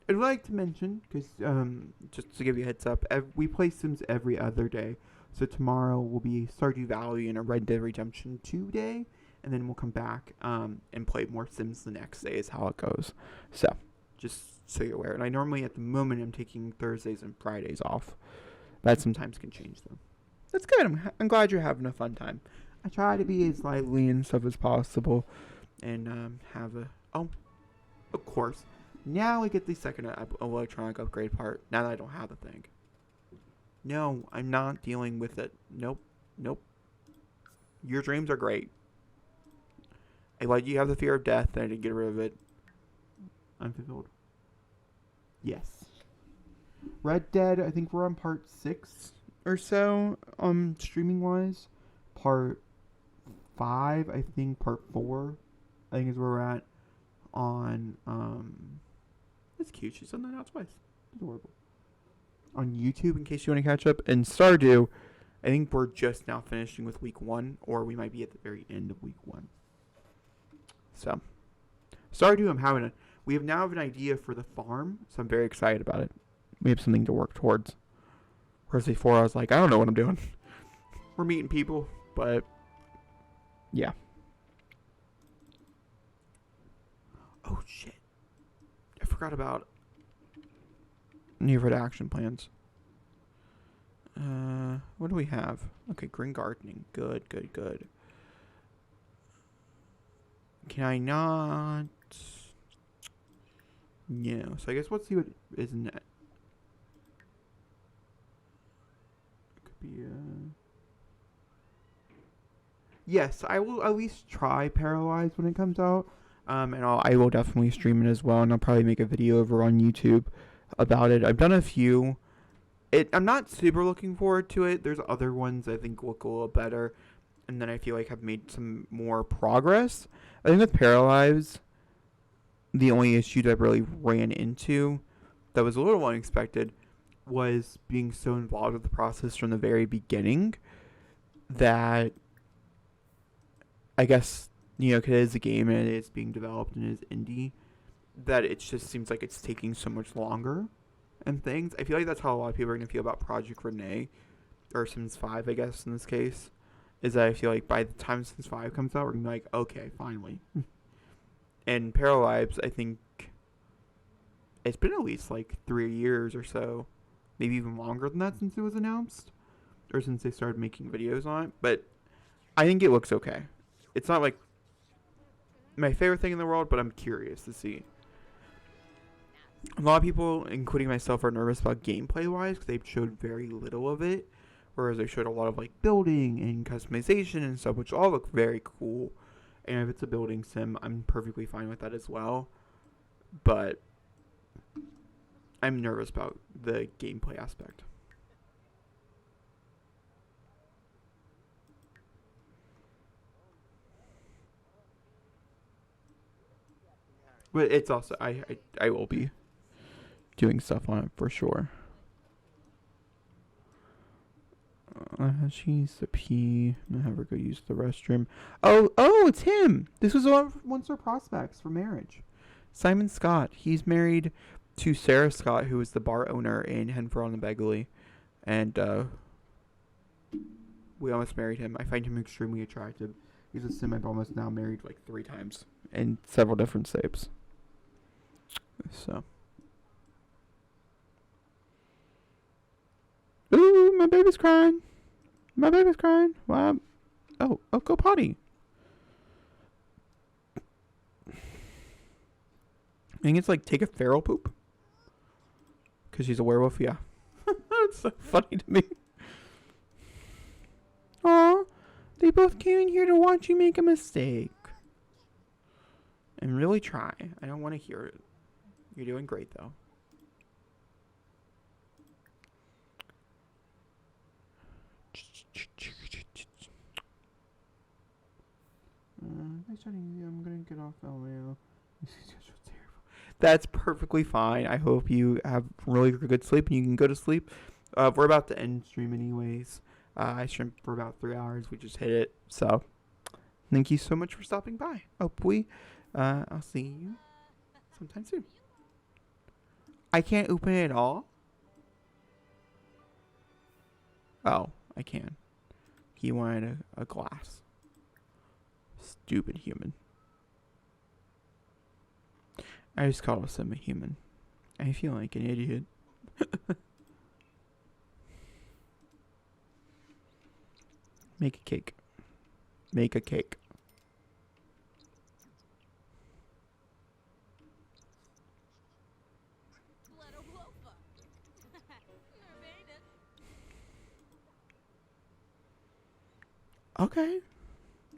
I'd like to mention, because just to give you a heads up, we play Sims every other day. So tomorrow will be Stardew Valley and a Red Dead Redemption 2 day, and then we'll come back and play more Sims the next day is how it goes. So, just so you're aware. And I normally, at the moment, I'm taking Thursdays and Fridays off. That sometimes can change, though. That's good. I'm glad you're having a fun time. I try to be as lively and stuff as possible, and have a... Oh, of course. Now I get the second electronic upgrade part, now that I don't have the thing. No, I'm not dealing with it. Nope. Your dreams are great. I let you have the fear of death, and I didn't get rid of it. I'm fulfilled. Yes. Red Dead, I think we're on part 6 or so, streaming-wise. Part 5, I think part 4, I think is where we're at on, that's cute, she's done that now twice. Adorable. On YouTube, in case you want to catch up. And Stardew, I think we're just now finishing with week 1, or we might be at the very end of week 1. So, Stardew, we now have an idea for the farm, so I'm very excited about it. We have something to work towards. Whereas before, I was like, I don't know what I'm doing. We're meeting people, but yeah. Oh shit! I forgot about neighborhood action plans. What do we have? Okay, green gardening. Good. Can I not? No. So I guess let's see what is in that. It could be Yes, I will at least try Paralyzed when it comes out. And I will definitely stream it as well, and I'll probably make a video over on YouTube about it. I've done a few. I'm not super looking forward to it. There's other ones I think look a little better, and then I feel like I've made some more progress. I think with Paralyzed, the only issue that I really ran into that was a little unexpected was being so involved with the process from the very beginning that I guess, because it is a game and it is being developed and it is indie, that it just seems like it's taking so much longer and things. I feel like that's how a lot of people are going to feel about Project Renee, or Sims 5, I guess, in this case. Is that I feel like by the time Sims 5 comes out, we're going to be like, okay, finally. And Paralives, I think it's been at least like 3 years or so, maybe even longer than that since it was announced, or since they started making videos on it. But I think it looks okay. It's not like my favorite thing in the world, but I'm curious to see. A lot of people, including myself, are nervous about gameplay-wise because they showed very little of it, whereas they showed a lot of like building and customization and stuff, which all look very cool. And if it's a building sim, I'm perfectly fine with that as well. But I'm nervous about the gameplay aspect. But it's also I will be doing stuff on it for sure. She needs to pee. I'm gonna have her go use the restroom. Oh, it's him. This was one of our prospects for marriage. Simon Scott. He's married to Sarah Scott, who is the bar owner in Henford on the Begley, and we almost married him. I find him extremely attractive. He's a sim I've almost now married like 3 times in several different saves. So. Ooh, my baby's crying. My baby's crying. Wow. Oh, go potty. I think it's like take a feral poop. Because she's a werewolf, yeah. It's so funny to me. Aw, they both came in here to watch you make a mistake. And really try. I don't want to hear it. You're doing great, though. I'm gonna get off LMAO. That's perfectly fine. I hope you have really good sleep and you can go to sleep. We're about to end stream anyways. I streamed for about 3 hours. We just hit it. So, thank you so much for stopping by. Hopefully, I'll see you sometime soon. I can't open it at all? Oh, I can. He wanted a glass. Stupid human. I just called him a human. I feel like an idiot. Make a cake. Make a cake. Okay.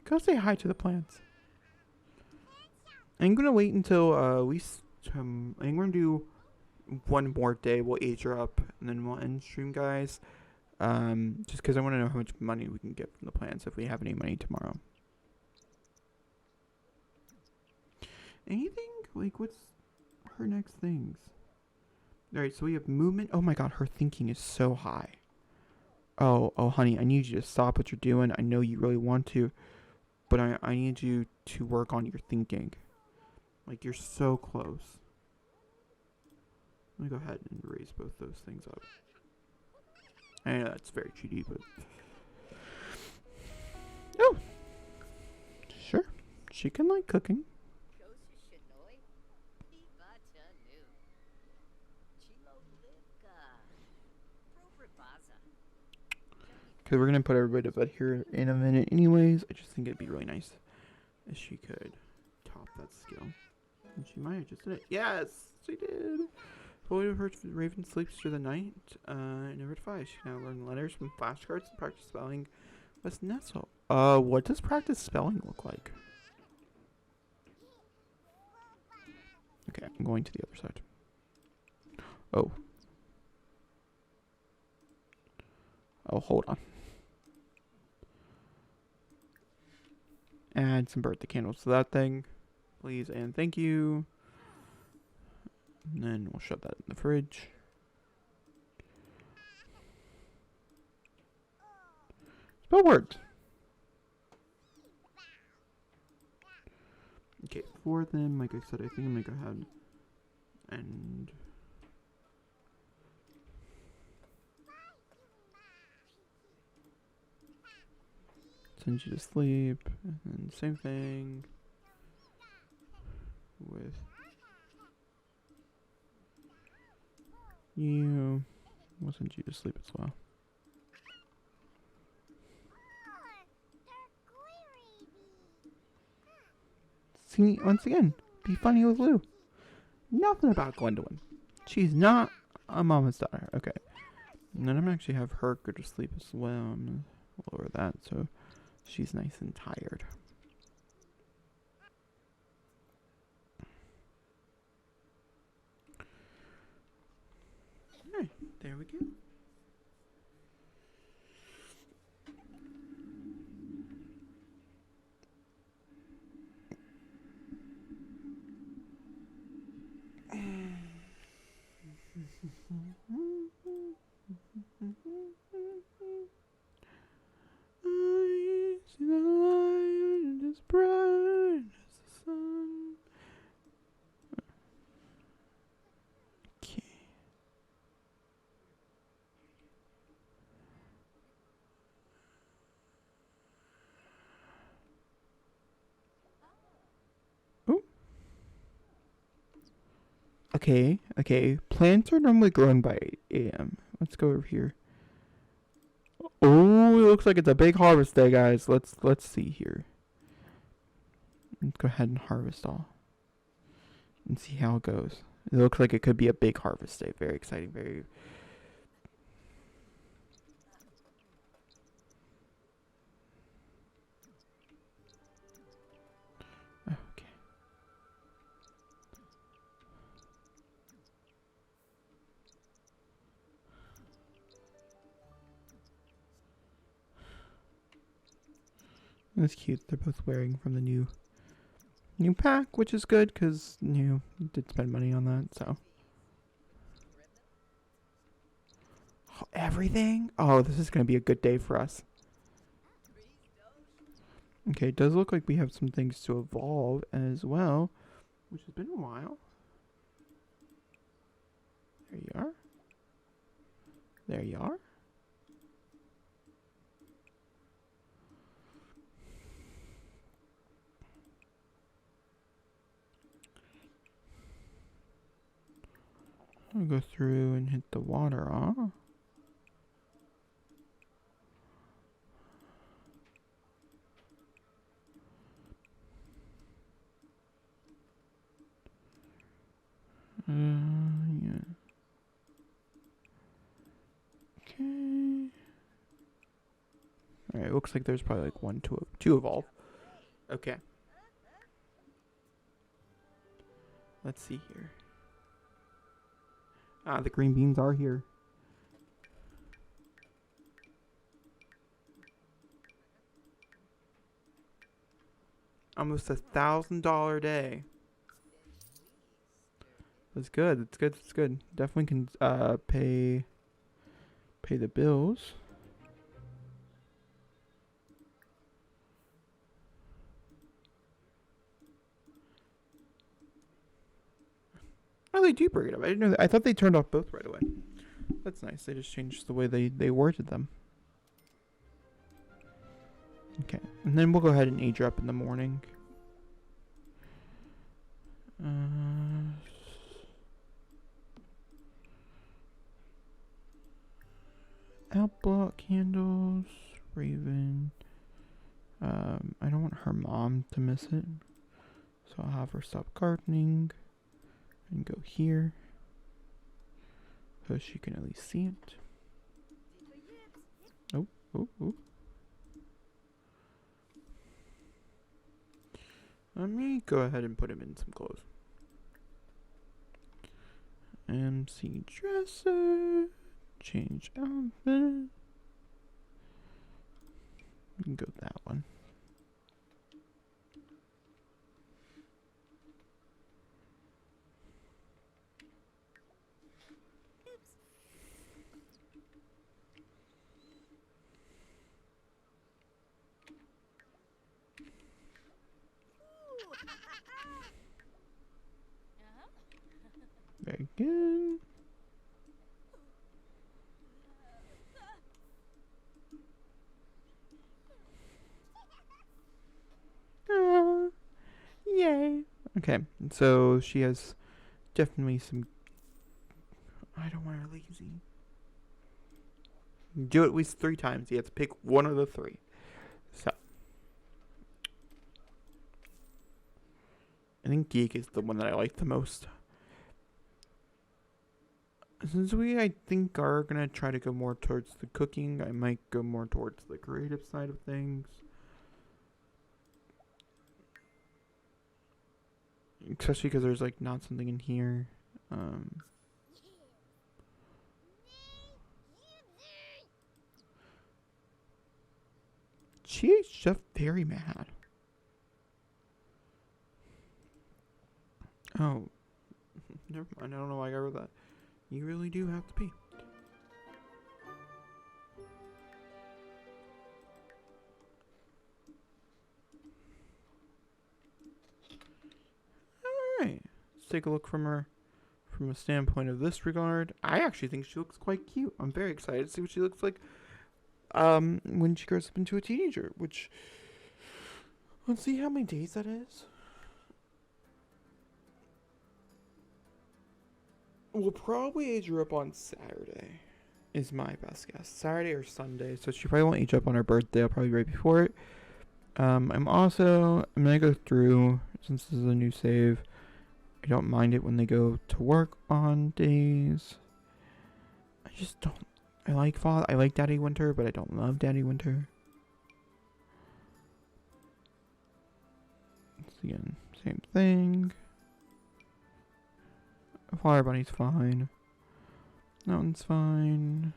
Go say hi to the plants. I'm gonna wait until I think we're gonna do one more day. We'll age her up and then we'll end stream, guys. Just because I want to know how much money we can get from the plants if we have any money tomorrow. Anything? Like, what's her next things? Alright, so we have movement. Oh my god, her thinking is so high. Oh, honey, I need you to stop what you're doing. I know you really want to, but I need you to work on your thinking. Like, you're so close. Let me go ahead and raise both those things up. I know that's very cheaty, but... Oh! Sure. She can like cooking. Because we're going to put everybody to bed here in a minute anyways. I just think it'd be really nice if she could top that skill. And she might have just did it. Yes! She did! Fully of her Raven sleeps through the night. Never defies. She can now learn letters from flashcards and practice spelling with Nestle. What does practice spelling look like? Okay, I'm going to the other side. Oh. Oh, hold on. Add some birthday candles to that thing, please, and thank you. And then we'll shove that in the fridge. Spell worked. Okay, for them, like I said, I think I'm gonna go ahead and send you to sleep, and then same thing with you. We'll send you to sleep as well. See, once again, be funny with Lou. Nothing about Gwendolyn. She's not a mama's daughter. Okay. And then I'm gonna actually have her go to sleep as well. I'm gonna lower that so she's nice and tired. Alright, there we go. I see the light as bright as the sun. Okay. Oh. Okay. Plants are normally grown by 8 a.m. Let's go over here. Oh, it looks like it's a big harvest day, guys. Let's see here. Let's go ahead and harvest all and see how it goes. It looks like it could be a big harvest day. Very exciting. Very. Okay. That's cute. They're both wearing from the new pack, which is good because you did spend money on that. So everything. Oh, this is gonna be a good day for us. Okay, it does look like we have some things to evolve as well, which has been a while. There you are. There you are. I'll go through and hit the water off. Yeah. Okay. Alright, looks like there's probably like two evolve. Okay. Let's see here. Ah, the green beans are here. Almost $1,000 day. That's good. That's good. That's good. Definitely can pay the bills. Oh, they do bring it up. I didn't know that. I thought they turned off both right away. That's nice. They just changed the way they worded them. Okay, and then we'll go ahead and age her up in the morning. Outblock candles, Raven. I don't want her mom to miss it, so I'll have her stop gardening and go here, so she can at least see it. Oh. Let me go ahead and put him in some clothes. MC dresser. Change outfit. We can go with that one. again. Yay. Okay, so she has definitely some. I don't want her lazy. Do it at least 3 times. You have to pick one of the 3. So. I think geek is the one that I like the most. Since we, I think, are going to try to go more towards the cooking, I might go more towards the creative side of things. Especially because there's, like, not something in here. She is just very mad. Oh. Never mind, I don't know why I got rid of that. You really do have to pee. Alright. Let's take a look from her from a standpoint of this regard. I actually think she looks quite cute. I'm very excited to see what she looks like when she grows up into a teenager, which let's see how many days that is. We'll probably age her up on Saturday, is my best guess. Saturday or Sunday, so she probably won't age up on her birthday. I'll probably be right before it. I'm gonna go through, since this is a new save, I don't mind it when they go to work on days. I just don't, I like Daddy Winter, but I don't love Daddy Winter. Again, same thing. Fire Bunny's fine. That one's fine.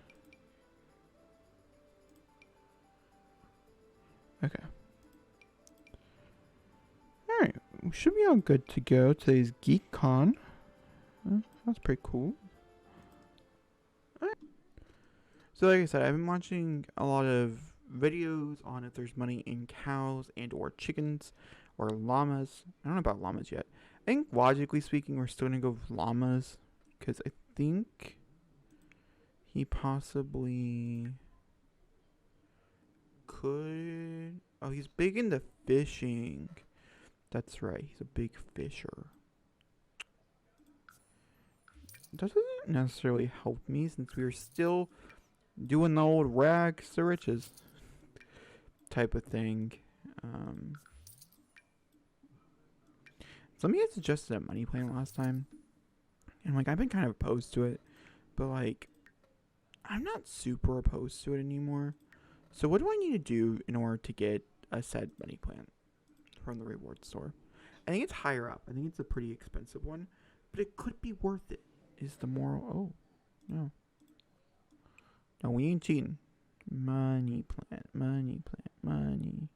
Okay. Alright, we should be all good to go. Today's GeekCon. That's pretty cool. Alright. So like I said, I've been watching a lot of videos on if there's money in cows and or chickens or llamas. I don't know about llamas yet. I think logically speaking, we're still gonna go with llamas, because I think he possibly could. Oh, he's big into fishing. That's right, he's a big fisher. Doesn't necessarily help me since we're still doing the old rags to riches type of thing. Somebody had suggested a money plan last time, and like I've been kind of opposed to it, but like I'm not super opposed to it anymore. So what do I need to do in order to get a said money plan from the reward store? I think it's higher up. I think it's a pretty expensive one, but it could be worth it. Is the moral? Oh, no. No, we ain't cheating. Money plan, money plan, money.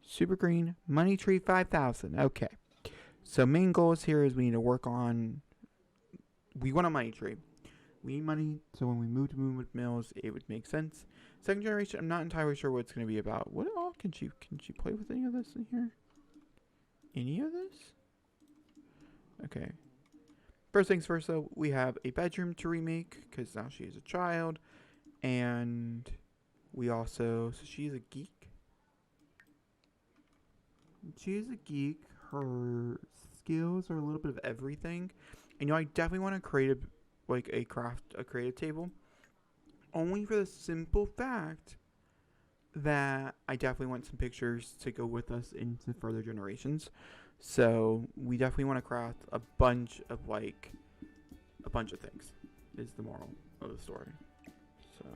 Super green, money tree 5,000. Okay. So main goals here is we need to work on, we want a money tree. We need money, so when we move to Moonwood Mills, it would make sense. Second generation, I'm not entirely sure what it's going to be about. What all can she play with any of this in here? Any of this? Okay. First things first, though, we have a bedroom to remake, because now she is a child. And we also, so she's a geek. She is a geek. Her skills are a little bit of everything. And I definitely want to create a creative table. Only for the simple fact that I definitely want some pictures to go with us into further generations. So we definitely want to craft a bunch of things is the moral of the story. So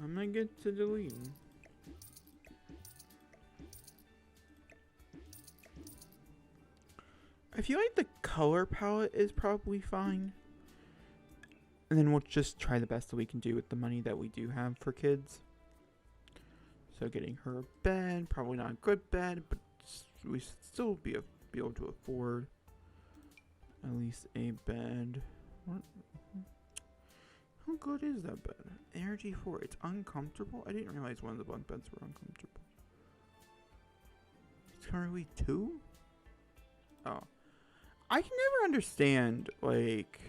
I'm gonna get to deleting. I feel like the color palette is probably fine. And then we'll just try the best that we can do with the money that we do have for kids. So getting her a bed, probably not a good bed, but we still be able to afford at least a bed. What? How good is that bed? Energy 4. It's uncomfortable. I didn't realize one of the bunk beds were uncomfortable. It's currently 2? Oh. I can never understand, like,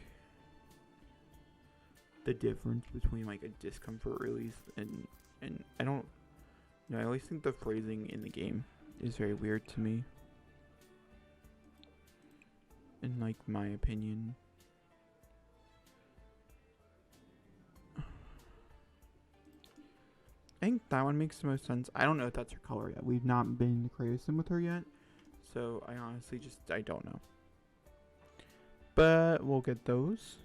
the difference between, like, a discomfort release and I don't know. I always think the phrasing in the game is very weird to me. In, like, my opinion. I think that one makes the most sense. I don't know if that's her color yet. We've not been to Crayosim with her yet. So I honestly I don't know. But we'll get those.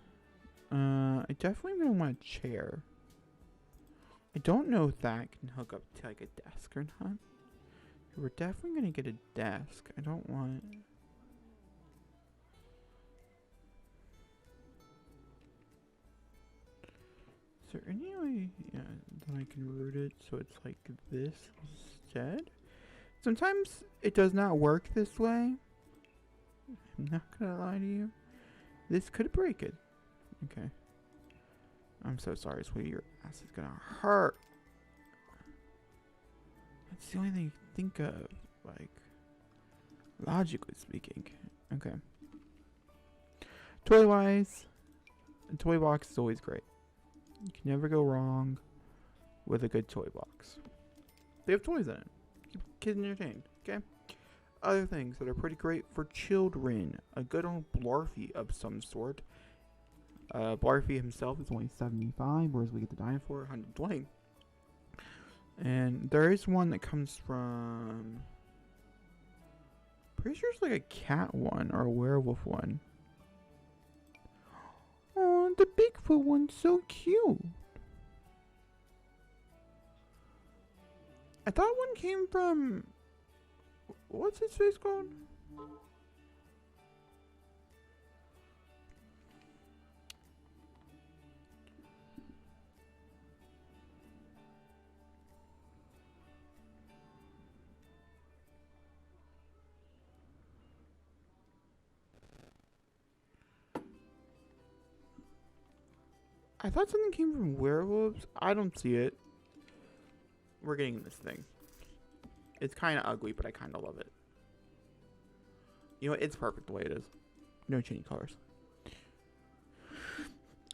I definitely gonna want a chair. I don't know if that can hook up to like a desk or not. We're definitely gonna get a desk. I don't want... Is there any way that I can route it so it's like this instead? Sometimes it does not work this way. I'm not gonna lie to you. This could break it. Okay. I'm so sorry, sweetie. Your ass is gonna hurt. That's the only thing you can think of, like, logically speaking. Okay. Toy-wise, a toy box is always great. You can never go wrong with a good toy box. They have toys in it. Keep kids entertained, okay? Other things that are pretty great for children. A good old Blarfy of some sort. Blarfy himself is only 75, whereas we get the dinosaur 120. And there is one that comes from... Pretty sure it's like a cat one or a werewolf one. Oh, the Bigfoot one's so cute. I thought one came from... What's his face called? I thought something came from werewolves. I don't see it. We're getting this thing. It's kind of ugly, but I kind of love it. You know, it's perfect the way it is. No changing colors.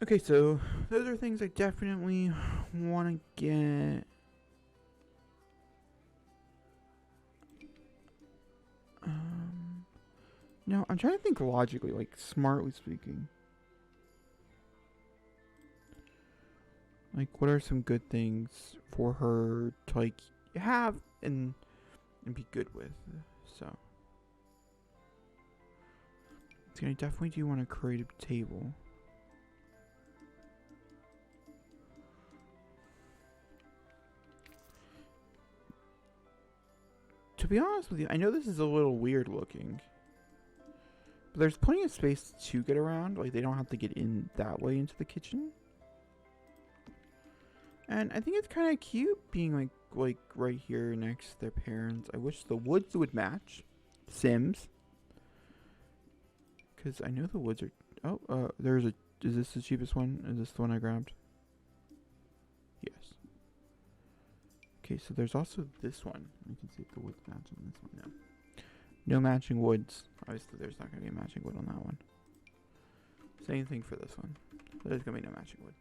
Okay, so those are things I definitely want to get. No, I'm trying to think logically, like smartly speaking. Like, what are some good things for her to like have and be good with? So, I definitely do want to create a table. To be honest with you, I know this is a little weird looking, but there's plenty of space to get around. Like, they don't have to get in that way into the kitchen. And I think it's kind of cute being like right here next to their parents. I wish the woods would match Sims, because I know the woods are... Oh, there's a... Is this the cheapest one? Is this the one I grabbed? Yes. Okay, so there's also this one. You can see if the woods match on this one. No. No matching woods. Obviously, there's not going to be a matching wood on that one. Same thing for this one. There's going to be no matching wood.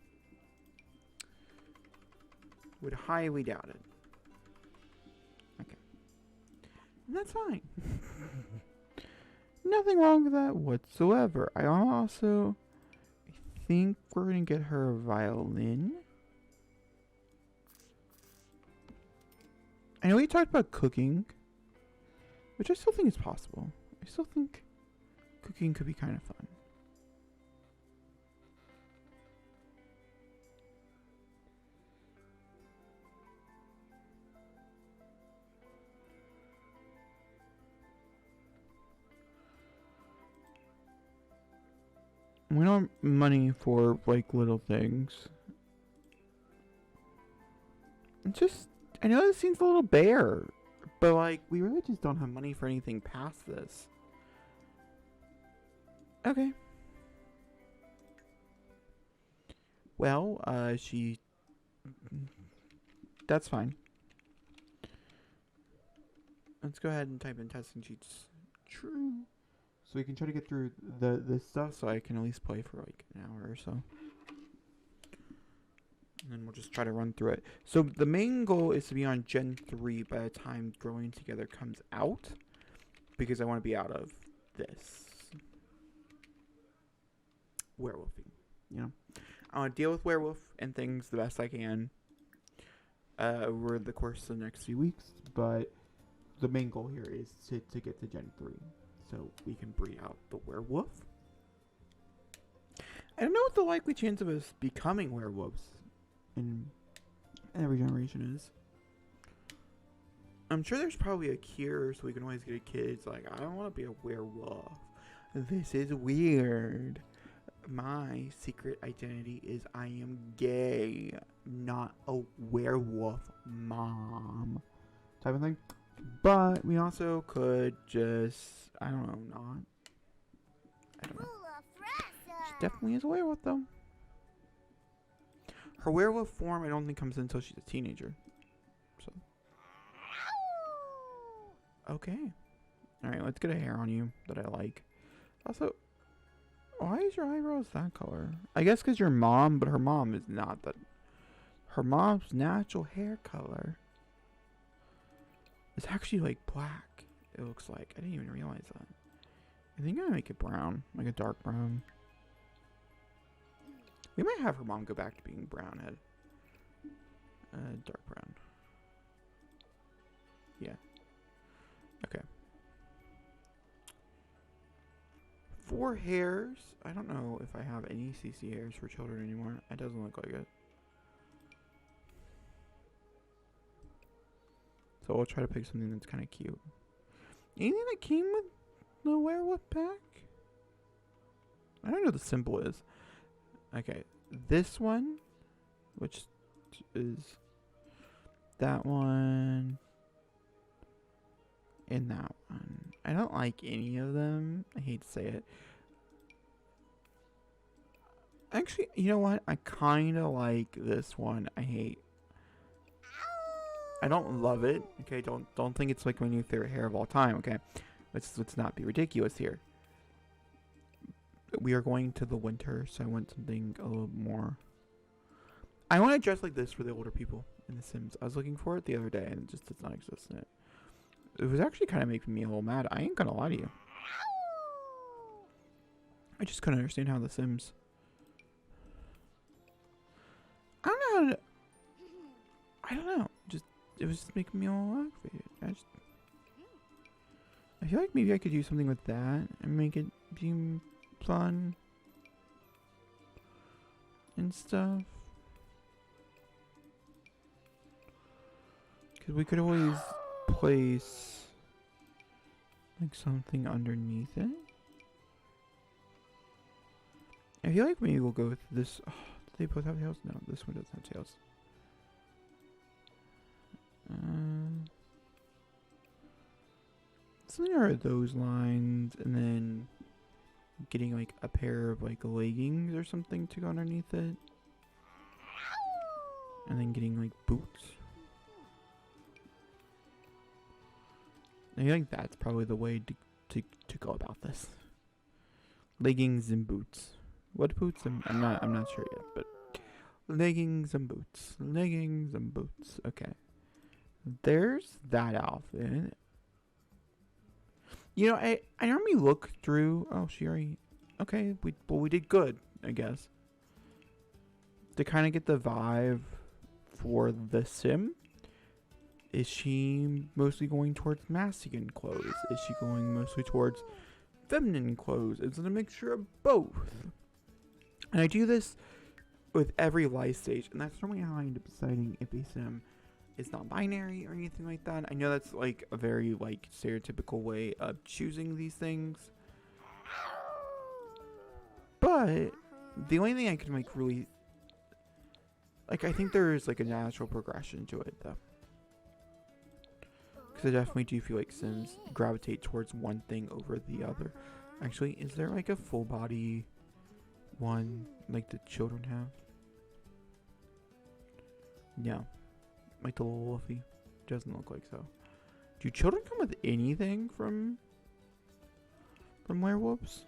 Would highly doubt it. Okay. And that's fine. Nothing wrong with that whatsoever. I think we're going to get her a violin. I know we talked about cooking, which I still think is possible. I still think cooking could be kind of fun. We don't have money for, like, little things. It's just... I know this seems a little bare, but, like, we really just don't have money for anything past this. Okay. Well, that's fine. Let's go ahead and type in testing sheets. True. So we can try to get through this stuff so I can at least play for like an hour or so. And then we'll just try to run through it. So the main goal is to be on Gen 3 by the time Growing Together comes out. Because I want to be out of this werewolfing, you know? I want to deal with werewolf and things the best I can over the course of the next few weeks. But the main goal here is to get to Gen 3. So we can breed out the werewolf. I don't know what the likely chance of us becoming werewolves in every generation is. I'm sure there's probably a cure so we can always get a kid. It's like, I don't want to be a werewolf. This is weird. My secret identity is I am gay, not a werewolf mom. Type of thing. But we also could just, I don't know, not. I don't know. She definitely is a werewolf, though. Her werewolf form, I don't think comes in until she's a teenager. So. Okay. Alright, let's get a hair on you that I like. Also, why is your eyebrows that color? I guess because your mom, but her mom is not that. Her mom's natural hair color is actually like black. It looks like. I didn't even realize that. I think I'm gonna make it brown, like a dark brown. We might have her mom go back to being brown head. Dark brown. Yeah. Okay. 4 hairs. I don't know if I have any CC hairs for children anymore. It doesn't look like it. So we'll try to pick something that's kind of cute. Anything that came with the werewolf pack? I don't know what the symbol is. Okay. This one, which is that one. And that one. I don't like any of them. I hate to say it. Actually, you know what? I kind of like this one. I don't love it. Okay, don't think it's like my new favorite hair of all time. Okay, let's not be ridiculous here. We are going to the winter, so I want something a little more. I want to dress like this for the older people in The Sims. I was looking for it the other day, and it just does not exist in it. It was actually kind of making me a little mad. I ain't gonna lie to you. I just couldn't understand how The Sims. I don't know how to. I don't know. It was just making me a little aggravated. I feel like maybe I could do something with that and make it be fun and stuff. Because we could always place like something underneath it. I feel like maybe we'll go with this. Oh, do they both have tails? No, this one doesn't have tails. Something are those lines, and then getting like a pair of like leggings or something to go underneath it, and then getting like boots. I think that's probably the way to go about this. Leggings and boots. What boots? I'm not sure yet, but leggings and boots. Leggings and boots. Okay. There's that outfit. You know, I normally look through. Oh, she already. Okay, we did good, I guess. To kind of get the vibe for the sim. Is she mostly going towards masculine clothes? Is she going mostly towards feminine clothes? Is it a mixture of both? And I do this with every life stage, and that's normally how I end up deciding if a sim is non-binary or anything like that. I know that's like a very like stereotypical way of choosing these things, but the only thing I can like really like, I think there is like a natural progression to it though. Because I definitely do feel like Sims gravitate towards one thing over the other. Actually, is there like a full body one like the children have? No. Like the little wolfie? Doesn't look like so. Do children come with anything from from werewolves.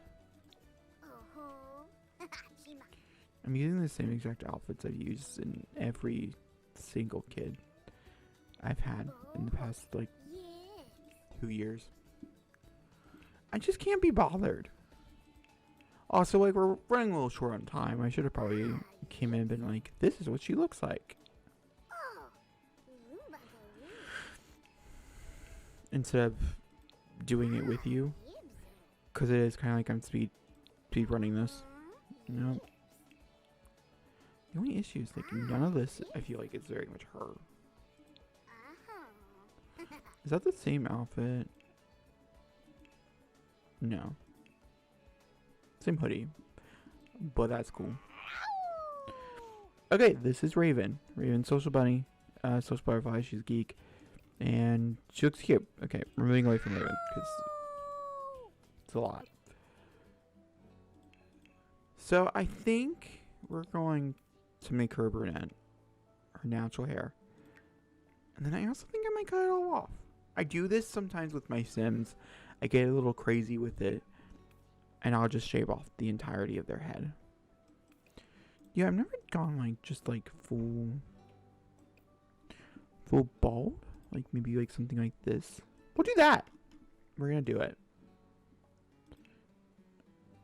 I'm using the same exact outfits I've used in every single kid I've had in the past, like, 2 years. I just can't be bothered. Also, like, we're running a little short on time. I should have probably came in and been like, this is what she looks like. Instead of doing it with you. Because it is kind of like I'm speed running this. You know? The only issue is, like, none of this, I feel like, it's very much her. Is that the same outfit? No. Same hoodie. But that's cool. Okay, this is Raven. Raven, social bunny. Social butterfly. She's a geek. And she looks cute. Okay, we're moving away from Raven. Because it's a lot. So, I think we're going to make her brunette. Her natural hair. And then I also think I might cut it all off. I do this sometimes with my Sims. I get a little crazy with it. And I'll just shave off the entirety of their head. Yeah, I've never gone like just like full bald. Like maybe like something like this. We'll do that. We're gonna do it.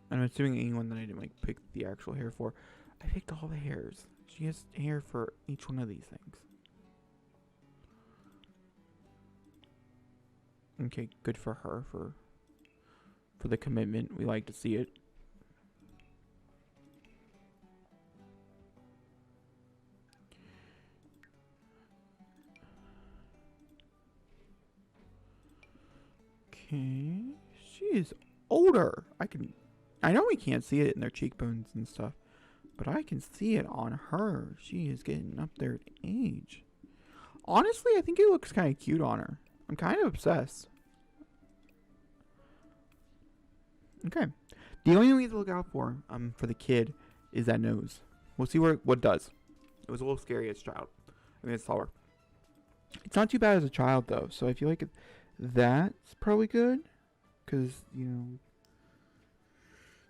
And I'm assuming anyone that I didn't like pick the actual hair for. I picked all the hairs. She has hair for each one of these things. Okay, good for her for the commitment. We like to see it. Okay, she is older. I know we can't see it in their cheekbones and stuff, but I can see it on her. She is getting up there in age. Honestly, I think it looks kind of cute on her. I'm kind of obsessed. Okay. The only thing we have to look out for the kid is that nose. We'll see what it does. It was a little scary as a child. I mean, it's taller. It's not too bad as a child, though. So I feel like that's probably good. Because, you know.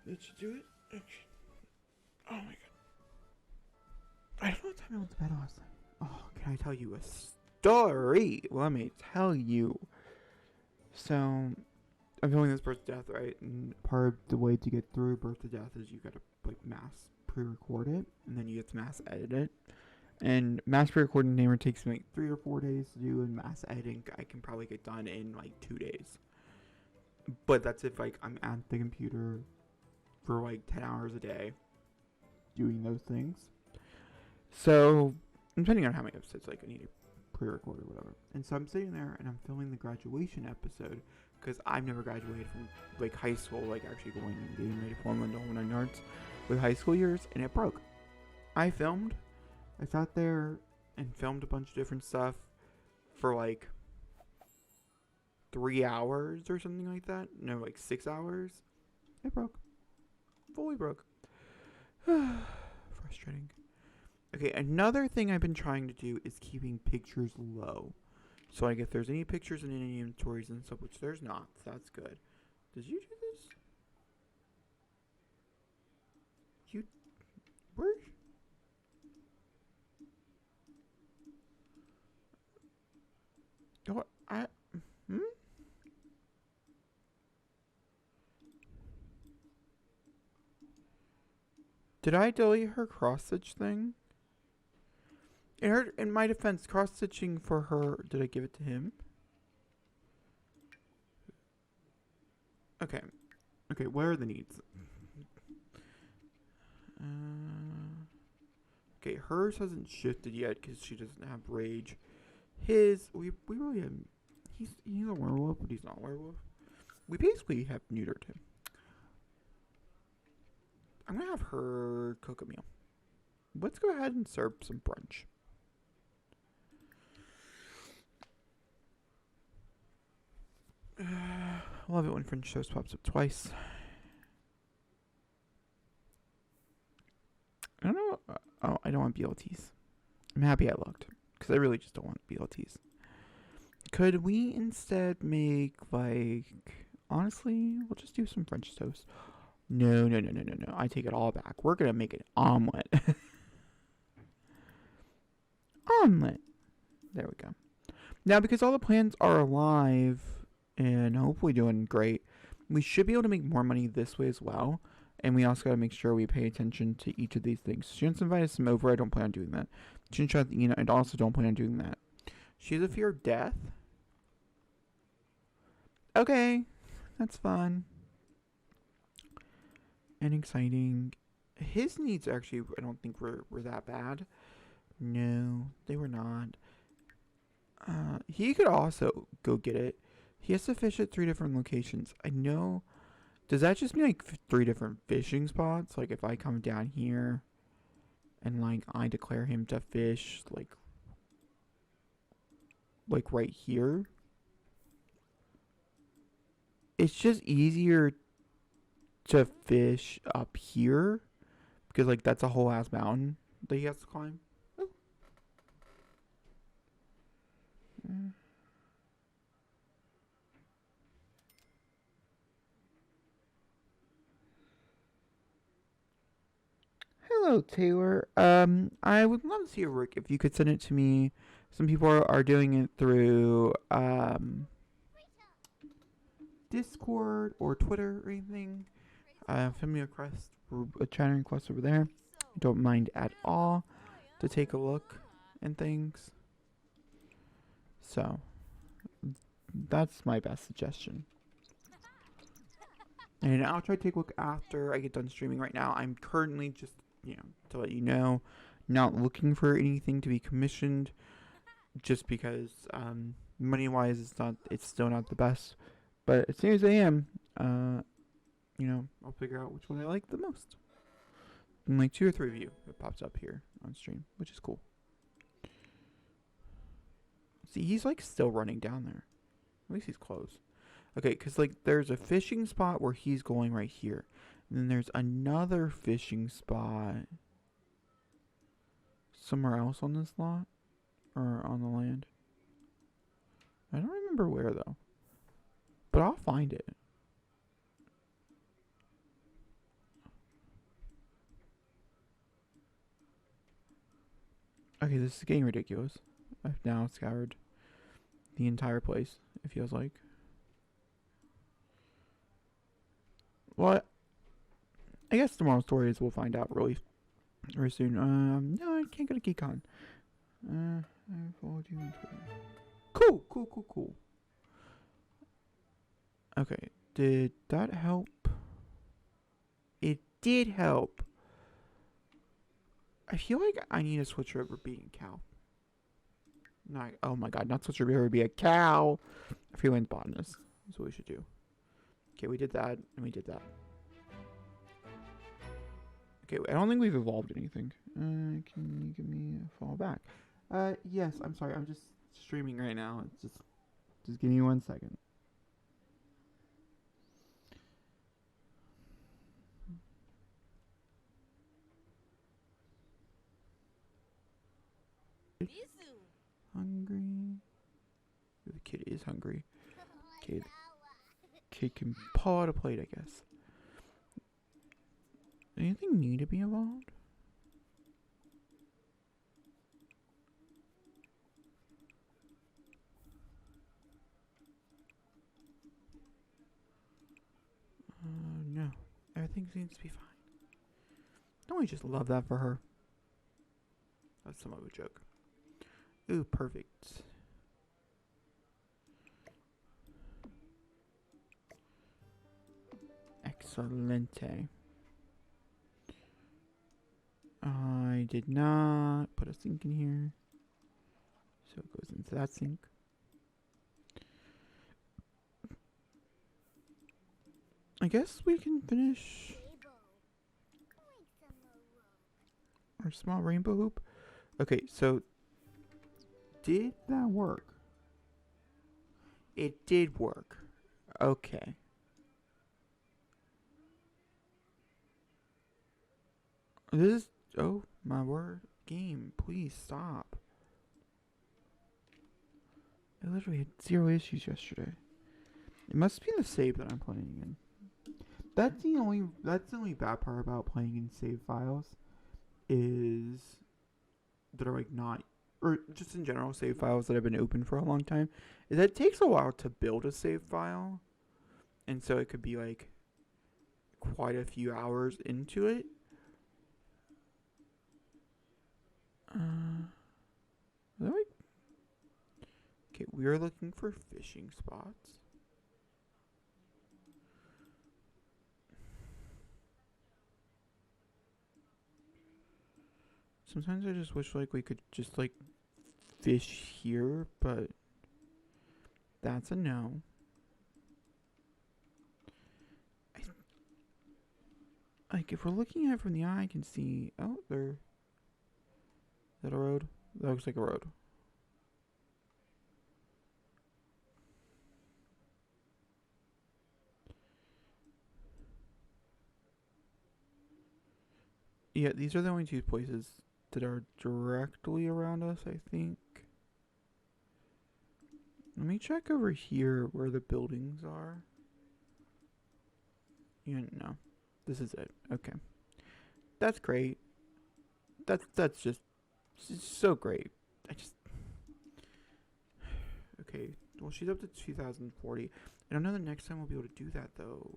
That should do it. Okay. Oh, my God. I don't know what time I went to bed last night. Oh, can I tell you a story? Let me tell you. So, I'm filming this birth to death, right? And part of the way to get through birth to death is you gotta, like, mass pre-record it. And then you get to mass edit it. And mass pre-recording timer takes me, like, 3 or 4 days to do. And mass editing, I can probably get done in, like, 2 days. But that's if, like, I'm at the computer for, like, 10 hours a day doing those things. So, depending on how many episodes, like, I need to pre-record or whatever. And so I'm sitting there and I'm filming the graduation episode because I've never graduated from, like, high school, like, actually going and getting ready for the whole 9 yards with high school years, and it broke. I sat there and filmed a bunch of different stuff for, like, 3 hours or something like that. No, like, 6 hours. It broke. Fully broke. Frustrating. Okay, another thing I've been trying to do is keeping pictures low. So, like, if there's any pictures in any inventories and stuff, which there's not, so that's good. Did you do this? Where? Oh, Did I delete her cross-stitch thing? In my defense, cross-stitching for her... Did I give it to him? Okay. Okay, what are the needs? Okay, hers hasn't shifted yet because she doesn't have rage. His... We really have... He's a werewolf, but he's not a werewolf. We basically have neutered him. I'm going to have her cook a meal. Let's go ahead and serve some brunch. Love it when French toast pops up twice. I don't know. Oh, I don't want BLTs. I'm happy I looked. Because I really just don't want BLTs. Could we instead make, like, honestly, we'll just do some French toast. No, no, no, no, no, no. I take it all back. We're gonna make an omelet. Omelet. There we go. Now, because all the plants are alive and hopefully doing great, we should be able to make more money this way as well. And we also got to make sure we pay attention to each of these things. Students invited some over. I don't plan on doing that. Students, I also don't plan on doing that. She has a fear of death. Okay, that's fun and exciting. His needs actually, I don't think were that bad. No, they were not. He could also go get it. He has to fish at 3 different locations. I know. Does that just mean like 3 different fishing spots? Like if I come down here and like I declare him to fish like right here? It's just easier to fish up here because like that's a whole ass mountain that he has to climb. Oh. Hello, Taylor. I would love to see your work if you could send it to me. Some people are doing it through Discord or Twitter or anything. Send me a request, a chat request over there. I don't mind at all to take a look and things. So that's my best suggestion. And I'll try to take a look after I get done streaming. Right now, I'm currently just, to let you know, not looking for anything to be commissioned, just because money-wise, it's still not the best. But as soon as I am, I'll figure out which one I like the most. And like 2 or 3 of you, it pops up here on stream, which is cool. See, he's like still running down there. At least he's close. Okay, because like there's a fishing spot where he's going right here. And then there's another fishing spot somewhere else on this lot. Or on the land. I don't remember where though. But I'll find it. Okay, this is getting ridiculous. I've now scoured the entire place, it feels like. Well, I guess tomorrow's story is we'll find out really soon. No, I can't go to GeekCon. I followed you on Twitter. Cool. Okay, did that help? It did help. I feel like I need to switch over being a cow. Not, oh my god, not switch over be a cow. Freelance botanist. That's what we should do. Okay, we did that, and we did that. Okay, I don't think we've evolved anything. Can you give me a follow back? Yes, I'm sorry, I'm just streaming right now. It's just give me 1 second. Hungry. The kid is hungry. Okay, the kid can pull out a plate, I guess. Anything need to be evolved? No. Everything seems to be fine. Don't we just love that for her? That's some of a joke. Ooh, perfect. Excelente. I did not put a sink in here. So it goes into that sink. I guess we can finish our small rainbow hoop. Okay, so did that work? It did work. Okay. This is, oh my word, game, please stop. I literally had 0 issues yesterday. It must be the save that I'm playing in. That's the only bad part about playing in save files is that are like not, or just in general save files that have been open for a long time, is that it takes a while to build a save file, and so it could be like quite a few hours into it. Like, okay, we are looking for fishing spots. Sometimes I just wish like we could just like fish here, but that's a no. Like if we're looking at it from the eye, I can see. Oh, there. Is that a road? That looks like a road. Yeah, these are the only two places that are directly around us, I think. Let me check over here where the buildings are. Yeah, no. This is it. Okay. That's great. That's just so great. I just okay. Well, she's up to 2040. I don't know the next time we'll be able to do that though.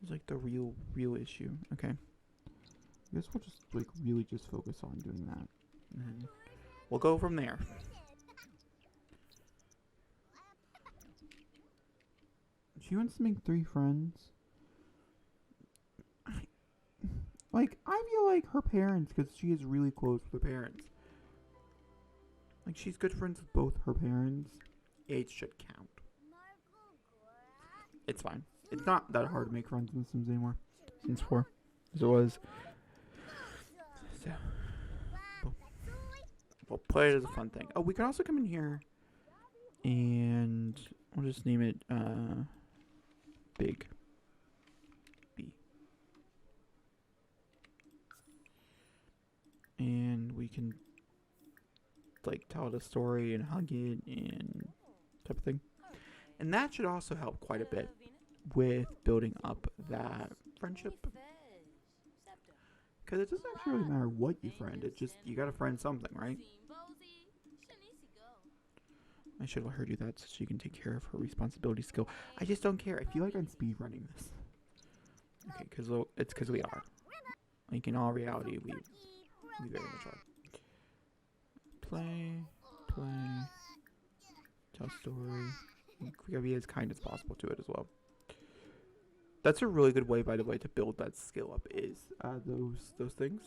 It's like the real issue. Okay. I guess we'll just like really just focus on doing that. And then we'll go from there. She wants to make 3 friends. Like, I feel like her parents, because she is really close with her parents. Like, she's good friends with both her parents. Age should count. It's fine. It's not that hard to make friends in The Sims anymore. Since 4. As it was. So, we'll play it as a fun thing. Oh, we can also come in here. And we'll just name it, Big B. And we can like tell it a story and hug it and type of thing. And that should also help quite a bit with building up that friendship. Because it doesn't actually really matter what you friend. It's just you gotta friend something, right? I should let her do that so she can take care of her responsibility skill. I just don't care. I feel like I'm speedrunning this. Okay, it's because we are. Like in all reality, we very much are. Play, tell story. We gotta be as kind as possible to it as well. That's a really good way, by the way, to build that skill up. Is those things?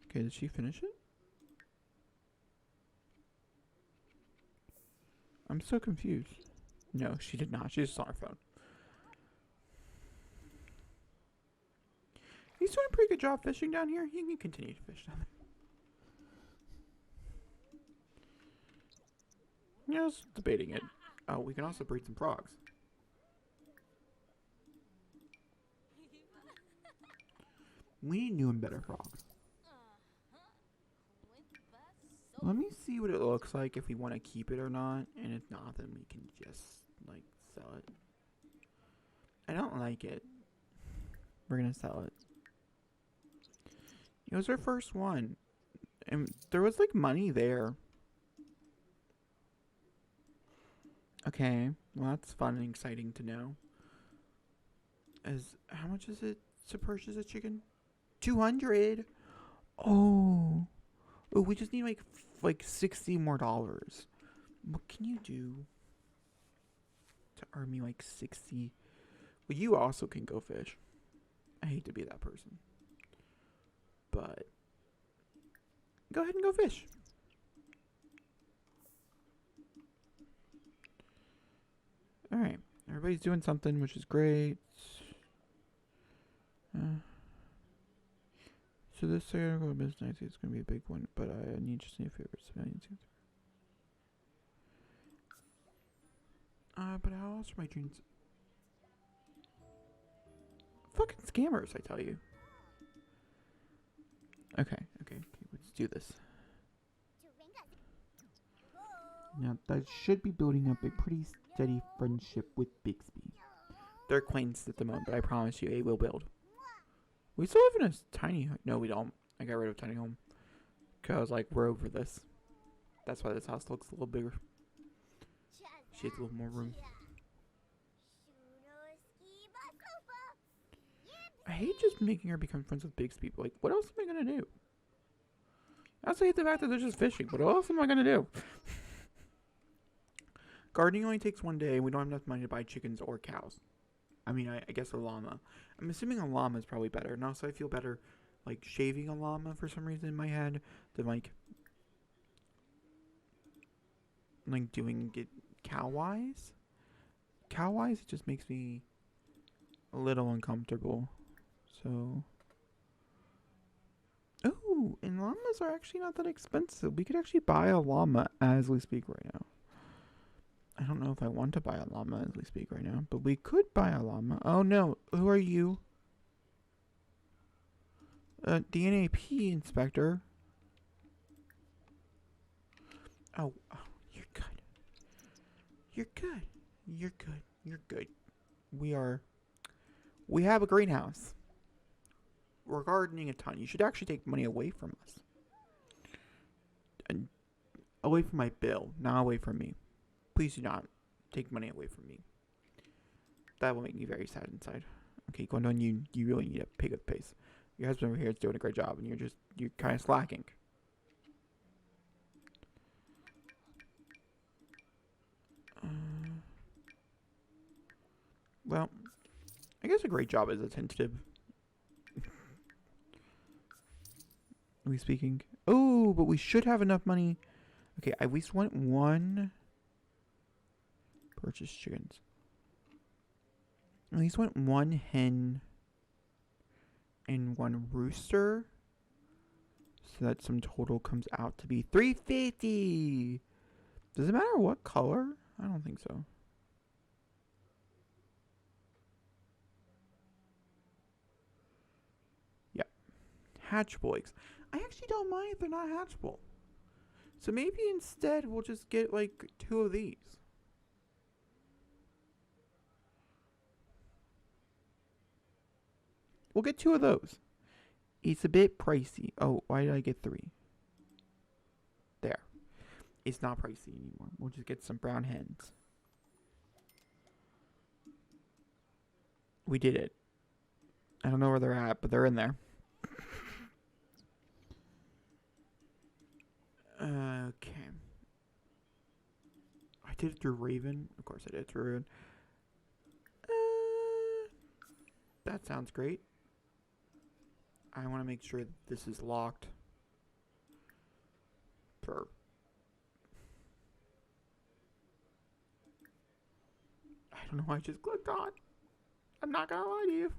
Okay, did she finish it? I'm so confused. No, she did not. She's just on her phone. He's doing a pretty good job fishing down here. He can continue to fish down there. Yeah, I was debating it. Oh, we can also breed some frogs. We need new and better frogs. Let me see what it looks like if we want to keep it or not. And if not, then we can just, like, sell it. I don't like it. We're going to sell it. It was our first one. And there was, like, money there. Okay. Well, that's fun and exciting to know. How much is it to purchase a chicken? 200. Oh, we just need like $60 more. What can you do to earn me like 60? Well, you also can go fish. I hate to be that person, but go ahead and go fish. All right, everybody's doing something, which is great. So this technical business, I think it's going to be a big one, but I need just need a favor. But how else are my dreams? Fucking scammers, I tell you. Okay, let's do this. Now, that should be building up a pretty steady friendship with Bixby. They're acquaintances at the moment, but I promise you, it will build. We still live in a tiny home. No, we don't. I got rid of tiny home. Because I was like, we're over this. That's why this house looks a little bigger. She has a little more room. I hate just making her become friends with Bixby. Like, what else am I going to do? I also hate the fact that they're just fishing. What else am I going to do? Gardening only takes 1 day, and we don't have enough money to buy chickens or cows. I mean, I guess a llama. I'm assuming a llama is probably better. And also, I feel better, like, shaving a llama for some reason in my head than, like doing it cow-wise. Cow-wise, it just makes me a little uncomfortable. So... Oh, and llamas are actually not that expensive. We could actually buy a llama as we speak right now. I don't know if I want to buy a llama as we speak right now, but we could buy a llama. Oh no, who are you? DNAP inspector. Oh, you're good. You're good. You're good. You're good. We have a greenhouse. We're gardening a ton. You should actually take money away from us. And away from my bill, not away from me. Please do not take money away from me. That will make me very sad inside. Okay, Gwendolyn, you really need to pick up the pace. Your husband over here is doing a great job, and you're kind of slacking. Well, I guess a great job is a tentative. Are we speaking? Oh, but we should have enough money. Okay, I at least want one. Purchase chickens. At least want one hen and one rooster. So that some total comes out to be $350. Does it matter what color? I don't think so. Yep. Hatchable eggs. I actually don't mind if they're not hatchable. So maybe instead we'll just get like 2 of these. We'll get 2 of those. It's a bit pricey. Oh, why did I get 3? There. It's not pricey anymore. We'll just get some brown hens. We did it. I don't know where they're at, but they're in there. Okay. I did it through Raven. Of course I did it through Raven. That sounds great. I want to make sure that this is locked. For... I don't know why I just clicked on. I'm not gonna lie to you.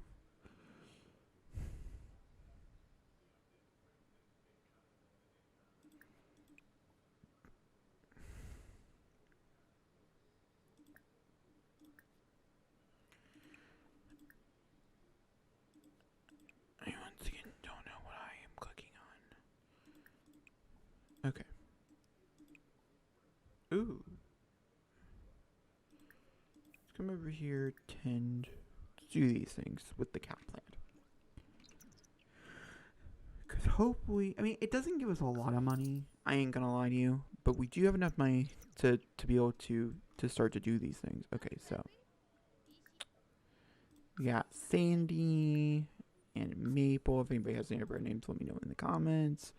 I once again don't know what I am clicking on. Okay. Ooh. Let's come over here, tend to do these things with the cow plant. Because hopefully, I mean, it doesn't give us a lot of money. I ain't gonna lie to you. But we do have enough money to be able to start to do these things. Okay, so. We got Sandy and Maple. If anybody has any of our names, let me know in the comments.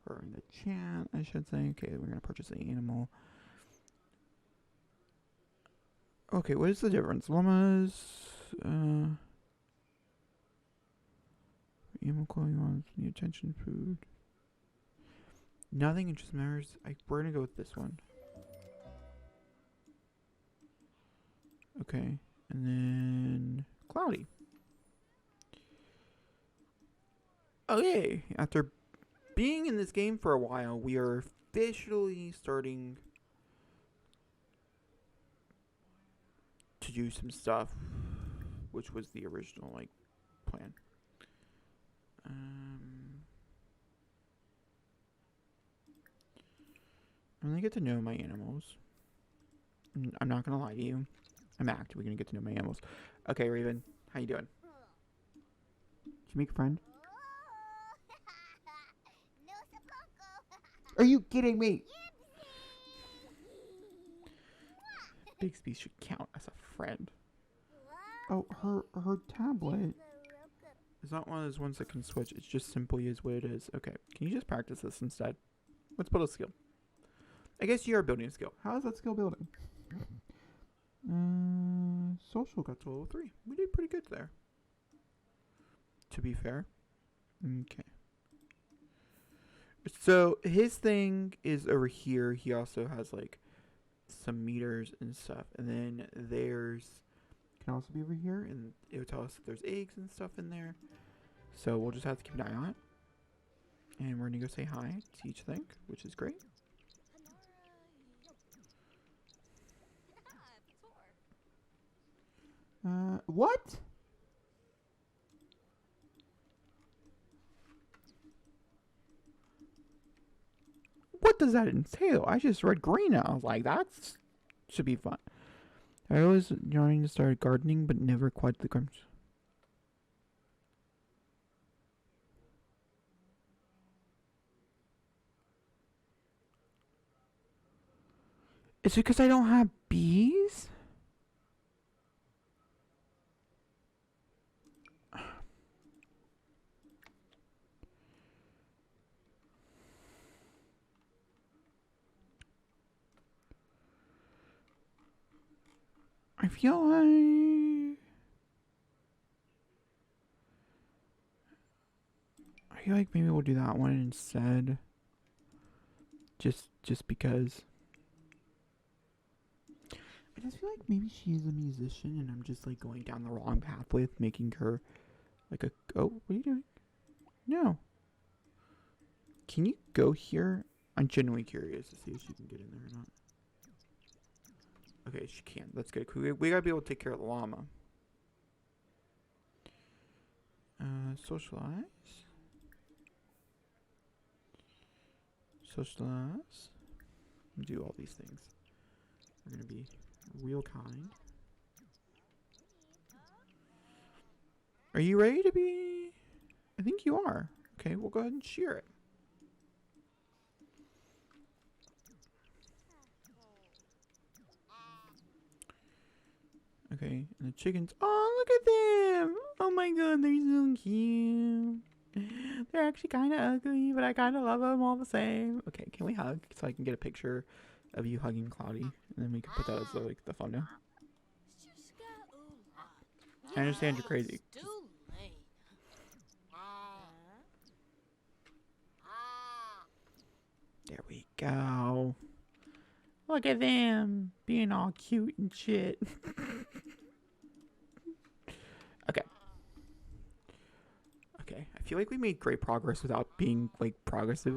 Or in the chat, I should say. Okay, we're going to purchase an animal. Okay, what is the difference? Llamas, animal clothing wants the attention, food. Nothing, it just matters. We're going to go with this one. Okay, and then Cloudy. Okay, after being in this game for a while, we are officially starting to do some stuff, which was the original plan. I'm gonna get to know my animals. I'm not gonna lie to you. I'm actively gonna get to know my animals. Okay, Raven, how you doing? Did you make a friend? Are you kidding me? Bixby should count as a friend. Oh, her tablet. It's not one of those ones that can switch. It just simply is what it is. Okay, can you just practice this instead? Let's build a skill. I guess you are building a skill. How is that skill building? Social got to level 3. We did pretty good there. To be fair. Okay. So his thing is over here. He also has like some meters and stuff. And then theirs can also be over here. And it will tell us if there's eggs and stuff in there. So we'll just have to keep an eye on it. And we're going to go say hi to each thing, which is great. What? What does that entail? I just read green. I was like, that should be fun. I was trying to start gardening, but never quite the crumbs. Is it because I don't have bees? I feel like maybe we'll do that one instead. Just because. I just feel like maybe she's a musician and I'm just like going down the wrong path with making her like a... Oh, what are you doing? No. Can you go here? I'm genuinely curious to see if she can get in there or not. Okay, she can. That's good. We gotta be able to take care of the llama. Socialize. Socialize. Do all these things. We're gonna be real kind. Are you ready to be? I think you are. Okay, we'll go ahead and shear it. Okay, and the chickens. Oh, look at them! Oh my god, they're so cute. They're actually kind of ugly, but I kind of love them all the same. Okay, can we hug so I can get a picture of you hugging Cloudy, and then we can put that as like the thumbnail. I understand you're crazy. There we go. Look at them being all cute and shit. Okay. Okay, I feel like we made great progress without being like progressive,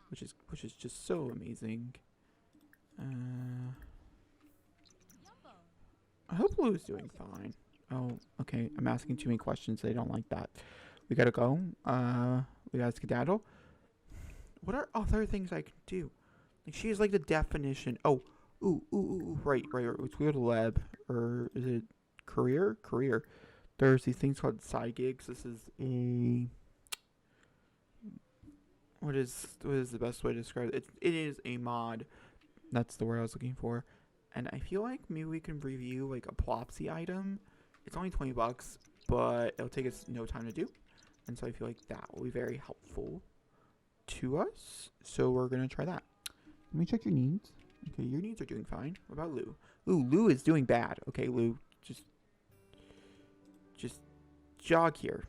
which is just so amazing. I hope Lou's doing fine. Oh, okay. I'm asking too many questions. They don't like that. We gotta go. We gotta skedaddle. What are other things I can do? Like she is like the definition. Oh, ooh. Right. Let's go to lab, or is it career? Career. There's these things called side gigs. This is a... What is the best way to describe it? It is a mod. That's the word I was looking for. And I feel like maybe we can review like a Plopsy item. It's only $20, but it'll take us no time to do. And so I feel like that will be very helpful to us. So we're going to try that. Let me check your needs. Okay, your needs are doing fine. What about Lou? Ooh, Lou is doing bad. Okay, Lou, just jog here.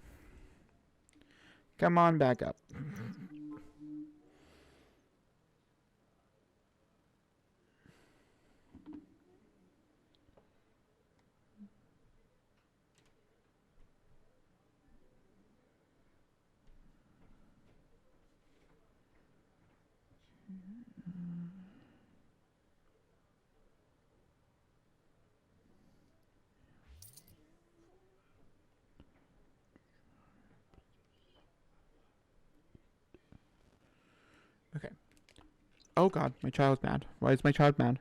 Come on back up. Okay. Oh god, my child's mad. Why is my child mad?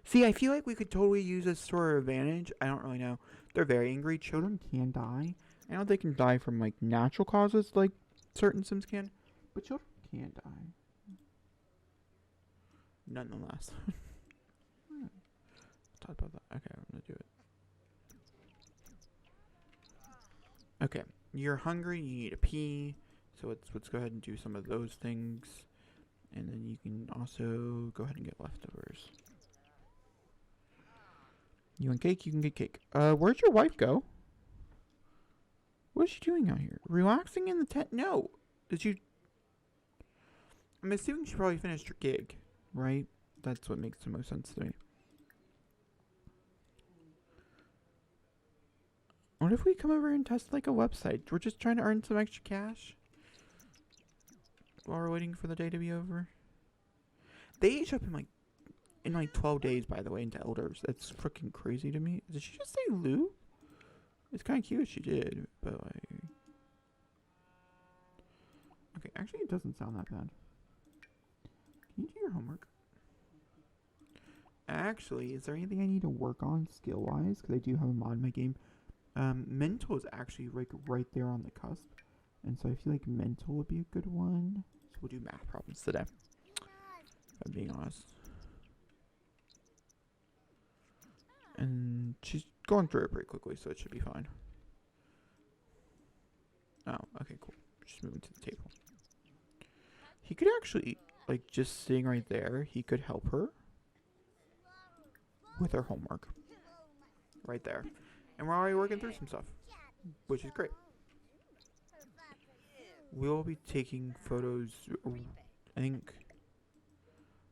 See, I feel like we could totally use this to our advantage. I don't really know. They're very angry. Children can die. I know they can die from like natural causes, like certain Sims can, but children can die. Nonetheless. Talk about that. Okay, I'm gonna do it. Okay, you're hungry. You need to pee. So let's go ahead and do some of those things, and then you can also go ahead and get leftovers. You want cake? You can get cake. Where'd your wife go? What is she doing out here? Relaxing in the tent? No. Did you... I'm assuming she probably finished her gig, right? That's what makes the most sense to me. What if we come over and test like a website? We're just trying to earn some extra cash while we're waiting for the day to be over. They age up in like 12 days, by the way, into elders. That's freaking crazy to me. Did she just say Lou? It's kind of cute if she did, but like... Okay, actually it doesn't sound that bad. Can you do your homework? Actually, is there anything I need to work on skill-wise? Because I do have a mod in my game. Mental is actually like right there on the cusp. And so I feel like mental would be a good one. So we'll do math problems today, if I'm being honest. And she's going through it pretty quickly, so it should be fine. Oh, okay, cool. Just moving to the table. He could actually, like, just sitting right there, he could help her with her homework. Right there. And we're already working through some stuff, which is great. We'll be taking photos, I think,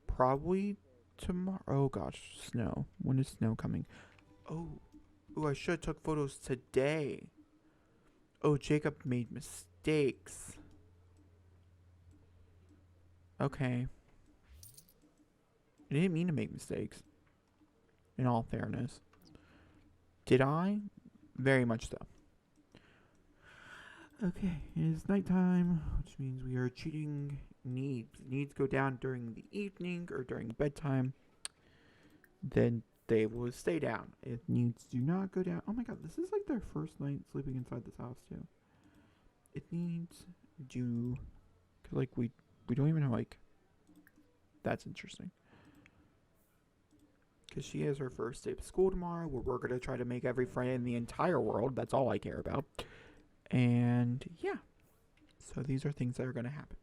probably tomorrow. Oh gosh, snow. When is snow coming? Oh, I should have took photos today. Oh, Jacob made mistakes. Okay. I didn't mean to make mistakes. In all fairness. Did I? Very much so. Okay, it is nighttime, which means we are cheating needs. Needs go down during the evening or during bedtime. Then they will stay down. If needs do not go down... Oh my god, this is like their first night sleeping inside this house, too. It needs do... Cause like, we don't even know, like... That's interesting. Because she has her first day of school tomorrow, where we're going to try to make every friend in the entire world. That's all I care about. And, yeah. So these are things that are going to happen.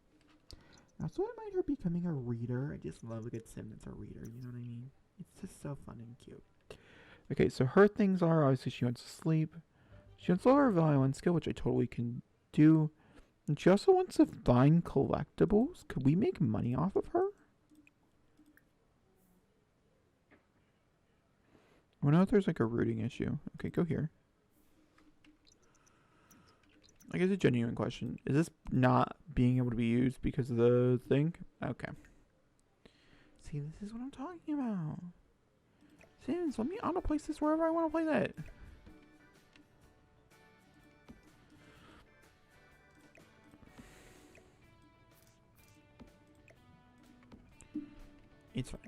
That's why I mind her becoming a reader. I just love a good sim that's a reader, you know what I mean? It's just so fun and cute. Okay, so her things are, obviously she wants to sleep. She wants to lower her violin skill, which I totally can do. And she also wants to find collectibles. Could we make money off of her? I wonder if there's like a routing issue. Okay, go here. I guess a genuine question. Is this not being able to be used because of the thing? Okay. See, this is what I'm talking about. Sims, let me auto place this wherever I want to play that. It's fine.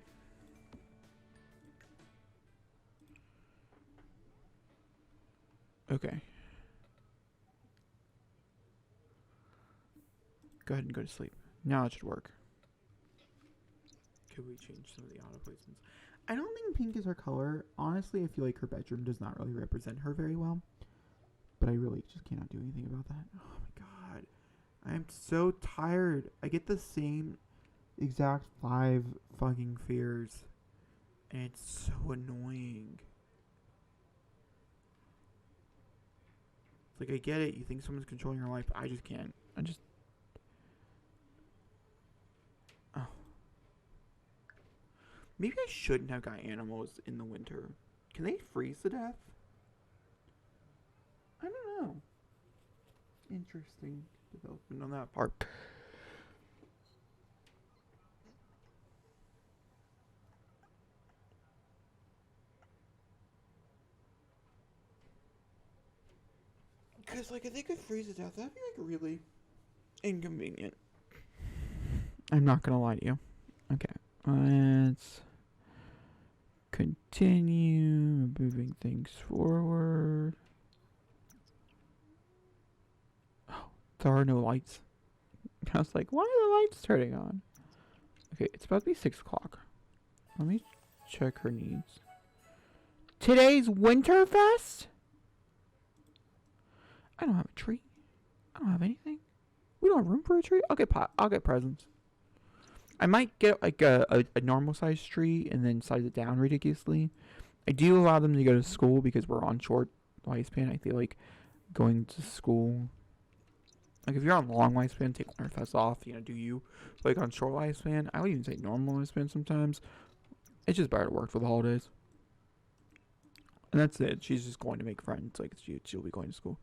Okay. Go ahead and go to sleep. Now it should work. Could we change some of the auto placements? I don't think pink is her color. Honestly, I feel like her bedroom does not really represent her very well. But I really just cannot do anything about that. Oh my god. I am so tired. I get the same exact 5 fucking fears. And it's so annoying. It's like, I get it. You think someone's controlling your life. I just can't. Oh. Maybe I shouldn't have got animals in the winter. Can they freeze to death? I don't know. Interesting development on that part. Because, like, if they could freeze to death, that'd be, like, really inconvenient. I'm not gonna lie to you. Okay, let's continue moving things forward. Oh, there are no lights. I was like, why are the lights turning on? Okay, it's about to be 6 o'clock. Let me check her needs. Today's Winterfest? I don't have a tree. I don't have anything. We don't have room for a tree. I'll get presents. I might get like a normal size tree and then size it down ridiculously. I do allow them to go to school because we're on short lifespan. I feel like going to school, like if you're on long lifespan, take Winterfest off. You know, do you? Like on short lifespan, I would even say normal lifespan sometimes. It's just better to work for the holidays. And that's it. She's just going to make friends. Like she'll be going to school.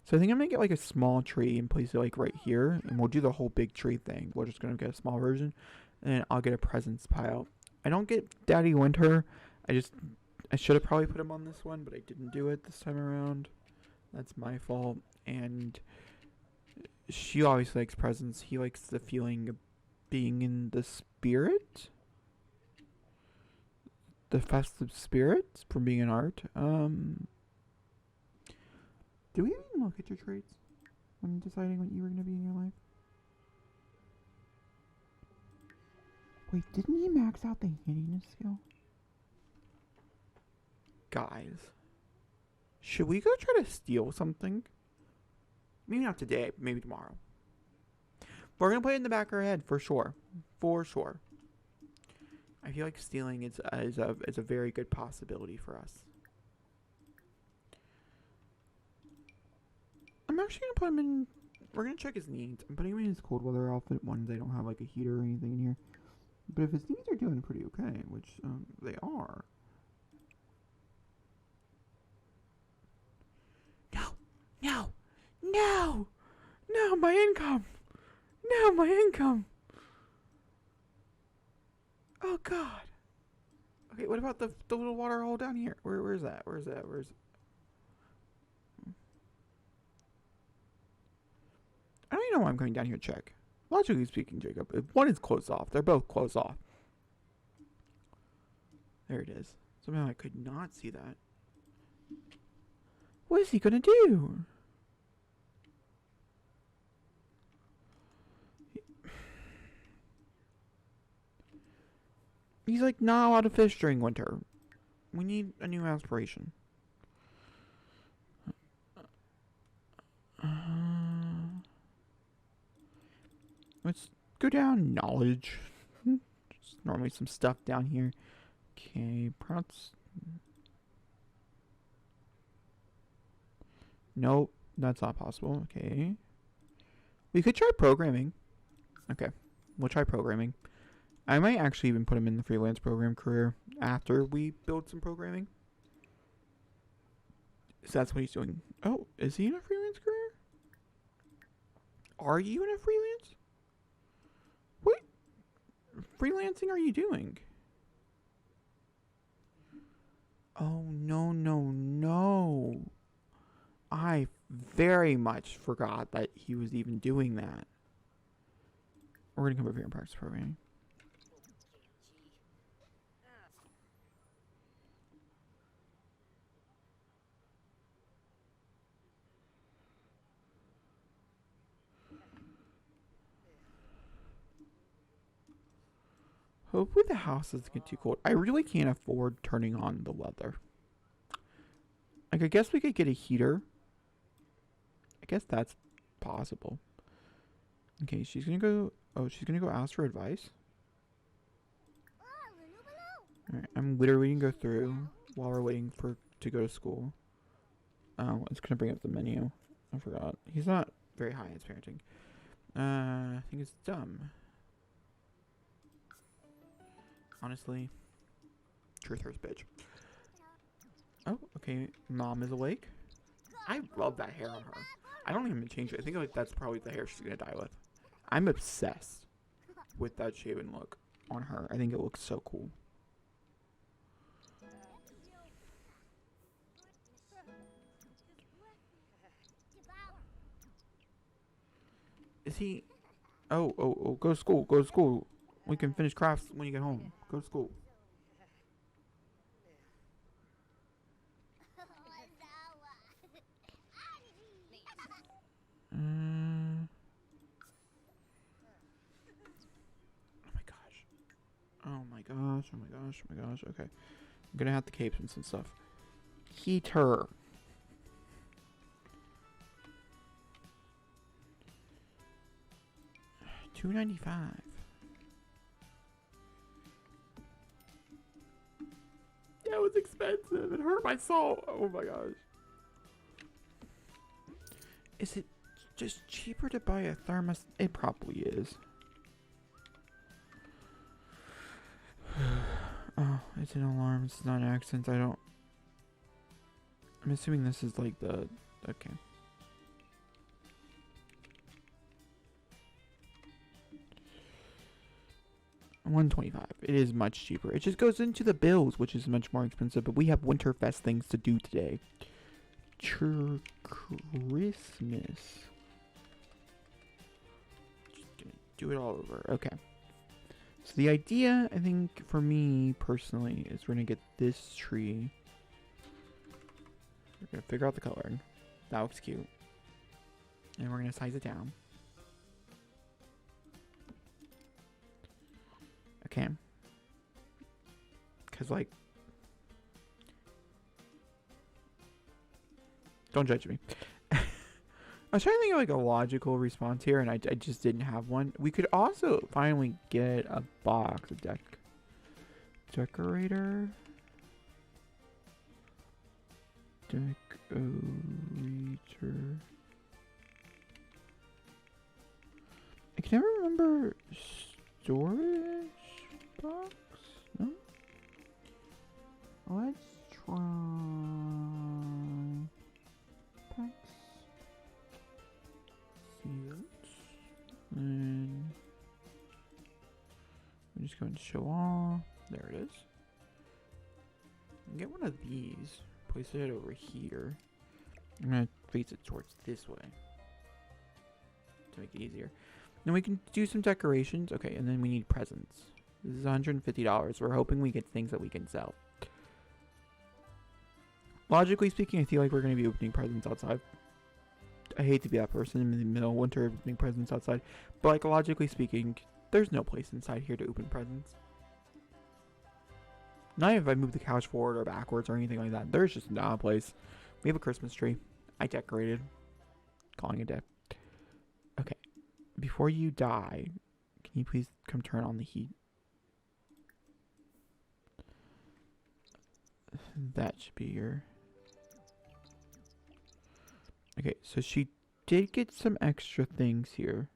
So I think I'm gonna get like a small tree and place it like right here, and we'll do the whole big tree thing. We're just gonna get a small version, and then I'll get a presents pile. I don't get Daddy Winter. I should have probably put him on this one, but I didn't do it this time around. That's my fault. And she obviously likes presents. He likes the feeling of being in the spirit. The festive spirit from being in art. Do we even look at your traits when deciding what you were going to be in your life? Wait, didn't he max out the handiness skill? Guys, should we go try to steal something? Maybe not today, maybe tomorrow. We're going to put it in the back of our head for sure. For sure. I feel like stealing is a very good possibility for us. I'm actually going to put him in... We're going to check his needs. I'm putting him in his cold weather outfit ones. They don't have like a heater or anything in here. But if his needs are doing pretty okay, which they are. No! No! No! No, my income! No, my income! Oh, God. Okay, what about the little water hole down here? Where's that? Where's that? I don't even know why I'm coming down here to check. Logically speaking, Jacob, if one is closed off, they're both closed off. There it is. Somehow I could not see that. What is he gonna do? He's like not allowed to fish during winter. We need a new aspiration. Let's go down knowledge. Just normally some stuff down here. Okay, props. Nope, that's not possible. Okay. We could try programming. Okay, we'll try programming. I might actually even put him in the freelance program career after we build some programming. So that's what he's doing. Oh, is he in a freelance career? Are you in a freelance? What freelancing are you doing? Oh, no, no, no. I very much forgot that he was even doing that. We're going to come over here and practice programming. Hopefully the house doesn't get too cold. I really can't afford turning on the weather. Like, I guess we could get a heater. I guess that's possible. Okay, she's gonna go... Oh, she's gonna go ask for advice? Alright, I'm literally gonna go through while we're waiting to go to school. Oh, it's gonna bring up the menu. I forgot. He's not very high at parenting. I think it's dumb. Honestly, truth hurts, bitch. Oh, okay. Mom is awake. I love that hair on her. I don't even change it. I think like that's probably the hair she's gonna die with. I'm obsessed with that shaven look on her. I think it looks so cool. Is he? Oh, go to school, go to school. We can finish crafts when you get home. Go to school. Uh, oh my gosh. Oh my gosh, oh my gosh, oh my gosh. Okay. I'm gonna have to cape and some stuff. Heater. $2.95. That was expensive. It hurt my soul. Oh my gosh. Is it just cheaper to buy a thermos? It probably is. Oh, it's an alarm. It's not an accent. I'm assuming this is like the... Okay. $125. It is much cheaper. It just goes into the bills, which is much more expensive. But we have Winterfest things to do today. Christmas. Just gonna do it all over. Okay. So the idea, I think, for me personally, is we're gonna get this tree. We're gonna figure out the color. That looks cute. And we're gonna size it down. Okay. Cause like, don't judge me. I was trying to think of like a logical response here, and I just didn't have one. We could also finally get a box, a decorator. Decorator. I can never remember storage box. No. Let's try packs. Seals. And we're just going to show all. There it is. Get one of these. Place it over here. I'm gonna face it towards this way to make it easier. Then we can do some decorations. Okay, and then we need presents. This is $150. We're hoping we get things that we can sell. Logically speaking, I feel like we're going to be opening presents outside. I hate to be that person in the middle of winter opening presents outside. But like logically speaking, there's no place inside here to open presents. Not even if I move the couch forward or backwards or anything like that. There's just not a place. We have a Christmas tree. I decorated. Calling it a day. Okay. Before you die, can you please come turn on the heat? That should be your... Okay, so she did get some extra things here.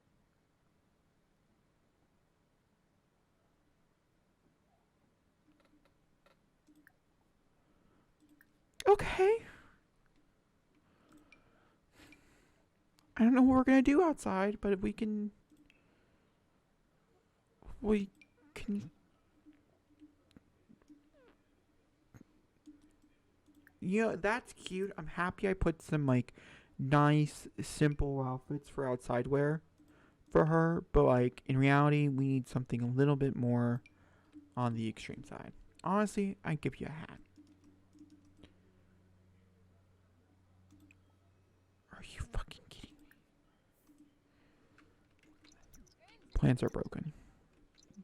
Okay. I don't know what we're gonna do outside, but if we can... We can... You know, that's cute. I'm happy I put some, like, nice, simple outfits for outside wear for her. But, like, in reality, we need something a little bit more on the extreme side. Honestly, I'd give you a hat. Are you fucking kidding me? Plants are broken.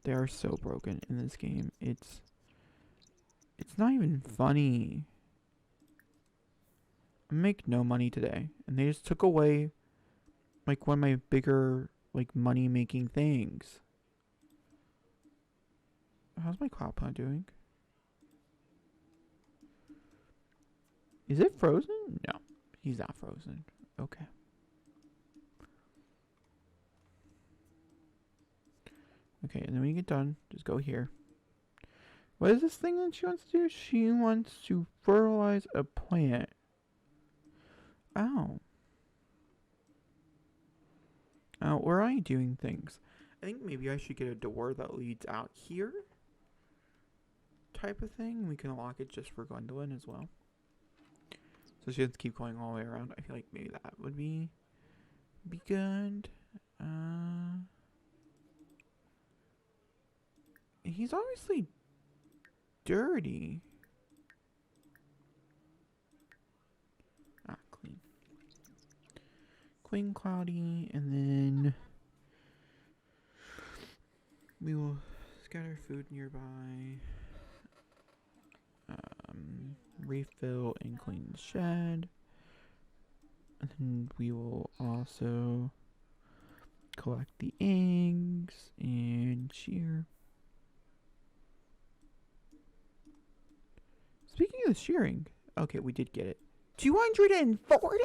They are so broken in this game. It's not even funny. I make no money today, and they just took away like one of my bigger like money making things. How's my cloud plant doing? Is it frozen? No, he's not frozen. Okay. Okay, and then when you get done, just go here. What is this thing that she wants to do? She wants to fertilize a plant. Oh. Oh, where are you doing things? I think maybe I should get a door that leads out here. Type of thing. We can lock it just for Gwendolyn as well. So she has to keep going all the way around. I feel like maybe that would be good. He's obviously dirty. Ah, clean. Clean, cloudy, and then we will scatter food nearby. Refill and clean the shed. And then we will also collect the eggs and shear. Speaking of shearing, okay, we did get it. 240?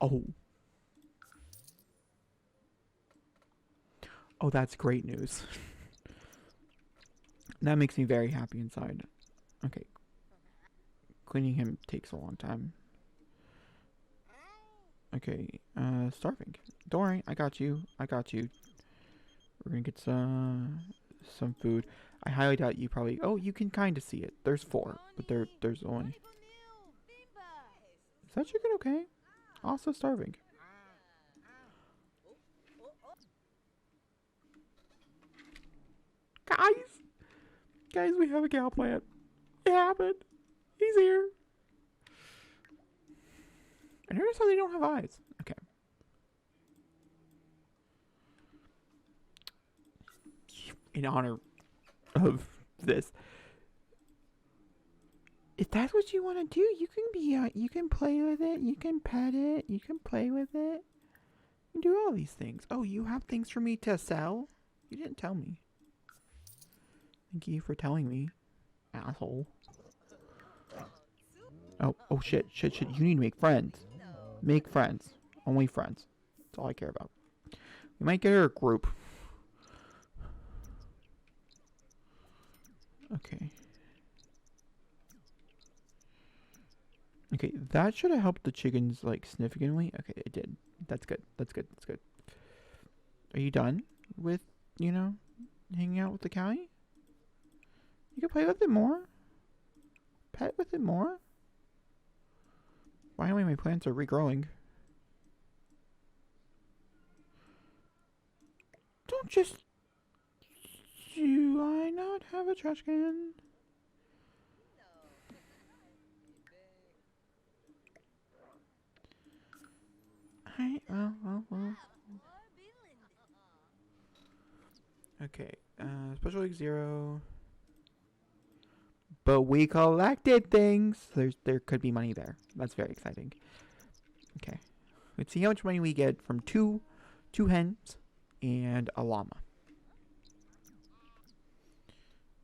Oh. Oh, that's great news. That makes me very happy inside. Okay. Cleaning him takes a long time. Okay, starving. Don't worry, I got you. We're gonna get some food. I highly doubt you probably... Oh, you can kind of see it. There's 4, but there's only... Is that chicken okay? Also starving. Guys, we have a cow plant. It happened. He's here. I noticed how they don't have eyes. Okay. In honor of this, if that's what you want to do, you can be. You can play with it. You can pet it. You can play with it. You can do all these things. Oh, you have things for me to sell? You didn't tell me. Thank you for telling me, asshole. Oh shit. You need to make friends. Make friends. Only friends. That's all I care about. We might get her a group. Okay. Okay, that should have helped the chickens, like, significantly. Okay, it did. That's good. Are you done with, hanging out with the cowie? You can play with it more. Pet with it more. Finally, my plants are regrowing. Don't just... Do I not have a trash can? Well. Okay, special week 0. But we collected things. There could be money there. That's very exciting. Okay, let's see how much money we get from two hens and a llama.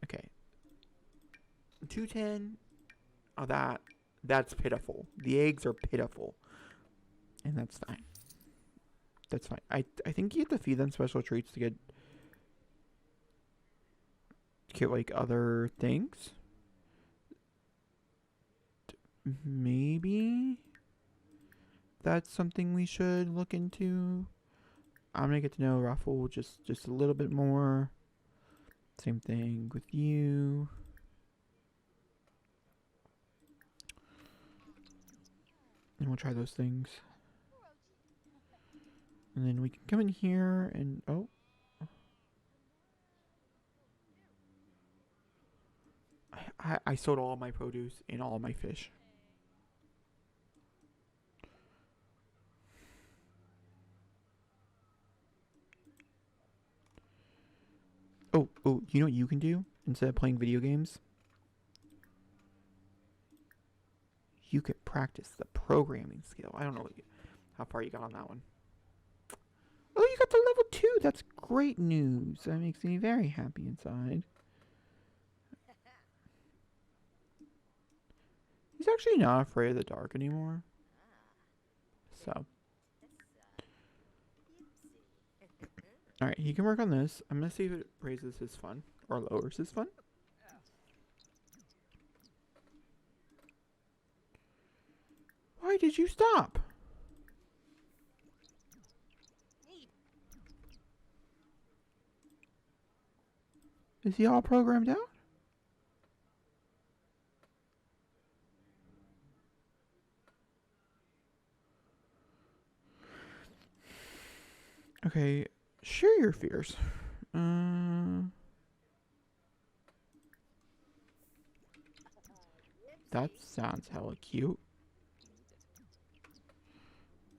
Okay, 210. Oh, that's pitiful. The eggs are pitiful, and that's fine. That's fine. I think you have to feed them special treats to get like other things. Maybe that's something we should look into. I'm gonna get to know Ruffle just a little bit more. Same thing with you. And we'll try those things. And then we can come in here and... Oh. I sold all my produce and all my fish. Oh, you know what you can do instead of playing video games? You could practice the programming skill. I don't know how far you got on that one. Oh, you got the level 2. That's great news. That makes me very happy inside. He's actually not afraid of the dark anymore. So. Alright, he can work on this. I'm going to see if it raises his fun or lowers his fun. Why did you stop? Is he all programmed out? Okay, share your fears. That sounds hella cute.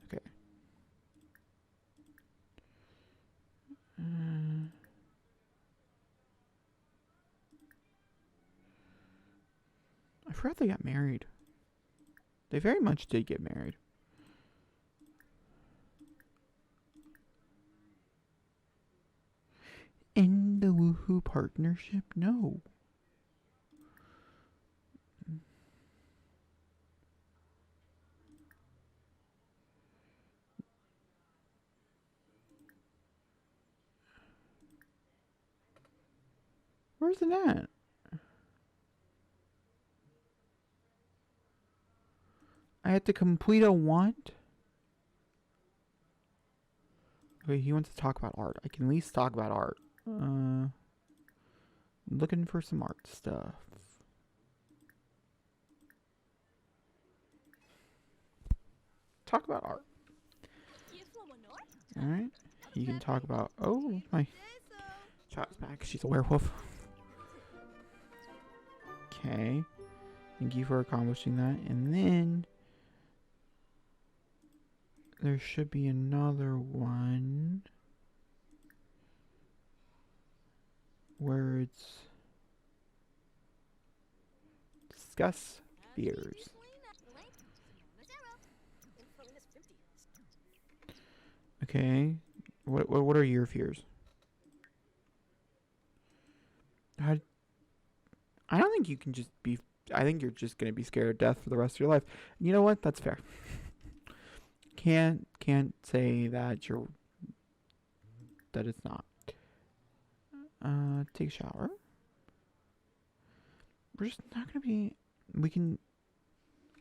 Okay. I forgot they got married. They very much did get married. In the Woohoo partnership? No. Where's it at? I had to complete a want? Okay, he wants to talk about art. I can at least talk about art. Looking for some art stuff. Talk about art. Alright. You can talk about... Oh, my child's back. She's a werewolf. Okay. Thank you for accomplishing that. And then... there should be another one. Where it's... discuss fears. Okay. What are your fears? I don't think you can just be... I think you're just going to be scared of death for the rest of your life. You know what? That's fair. Can't say that you're... that it's not. Take a shower. We're just not going to be... we can...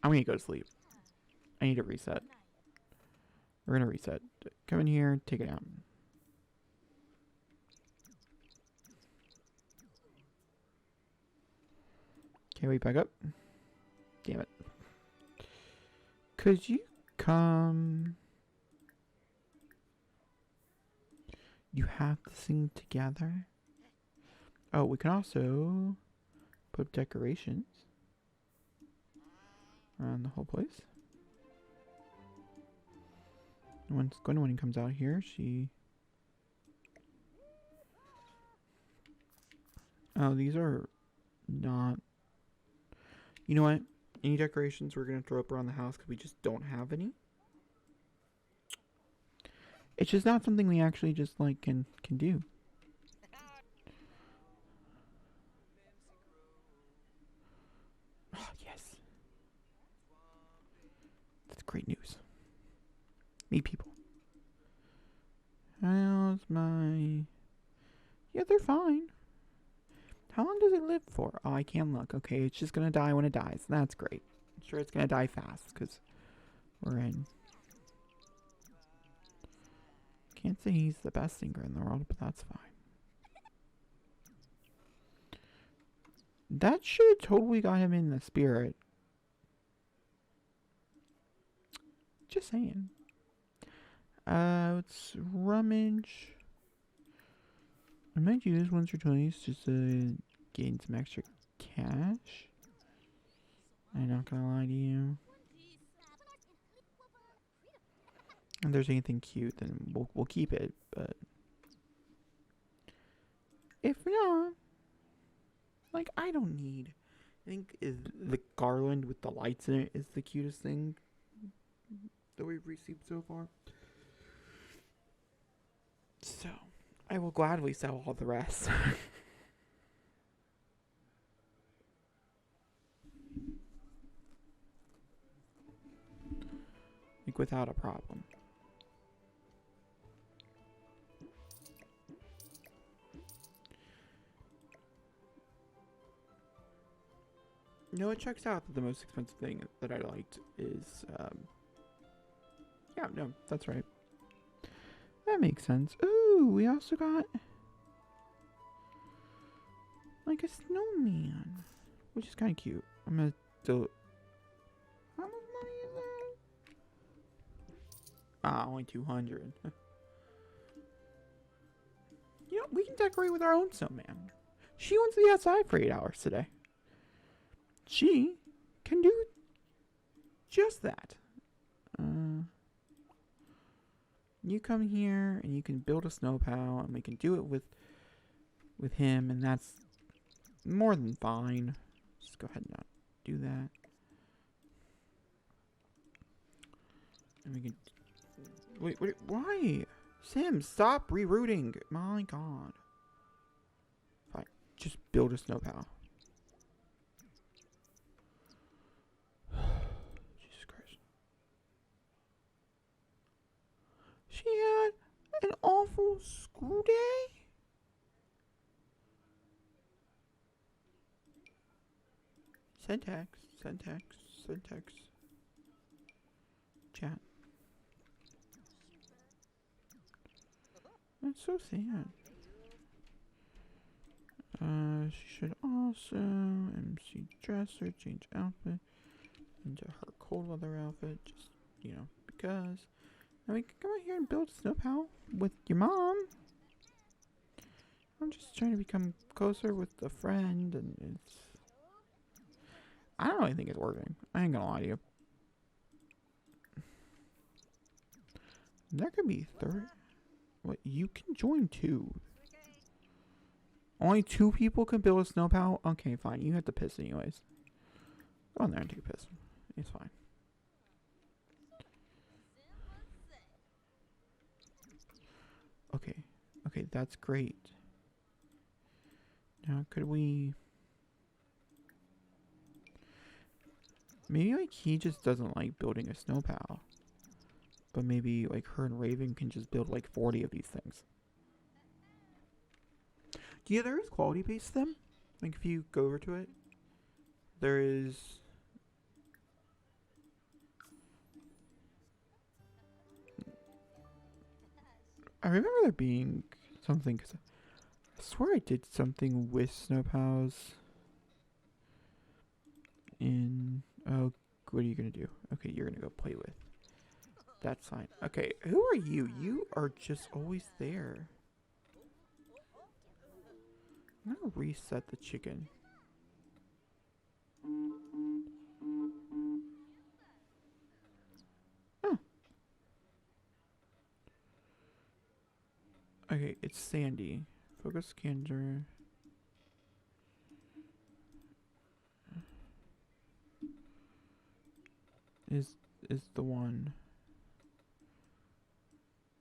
I'm going to go to sleep. I need to reset. We're going to reset. Come in here, take it out. Okay, wait, back up. Damn it. Could you come... you have to sing together? Oh, we can also put up decorations around the whole place. When Gwendolyn comes out here, she... oh, these are not... you know what? Any decorations we're going to throw up around the house because we just don't have any. It's just not something we actually just, like, can do. Oh, yes. That's great news. Meet people. How's my... yeah, they're fine. How long does it live for? Oh, I can't look. Okay, it's just gonna die when it dies. That's great. I'm sure it's gonna die fast, because we're in... can't say he's the best singer in the world, but that's fine. That should have totally got him in the spirit. Just saying. Let's rummage. I might use once or twice just to gain some extra cash. I'm not gonna lie to you. If there's anything cute, then we'll keep it. But if not, like, I don't need... I think the garland with the lights in it is the cutest thing that we've received so far. So, I will gladly sell all the rest. Like, without a problem. No, it checks out that the most expensive thing that I liked is, yeah, no, that's right. That makes sense. Ooh, we also got, like, a snowman, which is kind of cute. I'm gonna do... how much money is that? Ah, only 200. You know, we can decorate with our own snowman. She wants to be outside for 8 hours today. She can do just that. You come here and you can build a snowplow, and we can do it with him, and that's more than fine. Just go ahead and not do that. And we can... Wait, why? Sim, stop rerouting. My god. Fine. Just build a snowplow. Jesus Christ. She had an awful school day? Syntax. Chat. That's so sad. She should also MC dresser, change outfit into her cold weather outfit, just, you know, because. And we can come out here and build a snowplow with your mom. I'm just trying to become closer with a friend, and it's... I don't really think it's working. I ain't gonna lie to you. There could be 30... What? You can join too. Only 2 people can build a snowplow? Okay, fine. You have to piss anyways. Go in there and take a piss. It's fine. Okay. Okay, that's great. Now, could we... Maybe, like, he just doesn't like building a snowplow. But maybe, like, her and Raven can just build, like, 40 of these things. Yeah, there is quality based to them. Like, if you go over to it, there is... I remember there being something, because I swear I did something with snowplows in... Oh, what are you going to do? Okay, you're going to go play with. That's fine. Okay, who are you? You are just always there. I'm going to reset the chicken. Oh. Okay, it's Sandy. Focus candor. Is the one.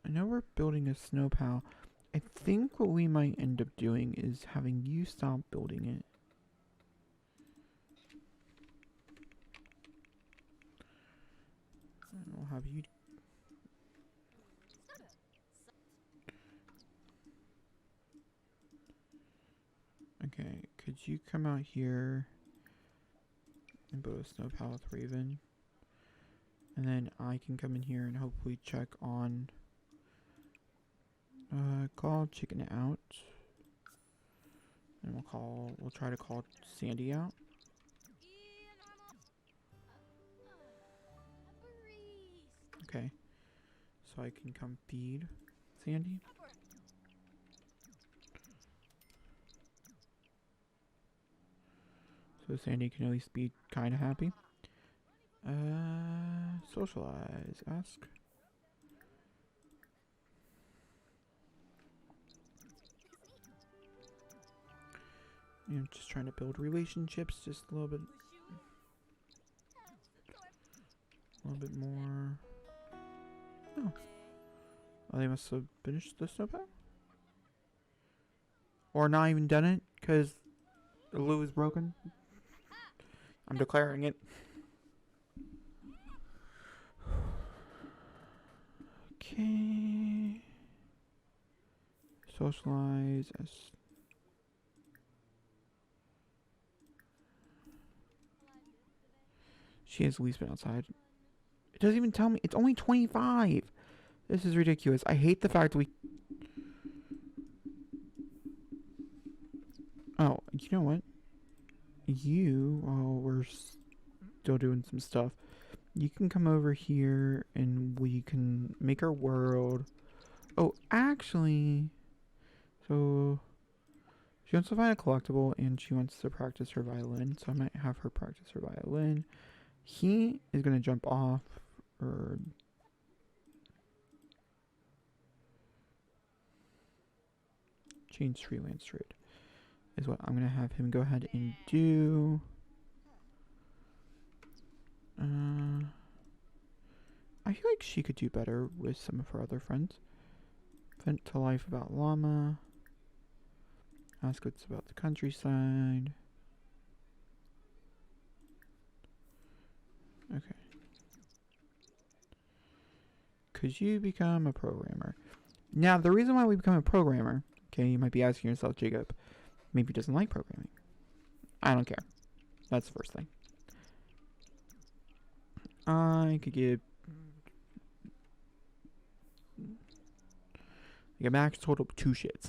I know we're building a snowplow. I think what we might end up doing is having you stop building it. And we'll have you... Okay, could you come out here and build a snowplow with Raven? And then I can come in here and hopefully check on... call chicken out. And we'll try to call Sandy out. Okay. So I can come feed Sandy. So Sandy can at least be kind of happy. Socialize. Ask. I'm just trying to build relationships just a little bit. A little bit more. Oh. Oh, they must have finished the snowplow? Or not even done it, because the loo is broken. I'm declaring it. Okay. Socialize as... She has at least been outside. It doesn't even tell me. It's only 25. This is ridiculous. I hate the fact we... Oh, you know what? We're still doing some stuff. You can come over here and we can make our world. Oh, actually... So... She wants to find a collectible and she wants to practice her violin. So I might have her practice her violin. He is going to jump off or change freelance trade is what I'm going to have him go ahead and do. I feel like she could do better with some of her other friends. Vent to life about llama. Ask what's about the countryside. Okay. Could you become a programmer? Now, the reason why we become a programmer, okay, you might be asking yourself, Jacob, maybe he doesn't like programming. I don't care. That's the first thing. I could give like a max total of 2 shits.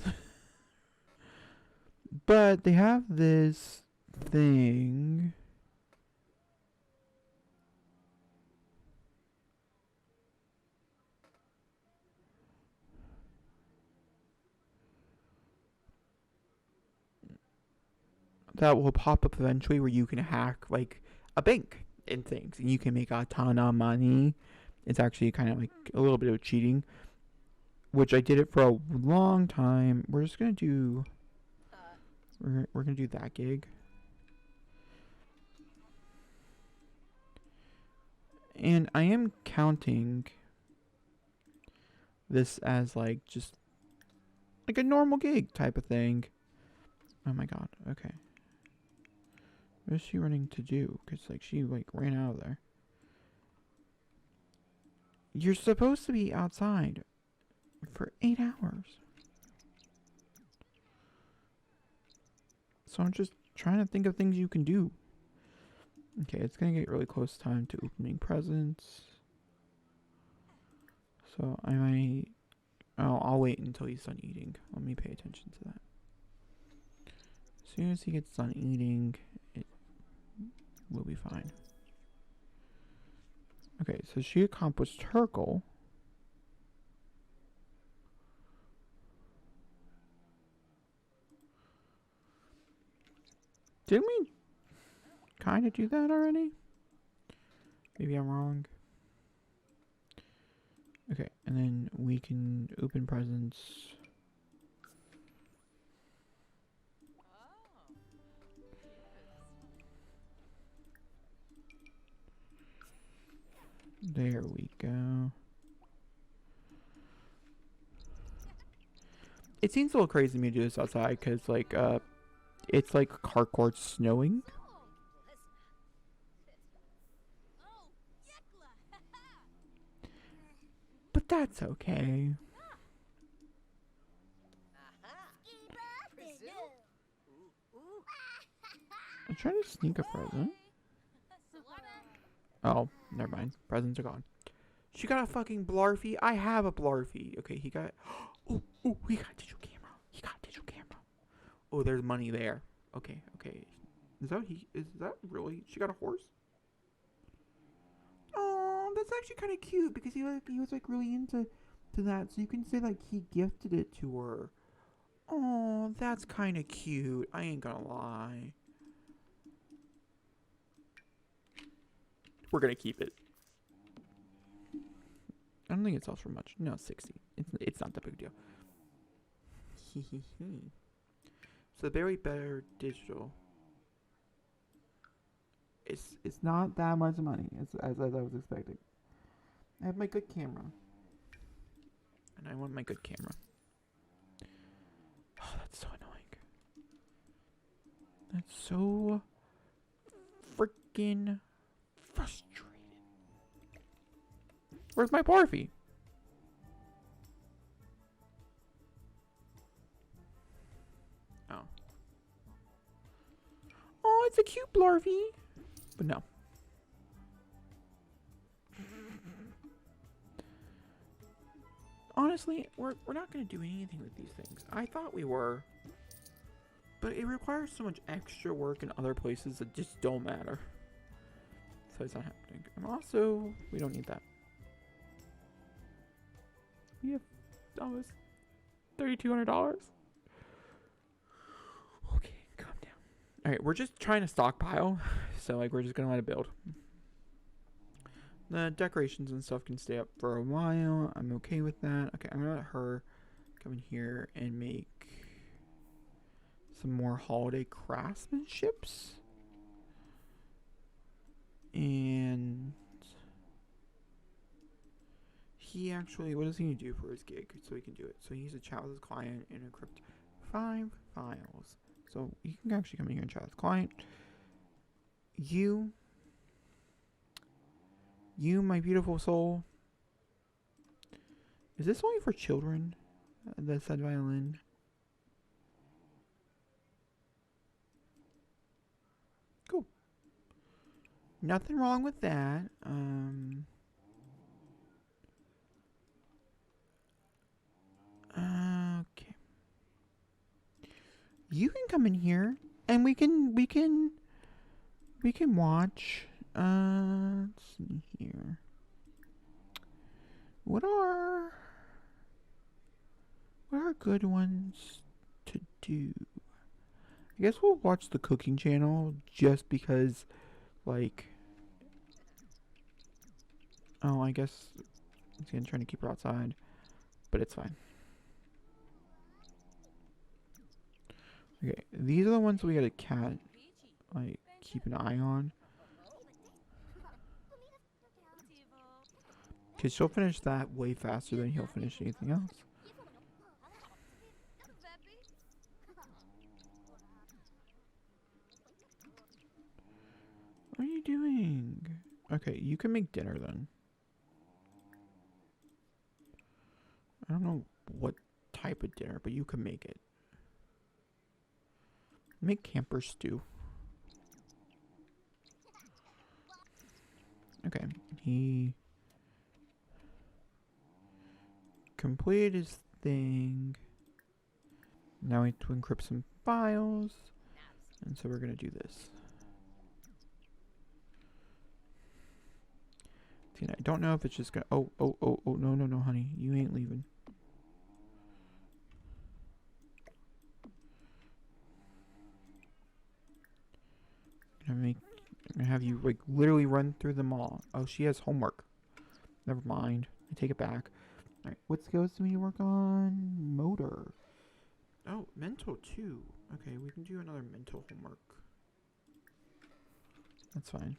But they have this thing. That will pop up eventually where you can hack like a bank and things and you can make a ton of money. It's actually kind of like a little bit of cheating, which I did it for a long time. We're just going to do we're going to do that gig. And I am counting this as like just like a normal gig type of thing. Oh my god. Okay. What is she running to do? Because, like, she, like, ran out of there. You're supposed to be outside for 8 hours. So I'm just trying to think of things you can do. Okay, it's going to get really close time to opening presents. So I might... Oh, I'll wait until he's done eating. Let me pay attention to that. As soon as he gets done eating... We'll be fine. Okay, so she accomplished her goal. Didn't we kind of do that already? Maybe I'm wrong. Okay, and then we can open presents. There we go. It seems a little crazy to me to do this outside because, like, it's like hardcore snowing. But that's okay. I'm trying to sneak a present. Oh, never mind. Presents are gone. She got a fucking Blarfy. I have a Blarfy. Okay, he got... Oh, he got a digital camera. He got a digital camera. Oh, there's money there. Okay. Is that really... She got a horse? Oh, that's actually kind of cute because he was like really into that. So you can say like he gifted it to her. Oh, that's kind of cute. I ain't gonna lie. We're gonna keep it. I don't think it sells for much. No, 60. It's not that big a deal. So Berry Better Digital. It's not that much money as I was expecting. I have my good camera. And I want my good camera. Oh, that's so annoying. That's so freaking frustrated. Where's my Blarfy? Oh. Oh, it's a cute Blarfy. But no. Honestly, we're not going to do anything with these things. I thought we were. But it requires so much extra work in other places that just don't matter. So it's not happening. And also, we don't need that. We have almost $3,200. Alright, we're just trying to stockpile. So, like, we're just gonna let it build. The decorations and stuff can stay up for a while. I'm okay with that. Okay, I'm gonna let her come in here and make some more holiday craftsmanships. And he actually, what does he need to do for his gig so he can do it? So he needs to chat with his client and encrypt 5 files. So you can actually come in here and chat with the client. You, my beautiful soul. Is this only for children? The said violin. Cool. Nothing wrong with that. Okay. You can come in here and we can watch. Let's see here. What are good ones to do? I guess we'll watch the cooking channel just because, like, oh, I guess he's gonna try to keep her outside, but it's fine. Okay, these are the ones we gotta like, keep an eye on. Because she'll finish that way faster than he'll finish anything else. What are you doing? Okay, you can make dinner then. I don't know what type of dinner, but you can make it. Make camper stew. Okay, he completed his thing. Now we have to encrypt some files. And so we're going to do this. Tina, I don't know if it's just going to... Oh, no, honey. You ain't leaving. I'm gonna have you, like, literally run through them all. Oh, she has homework. Never mind. I take it back. Alright, what skills do we need to work on? Motor. Oh, mental too. Okay, we can do another mental homework. That's fine.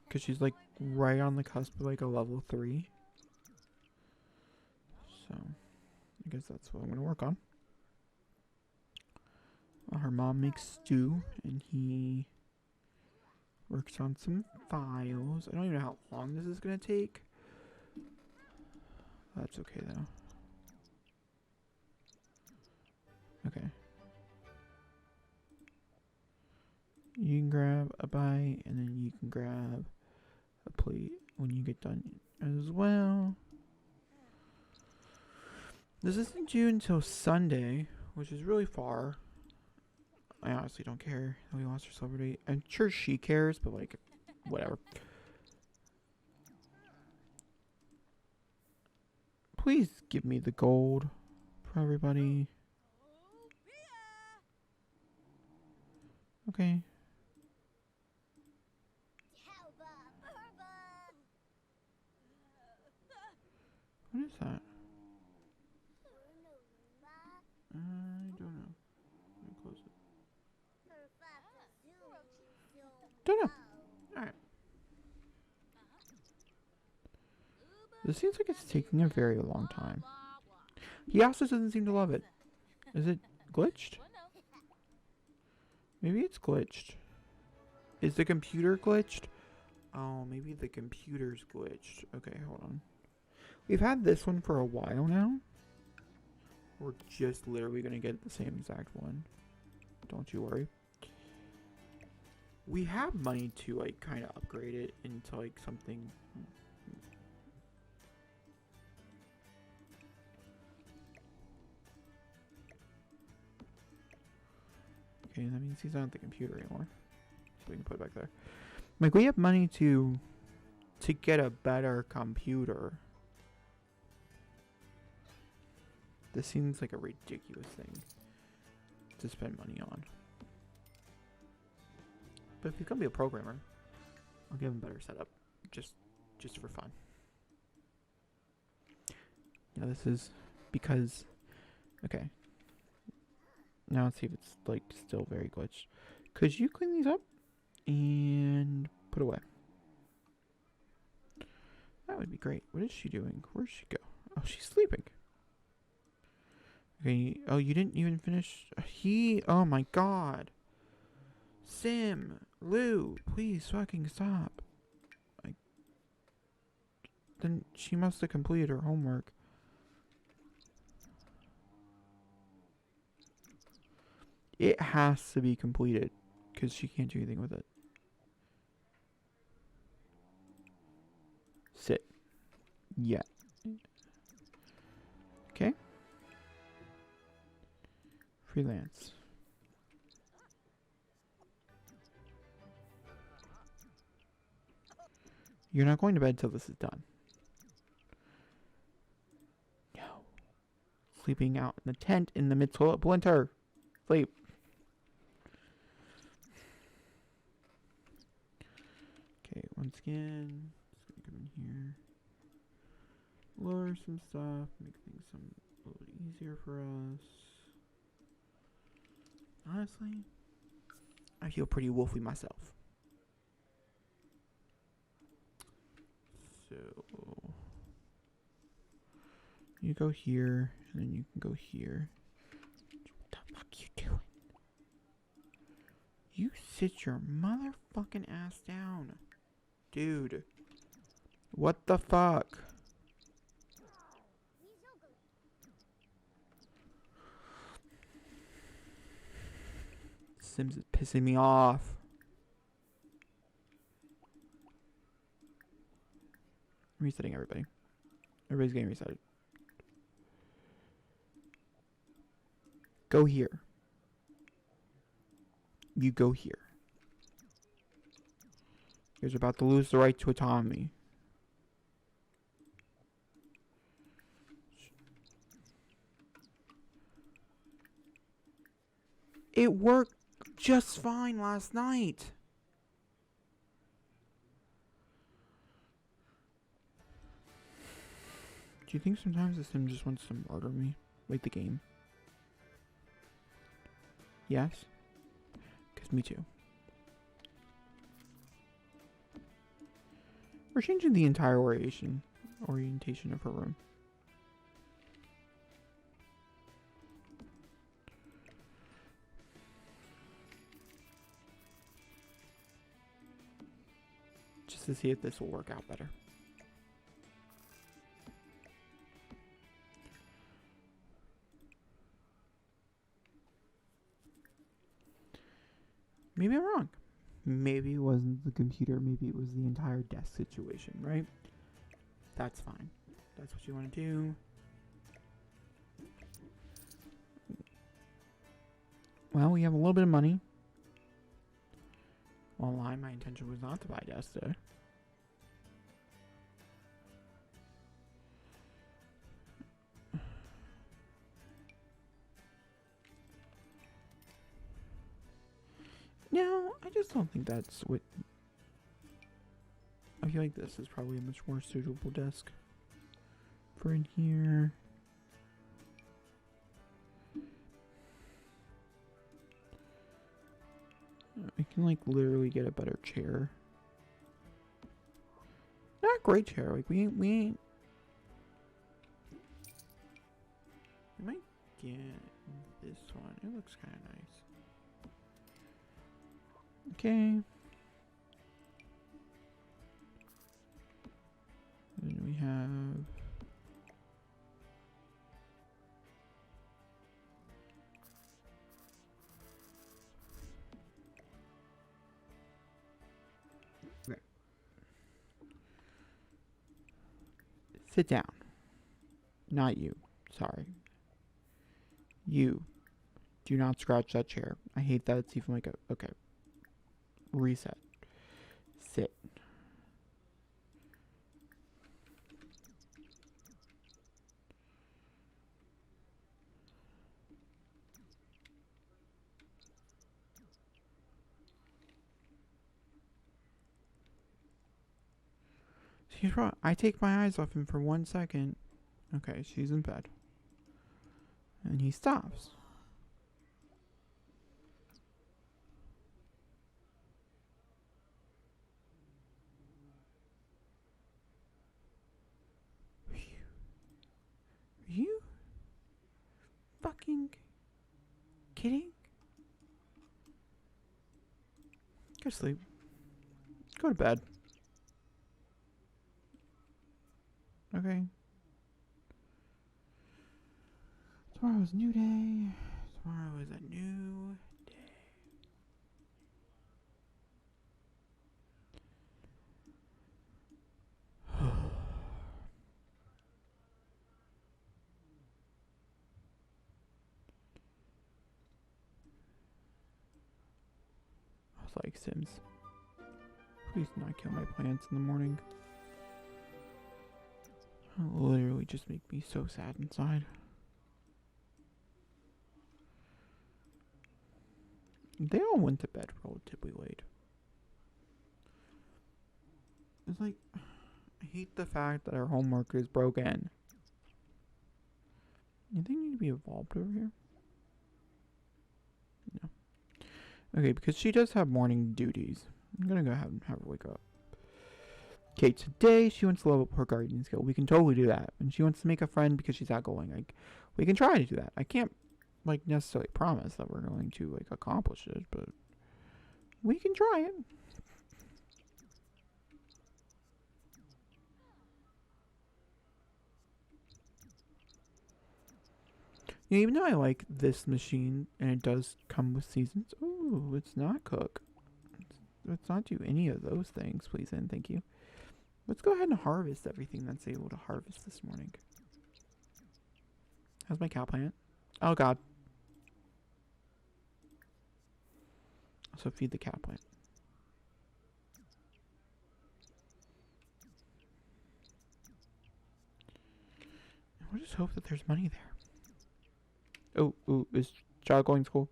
Because she's, like, right on the cusp of, like, a level 3. So, I guess that's what I'm going to work on. Her mom makes stew, and he works on some files. I don't even know how long this is going to take. That's okay, though. Okay. You can grab a bite, and then you can grab a plate when you get done as well. This isn't due until Sunday, which is really far. I honestly don't care that we lost our silver date. I'm sure she cares, but, like, whatever. Please give me the gold for everybody. Okay. What is that? I don't know. Let me close it. Don't know. Alright. This seems like it's taking a very long time. He also doesn't seem to love it. Is it glitched? Maybe it's glitched. Is the computer glitched? Oh, maybe the computer's glitched. Okay, hold on. We've had this one for a while now. We're just literally going to get the same exact one. Don't you worry. We have money to, like, kind of upgrade it into, like, something. Okay, that means he's not at the computer anymore. So we can put it back there. Like, we have money to get a better computer. This seems like a ridiculous thing to spend money on. But if he's gonna be a programmer, I'll give him better setup, just for fun. Now this is because, okay. Now let's see if it's like still very glitched. Could you clean these up and put away? That would be great. What is she doing? Where'd she go? Oh, she's sleeping. Okay. Oh, you didn't even finish. Oh my god. Sim, Lou, please fucking stop. Then she must have completed her homework. It has to be completed because she can't do anything with it. Sit. Yeah. Okay. Freelance. You're not going to bed till this is done. No. Sleeping out in the tent in the midst of winter. Sleep. Okay, once again, just gonna come in here. Lower some stuff, make things a little bit easier for us. Honestly, I feel pretty wolfy myself. So you go here, and then you can go here. What the fuck you doing? You sit your motherfucking ass down. Dude. What the fuck? Sims is pissing me off. I'm resetting everybody. Everybody's getting resetted. Go here. You go here. You're about to lose the right to autonomy. It worked just fine last night. Do you think sometimes the sim just wants to murder me? Like the game? Yes? Because me too. We're changing the entire orientation of her room. Just to see if this will work out better. Maybe I'm wrong. Maybe it wasn't the computer. Maybe it was the entire desk situation, right? That's fine. That's what you want to do. Well, we have a little bit of money. Online, my intention was not to buy a desk today. No, I just don't think that's what... I feel like this is probably a much more suitable desk for in here. I can like literally get a better chair. Not a great chair, like we ain't... We might get this one. It looks kind of nice. Okay. Then we have... Okay. Sit down. Not you. Sorry. You. Do not scratch that chair. I hate that it's even like a... Okay. Reset. Sit. I take my eyes off him for 1 second. Okay, she's in bed. And he stops. Are you fucking kidding? Go to sleep. Go to bed. Okay. Tomorrow's a new day. Tomorrow is a new day. I was like, Sims, please not kill my plants in the morning. It'll literally just make me so sad inside. They all went to bed relatively late. It's like, I hate the fact that our homework is broken. Anything need to be evolved over here? No. Okay, because she does have morning duties. I'm gonna go ahead and have her wake up. Okay, today she wants to level up her guardian skill. We can totally do that. And she wants to make a friend because she's outgoing. Like, we can try to do that. I can't, like, necessarily promise that we're going to, like, accomplish it, but we can try it. Yeah, even though I like this machine and it does come with seasons. Ooh, it's not cook. Let's not do any of those things, please and thank you. Let's go ahead and harvest everything that's able to harvest this morning. How's my cow plant? Oh god. Also feed the cow plant. We'll just hope that there's money there. Oh, ooh, is child going to school?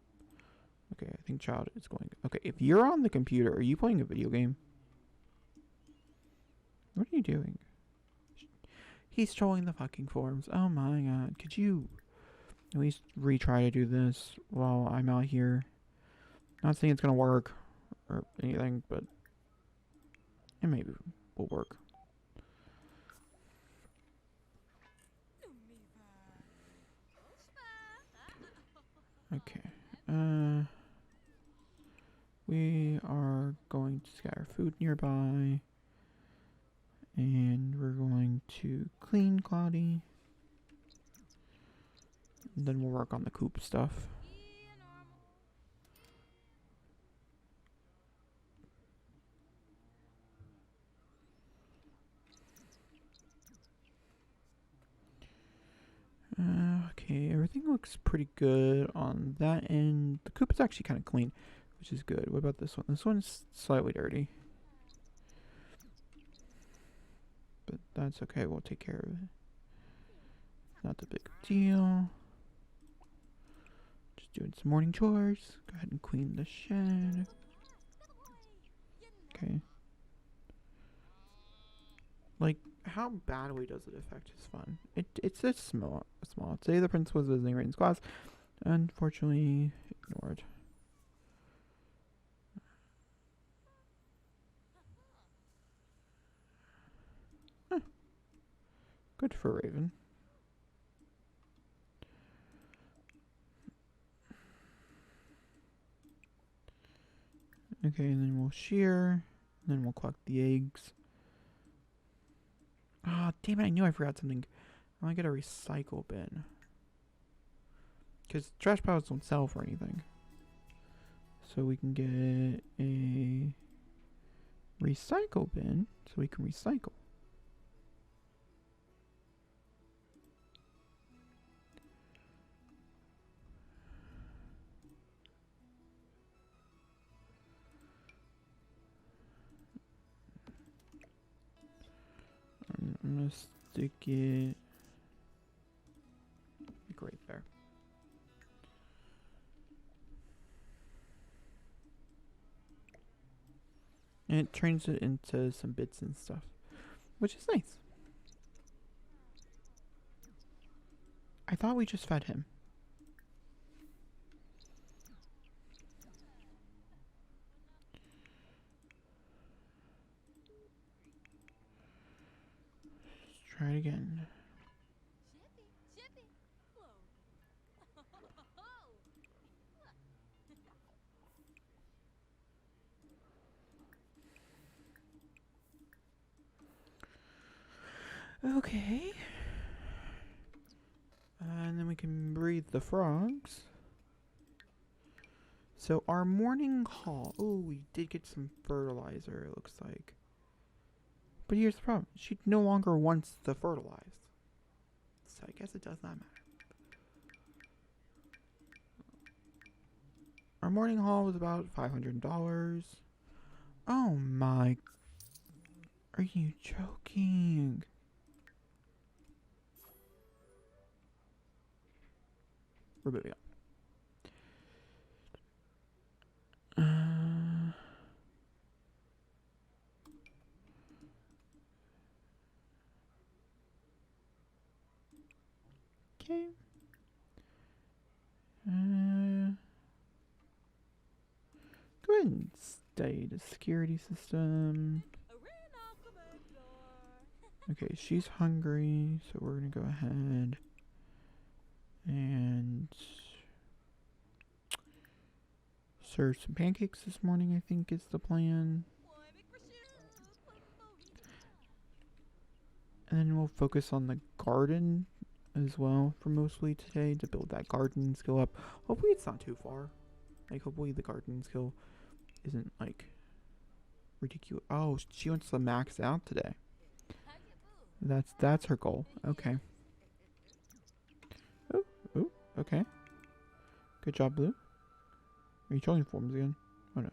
Okay, I think child is going. Okay, if you're on the computer, are you playing a video game? What are you doing? He's trolling the fucking forums. Oh my god. Could you at least retry to do this while I'm out here? Not saying it's gonna work or anything, but it maybe will work. Okay. We are going to scatter food nearby. And we're going to clean Cloudy. And then we'll work on the coop stuff. Okay, everything looks pretty good on that end. The coop is actually kind of clean, which is good. What about this one? This one's slightly dirty. But that's okay, we'll take care of it. Not the big deal. Just doing some morning chores. Go ahead and clean the shed. Okay. Like, how badly does it affect his fun? It's just small. Today the prince was visiting Raiden's class. Unfortunately, ignored. Huh. Good for Raven. Okay, and then we'll shear. And then we'll collect the eggs. Ah, oh, damn it, I knew I forgot something. I want to get a recycle bin. Because trash piles don't sell for anything. So we can get a recycle bin so we can recycle. I'm gonna stick it like right there. And it turns it into some bits and stuff. which is nice. I thought we just fed him. Let's try it again. Okay. And then we can breathe the frogs. So our morning haul. Oh, we did get some fertilizer, it looks like. But here's the problem. She no longer wants the fertilized. So I guess it does not matter. Our morning haul was about $500. Oh my. Are you joking? We're moving on. Okay. Go ahead and stay the security system. Okay, she's hungry, so we're gonna go ahead and serve some pancakes this morning, I think is the plan. And then we'll focus on the garden as well for mostly today to build that garden skill up. Hopefully it's not too far. Like, hopefully the garden skill isn't, like, ridiculous. Oh, she wants to max out today. That's her goal. Okay. Oh, okay. Good job, Blue. Are you showing forms again? Oh, no.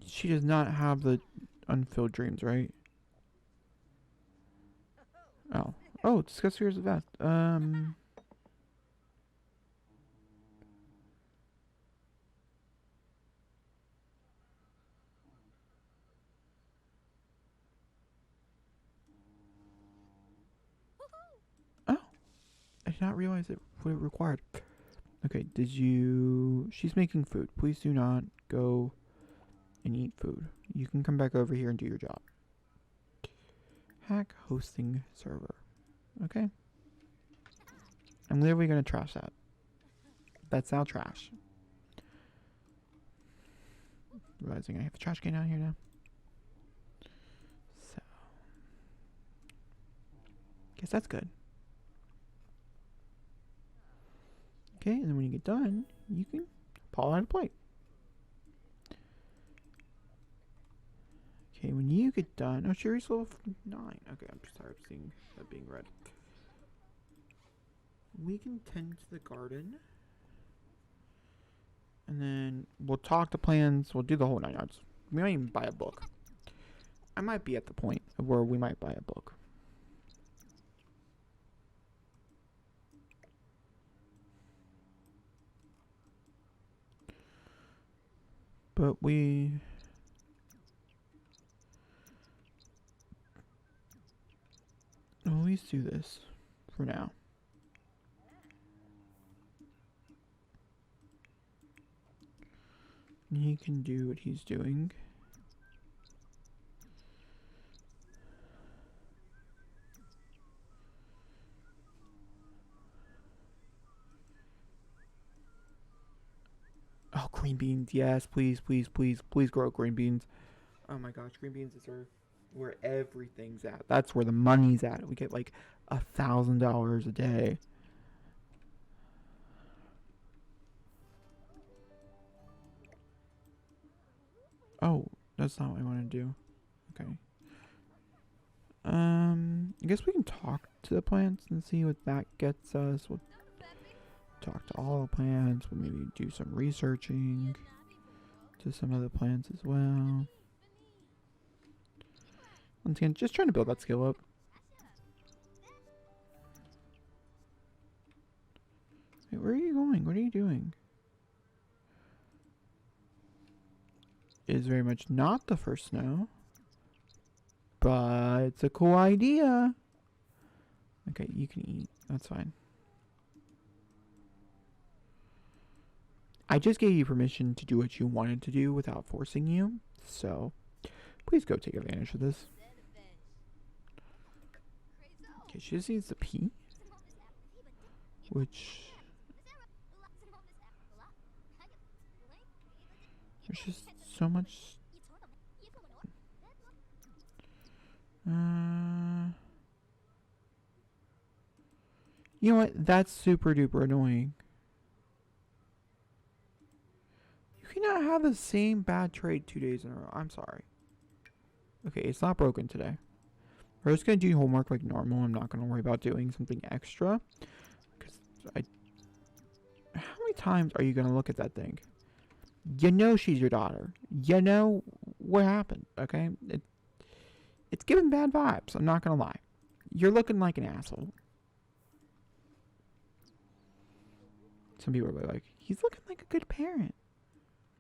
She does not have the unfilled dreams, right? Oh. Oh, discuss fears of death. Oh. I did not realize what it required. Okay, she's making food. Please do not go and eat food. You can come back over here and do your job. Hack hosting server. Okay. I'm literally gonna trash that. That's now trash. Realizing I have a trash can out here now. So. Guess that's good. Okay, and then when you get done, you can pull out a plate. Okay, when you get done... Oh, Sherry's level 9. Okay, I'm just tired of seeing that being read. We can tend to the garden. And then we'll talk to plans. We'll do the whole 9 yards. We might even buy a book. I might be at the point of where we might buy a book. But we... We'll at least do this for now. He can do what he's doing. Oh, green beans. Yes, please, please, please, please grow green beans. Oh my gosh, green beans is where everything's at. That's where the money's at. We get like $1,000 a day. Oh, that's not what I want to do. Okay. I guess we can talk to the plants and see what that gets us. We'll talk to all the plants. We'll maybe do some researching to some other plants as well. Once again, just trying to build that skill up. Wait, Where are you going? What are you doing? It is very much not the first snow. But it's a cool idea. Okay, you can eat. That's fine. I just gave you permission to do what you wanted to do without forcing you. So, please go take advantage of this. Okay, she just needs to pee. Which... there's just so much... you know what? That's super duper annoying. You cannot have the same bad trade 2 days in a row. I'm sorry. Okay, it's not broken today. We're just gonna do homework like normal. I'm not gonna worry about doing something extra. Cause how many times are you gonna look at that thing? You know she's your daughter. You know what happened, okay? It's giving bad vibes. I'm not gonna lie. You're looking like an asshole. Some people are like, he's looking like a good parent.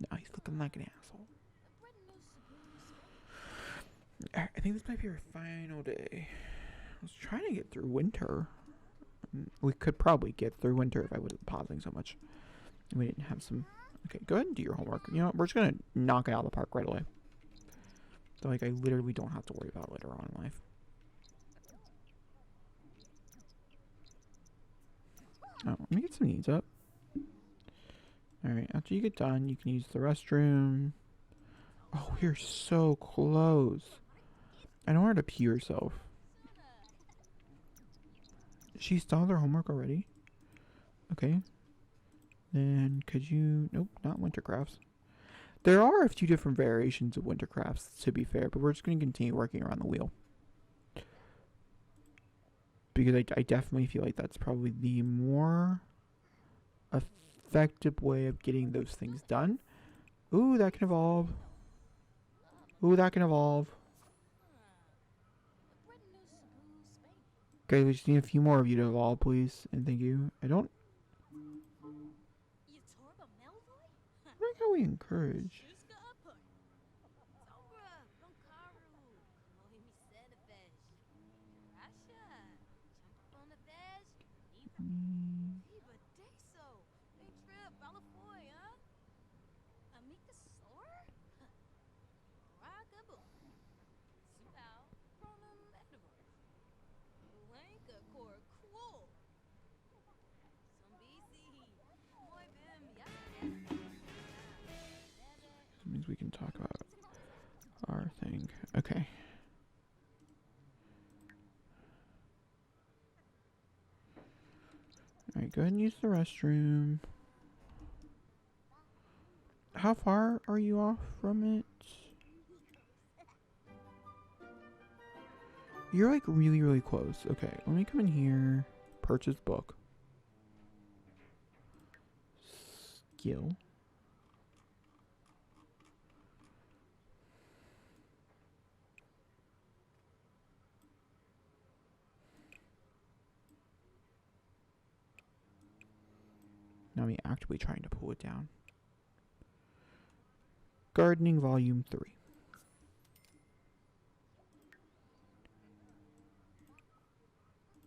No, he's looking like an asshole. I think this might be our final day. I was trying to get through winter. We could probably get through winter if I wasn't pausing so much. We didn't have some... okay, go ahead and do your homework. You know what? We're just going to knock it out of the park right away. So, like, I literally don't have to worry about it later on in life. Oh, let me get some needs up. Alright, after you get done, you can use the restroom. Oh, we're so close. I don't want her to pee herself. She's done her homework already? Okay. Then could you... nope, not winter crafts. There are a few different variations of winter crafts, to be fair, but we're just going to continue working around the wheel. Because I definitely feel like that's probably the more effective way of getting those things done. Ooh, that can evolve. Ooh, that can evolve. Okay, we just need a few more of you to evolve, please. And thank you. I don't... I like how we encourage. That means we can talk about our thing. Okay. Alright, go ahead and use the restroom. How far are you off from it? You're like really, really close. Okay, let me come in here. Purchase book. Skill. Now me actively trying to pull it down. Gardening Volume 3.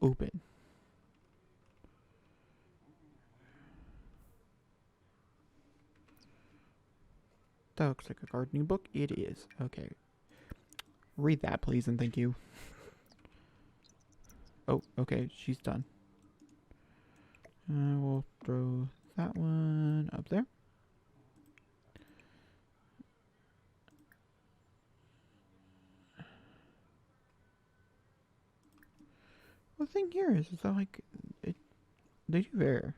Open. That looks like a gardening book. It is. Okay. Read that, please, and thank you. Oh, okay. She's done. We'll throw that one up there. Well, the thing here is that, like, they do vary.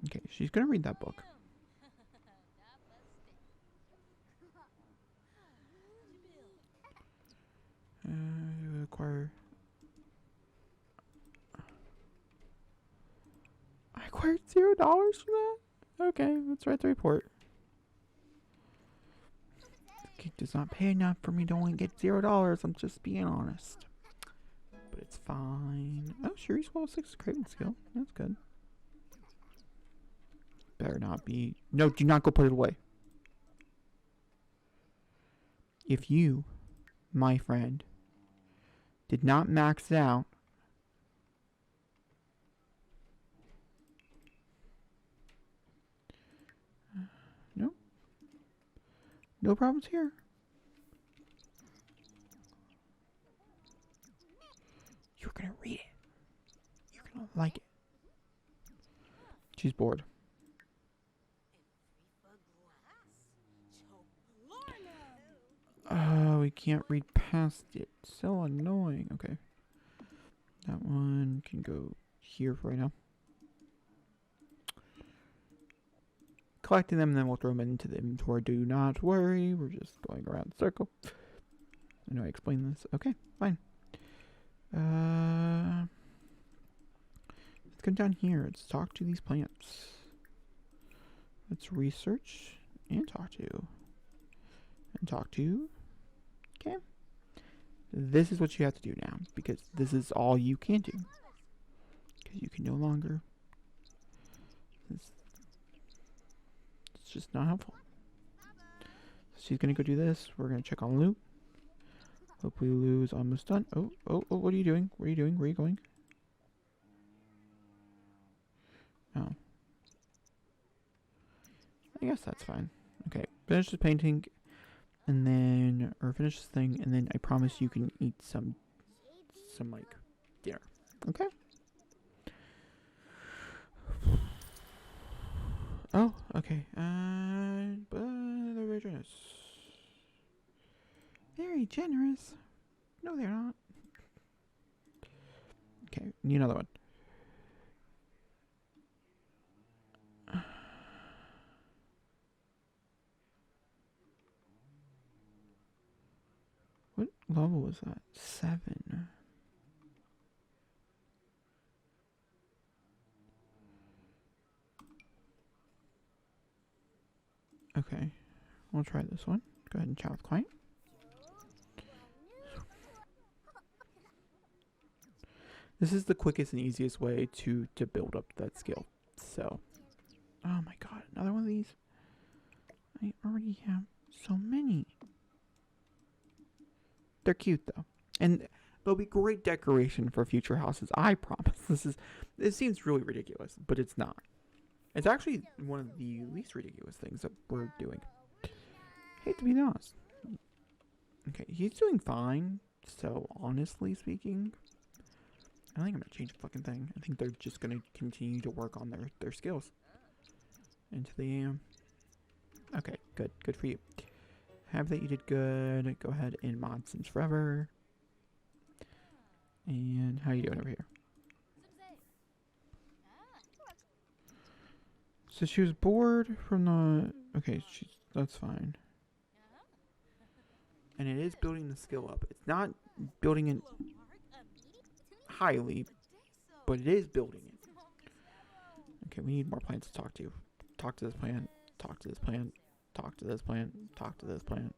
Okay, she's gonna read that book. Acquire. I acquired $0 from that? Okay, let's write the report. This cake does not pay enough for me to only get $0. I'm just being honest. but it's fine. Oh, Shuri's level 6 craving skill. That's good. Better not be. No, do not go put it away. If you, my friend, did not max it out, no, no problems here. You're gonna read it. You're gonna like it. She's bored. Oh, we can't read past it. So annoying. Okay. That one can go here for right now. Collecting them, and then we'll throw them into the inventory. Do not worry. We're just going around the circle. I know I explained this. Okay, fine. Let's come down here. Let's talk to these plants. Let's research and talk to. And talk to. Okay. This is what you have to do now, because this is all you can do. Because you can no longer. It's just not helpful. So she's gonna go do this. We're gonna check on Lou. Hopefully Lou is almost done. Oh, what are you doing? What are you doing? Where are you going? Oh. I guess that's fine. Okay, finish the painting, and then, or finish this thing, and then I promise you can eat some like, dinner. Okay? Oh, okay. But they're very generous. Very generous. No, they're not. Okay, need another one. What level was that? 7. Okay, we'll try this one. Go ahead and chat with client. This is the quickest and easiest way to build up that skill. So, oh my god, another one of these. I already have so many. They're cute though, and they'll be great decoration for future houses. I promise. It seems really ridiculous, but it's not. It's actually one of the least ridiculous things that we're doing. Hate to be honest. Okay, he's doing fine. So honestly speaking, I don't think I'm gonna change a fucking thing. I think they're just gonna continue to work on their skills. Into the okay, good for you. Have that you did good. Go ahead and mod Sims Forever. And how you doing over here? So she was bored from the okay, that's fine. And it is building the skill up. It's not building it highly, but it is building it. Okay, we need more plants to talk to. Talk to this plant. Talk to this plant. Talk to this plant. Talk to this plant.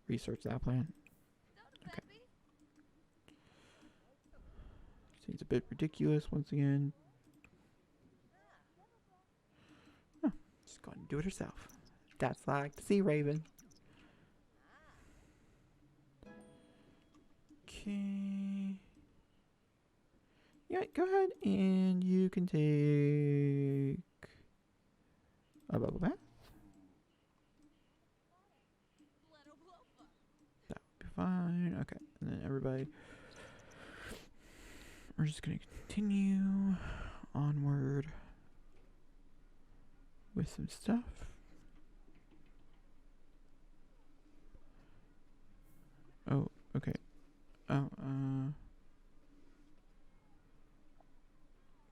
Research that plant. Okay. Seems a bit ridiculous once again. Oh, just go ahead and do it herself. That's like to see, Raven. Okay. Yeah, go ahead and you can take a bubble bath. That would be fine. Okay, and then everybody, we're just gonna continue onward with some stuff. Oh, okay. Oh,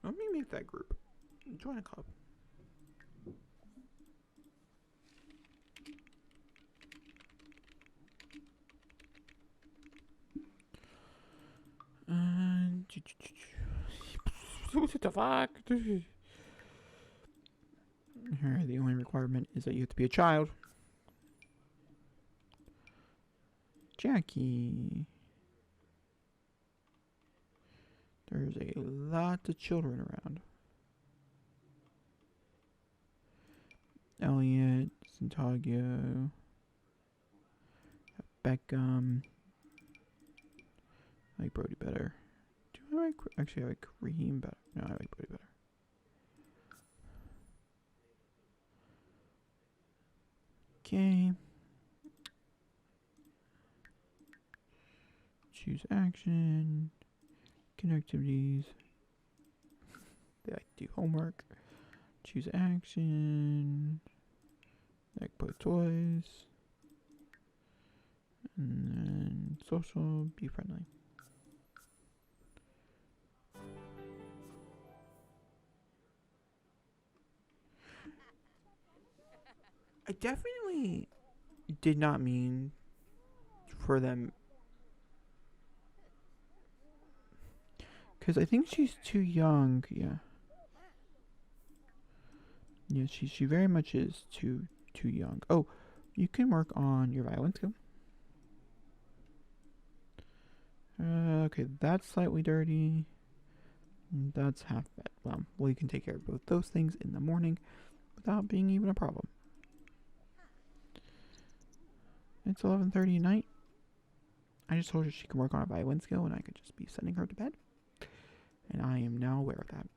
let me make that group. Join a club. What the fuck? Here, the only requirement is that you have to be a child. Jackie. There's a lot of children around. Elliot, Santago, Beckham. I like Brody better. Do I like, actually I like Raheem better. No, I like Brody better. Okay. Choose action. Connectivities. They like to do homework. Choose action. Like play toys. And then social, be friendly. I definitely did not mean for them, because I think she's too young. Yeah. Yeah, she very much is too young. Oh, you can work on your violin skill. Okay, that's slightly dirty. That's half bad. Well, we can take care of both those things in the morning without being even a problem. It's 11:30 at night. I just told her she can work on a violin skill and I could just be sending her to bed. And I am now aware of that.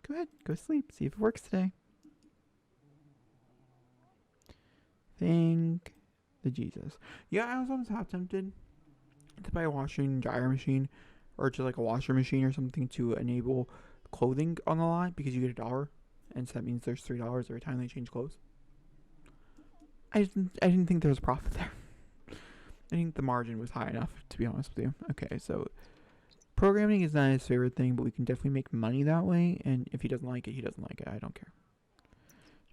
Go ahead, go sleep. See if it works today. Thank the Jesus. Yeah, I was almost half tempted to buy a washing and dryer machine, or just like a washer machine or something to enable clothing on the lot, because you get $1, and so that means there's $3 every time they change clothes. I didn't think there was a profit there. I think the margin was high enough, to be honest with you. Okay, so programming is not his favorite thing, but we can definitely make money that way. And if he doesn't like it, he doesn't like it. I don't care.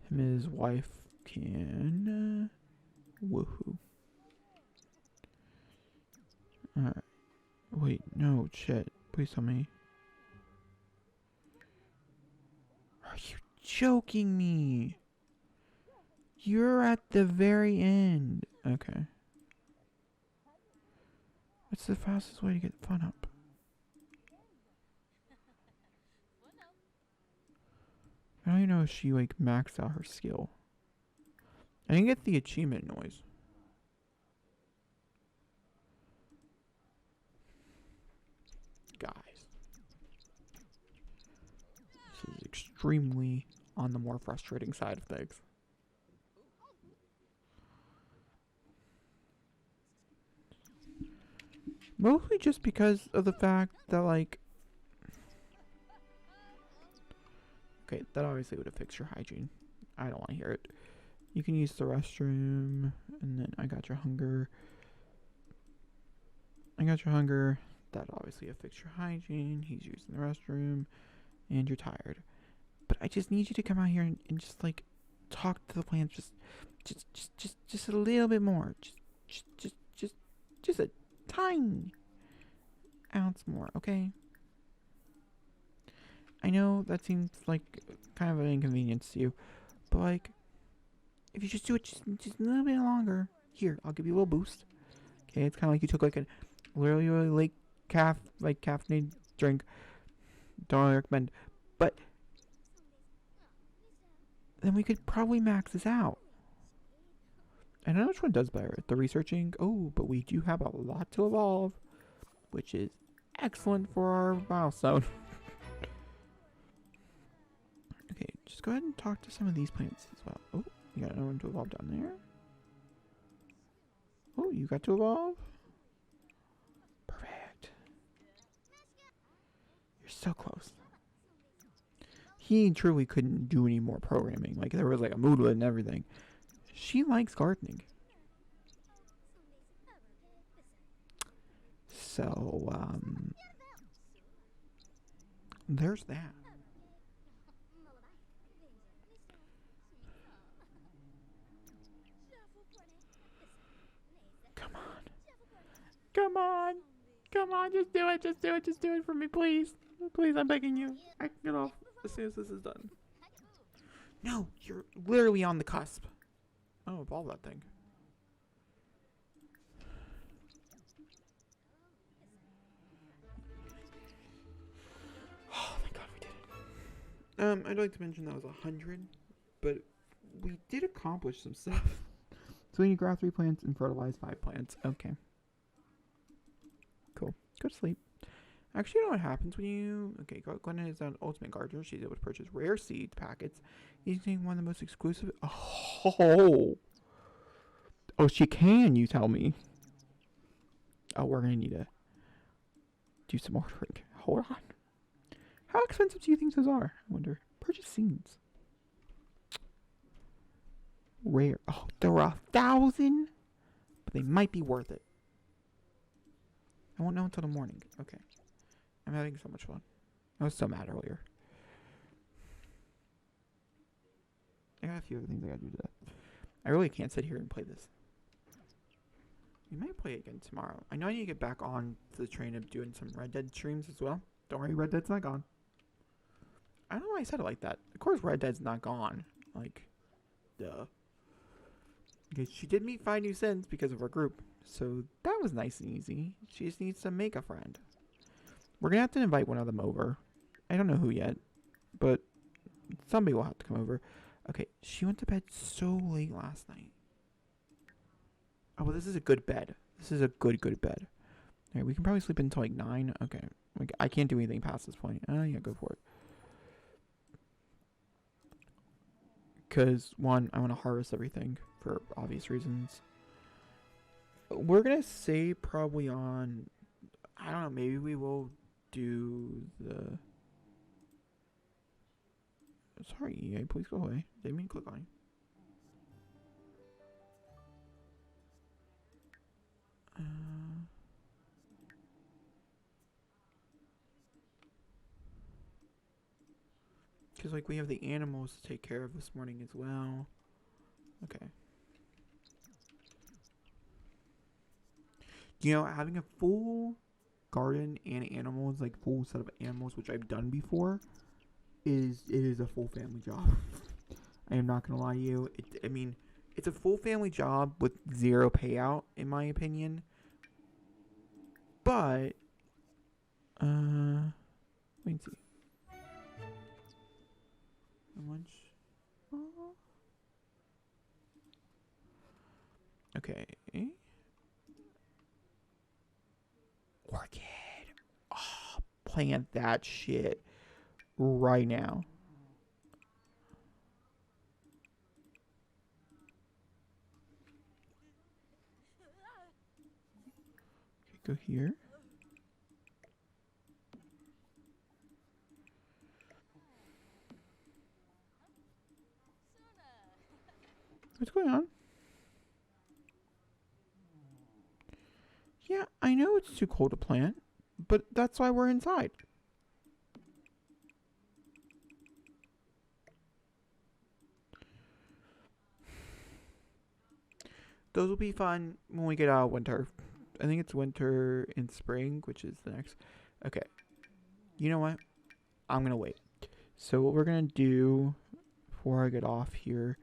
Him and his wife can. Woohoo. Alright. Wait, no, shit. Please tell me. Are you joking me? You're at the very end. Okay. What's the fastest way to get fun up? I don't even know if she like maxed out her skill. I didn't get the achievement noise. Guys. This is extremely on the more frustrating side of things. Mostly just because of the fact that, like... Okay, that obviously would have fixed your hygiene. I don't want to hear it. You can use the restroom, and then I got your hunger. I got your hunger. That obviously affects your hygiene. He's using the restroom, and you're tired. But I just need you to come out here and just, like, talk to the plants just a little bit more. Just a tiny ounce more, okay? I know that seems like kind of an inconvenience to you, but like, if you just do it just a little bit longer, here, I'll give you a little boost. Okay, it's kind of like you took like a really late caffeinated drink. Don't really recommend, but then we could probably max this out. I don't know which one does better, the researching. Oh, but we do have a lot to evolve, which is excellent for our milestone. Okay, just go ahead and talk to some of these plants as well. Oh, you got another one to evolve down there. Oh, you got to evolve. Perfect. You're so close. He truly couldn't do any more programming. Like, there was like a moodlet and everything. She likes gardening. So, there's that. Come on. Come on. Come on, just do it. Just do it. Just do it for me, please. Please, I'm begging you. I can get off as soon as this is done. No, you're literally on the cusp. Oh, evolve that thing. I'd like to mention that was 100, but we did accomplish some stuff. So we need to grow 3 plants and fertilize 5 plants. Okay. Cool. Go to sleep. Actually, you know what happens when you... Okay, Glenna is an ultimate gardener. She's able to purchase rare seed packets using one of the most exclusive... Oh! Oh, she can, you tell me. Oh, we're going to need to do some ordering. Hold on. How expensive do you think those are? I wonder. Purchase seeds. Rare. Oh, they're 1,000? But they might be worth it. I won't know until the morning. Okay. I'm having so much fun. I was so mad earlier. I got a few other things I gotta do today. I really can't sit here and play this. We might play it again tomorrow. I know I need to get back on the train of doing some Red Dead streams as well. Don't worry, Red Dead's not gone. I don't know why I said it like that. Of course Red Dead's not gone. Like, duh. Because she did meet 5 new sins because of her group. So that was nice and easy. She just needs to make a friend. We're going to have to invite one of them over. I don't know who yet. But somebody will have to come over. Okay, she went to bed so late last night. Oh, well, this is a good bed. This is a good bed. Alright, we can probably sleep until like 9. Okay. Like, I can't do anything past this point. Yeah, go for it. Because, one, I want to harvest everything for obvious reasons. We're going to say probably on... I don't know, maybe we will do the... Sorry, EA, please go away. Didn't mean to click on you. Because, like, we have the animals to take care of this morning as well. Okay. You know, having a full garden and animals, like, full set of animals, which I've done before, it is a full family job. I am not going to lie to you. I mean, it's a full family job with 0 payout, in my opinion. But, wait and see. How much? Oh. Okay. Orchid. Oh, plant that shit right now. Okay, go here. What's going on? Yeah, I know it's too cold to plant, but that's why we're inside. Those will be fun when we get out of winter. I think it's winter and spring, which is the next. Okay. You know what? I'm going to wait. So what we're going to do before I get off here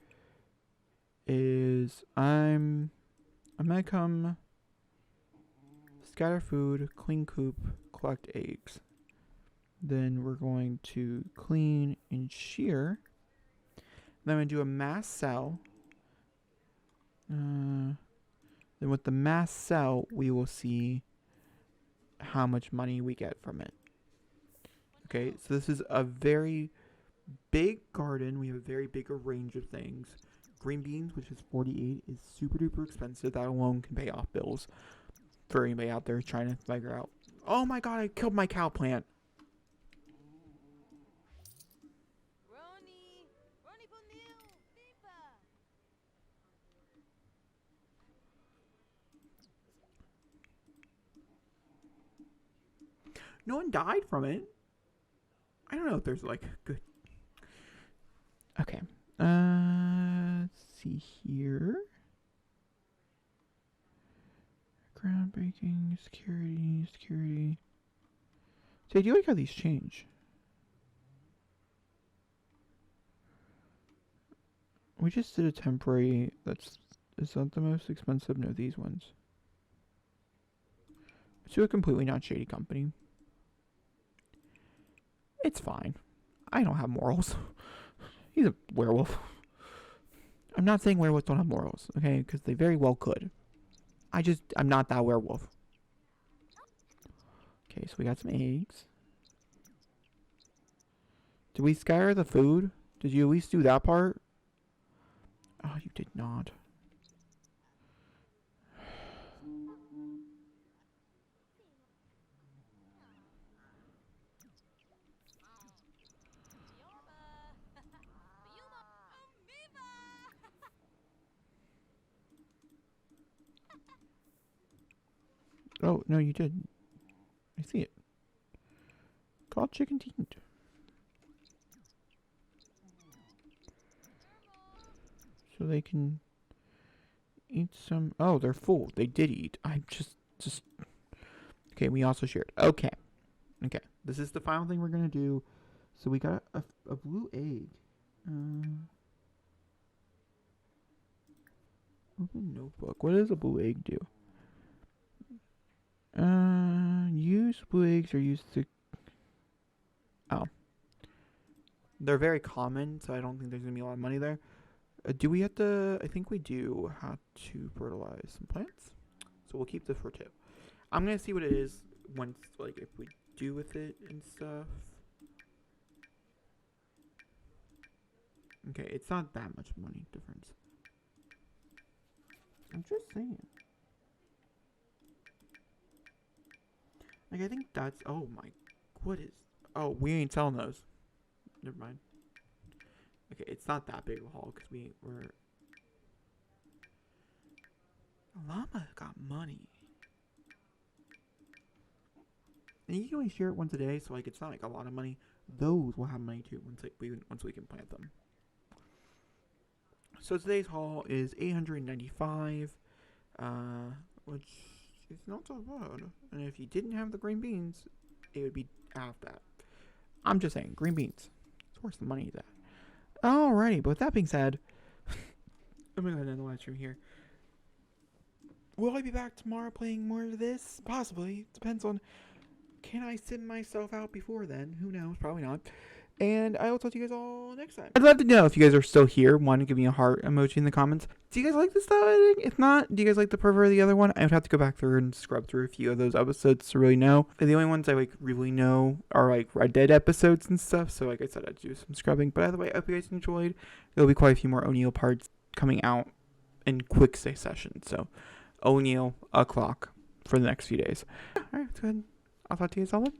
is I'm going to come scatter food, clean coop, collect eggs. Then we're going to clean and shear. Then I'm going to do a mass sell. Then with the mass sell, we will see how much money we get from it. Okay, so this is a very big garden. We have a very big range of things. Green beans, which is 48, is super duper expensive. That alone can pay off bills for anybody out there trying to figure out. Oh my god, I killed my cow plant. No one died from it. I don't know if there's like good. Okay. Let's see here. Groundbreaking, security. So I do like how these change. We just did a temporary. Is that the most expensive? No, these ones. To a completely not shady company. It's fine. I don't have morals. He's a werewolf. I'm not saying werewolves don't have morals, okay? Because they very well could. I'm not that werewolf. Okay, so we got some eggs. Did we scatter the food? Did you at least do that part? Oh, you did not. Oh, no, you did. I see it. Called chicken teat. So they can eat some. Oh, they're full. They did eat. I'm just. Okay, we also shared. Okay. Okay. This is the final thing we're going to do. So we got a blue egg. Open notebook. What does a blue egg do? Use blue eggs are used to. Oh. They're very common, so I don't think there's going to be a lot of money there. Do we have to? I think we do have to fertilize some plants. So we'll keep this for 2. I'm going to see what it is once, like, if we do with it and stuff. Okay, it's not that much money difference. I'm just saying. Like, I think that's... Oh, my... What is... Oh, we ain't selling those. Never mind. Okay, it's not that big of a haul because we're... Llama got money. And you can only share it once a day, so like it's not like a lot of money. Those will have money too once we can plant them. So today's haul is 895, which is not so bad. And if you didn't have the green beans, it would be half that. I'm just saying, green beans. It's worth the money that. Alrighty, but with that being said, I'm gonna go ahead and end the live stream here. Will I be back tomorrow playing more of this? Possibly. Depends on. Can I sim myself out before then? Who knows? Probably not. And I will talk to you guys all next time. I'd love to know if you guys are still here. One, give me a heart emoji in the comments. Do you guys like this style editing? If not, do you guys like the prefer the other one? I would have to go back through and scrub through a few of those episodes to really know. And the only ones I like really know are like Red Dead episodes and stuff. So like I said, I'd do some scrubbing. But either way, I hope you guys enjoyed. There'll be quite a few more O'Neill parts coming out in quick succession. So O'Neill o'clock for the next few days. All right, that's good. I'll talk to you guys all then.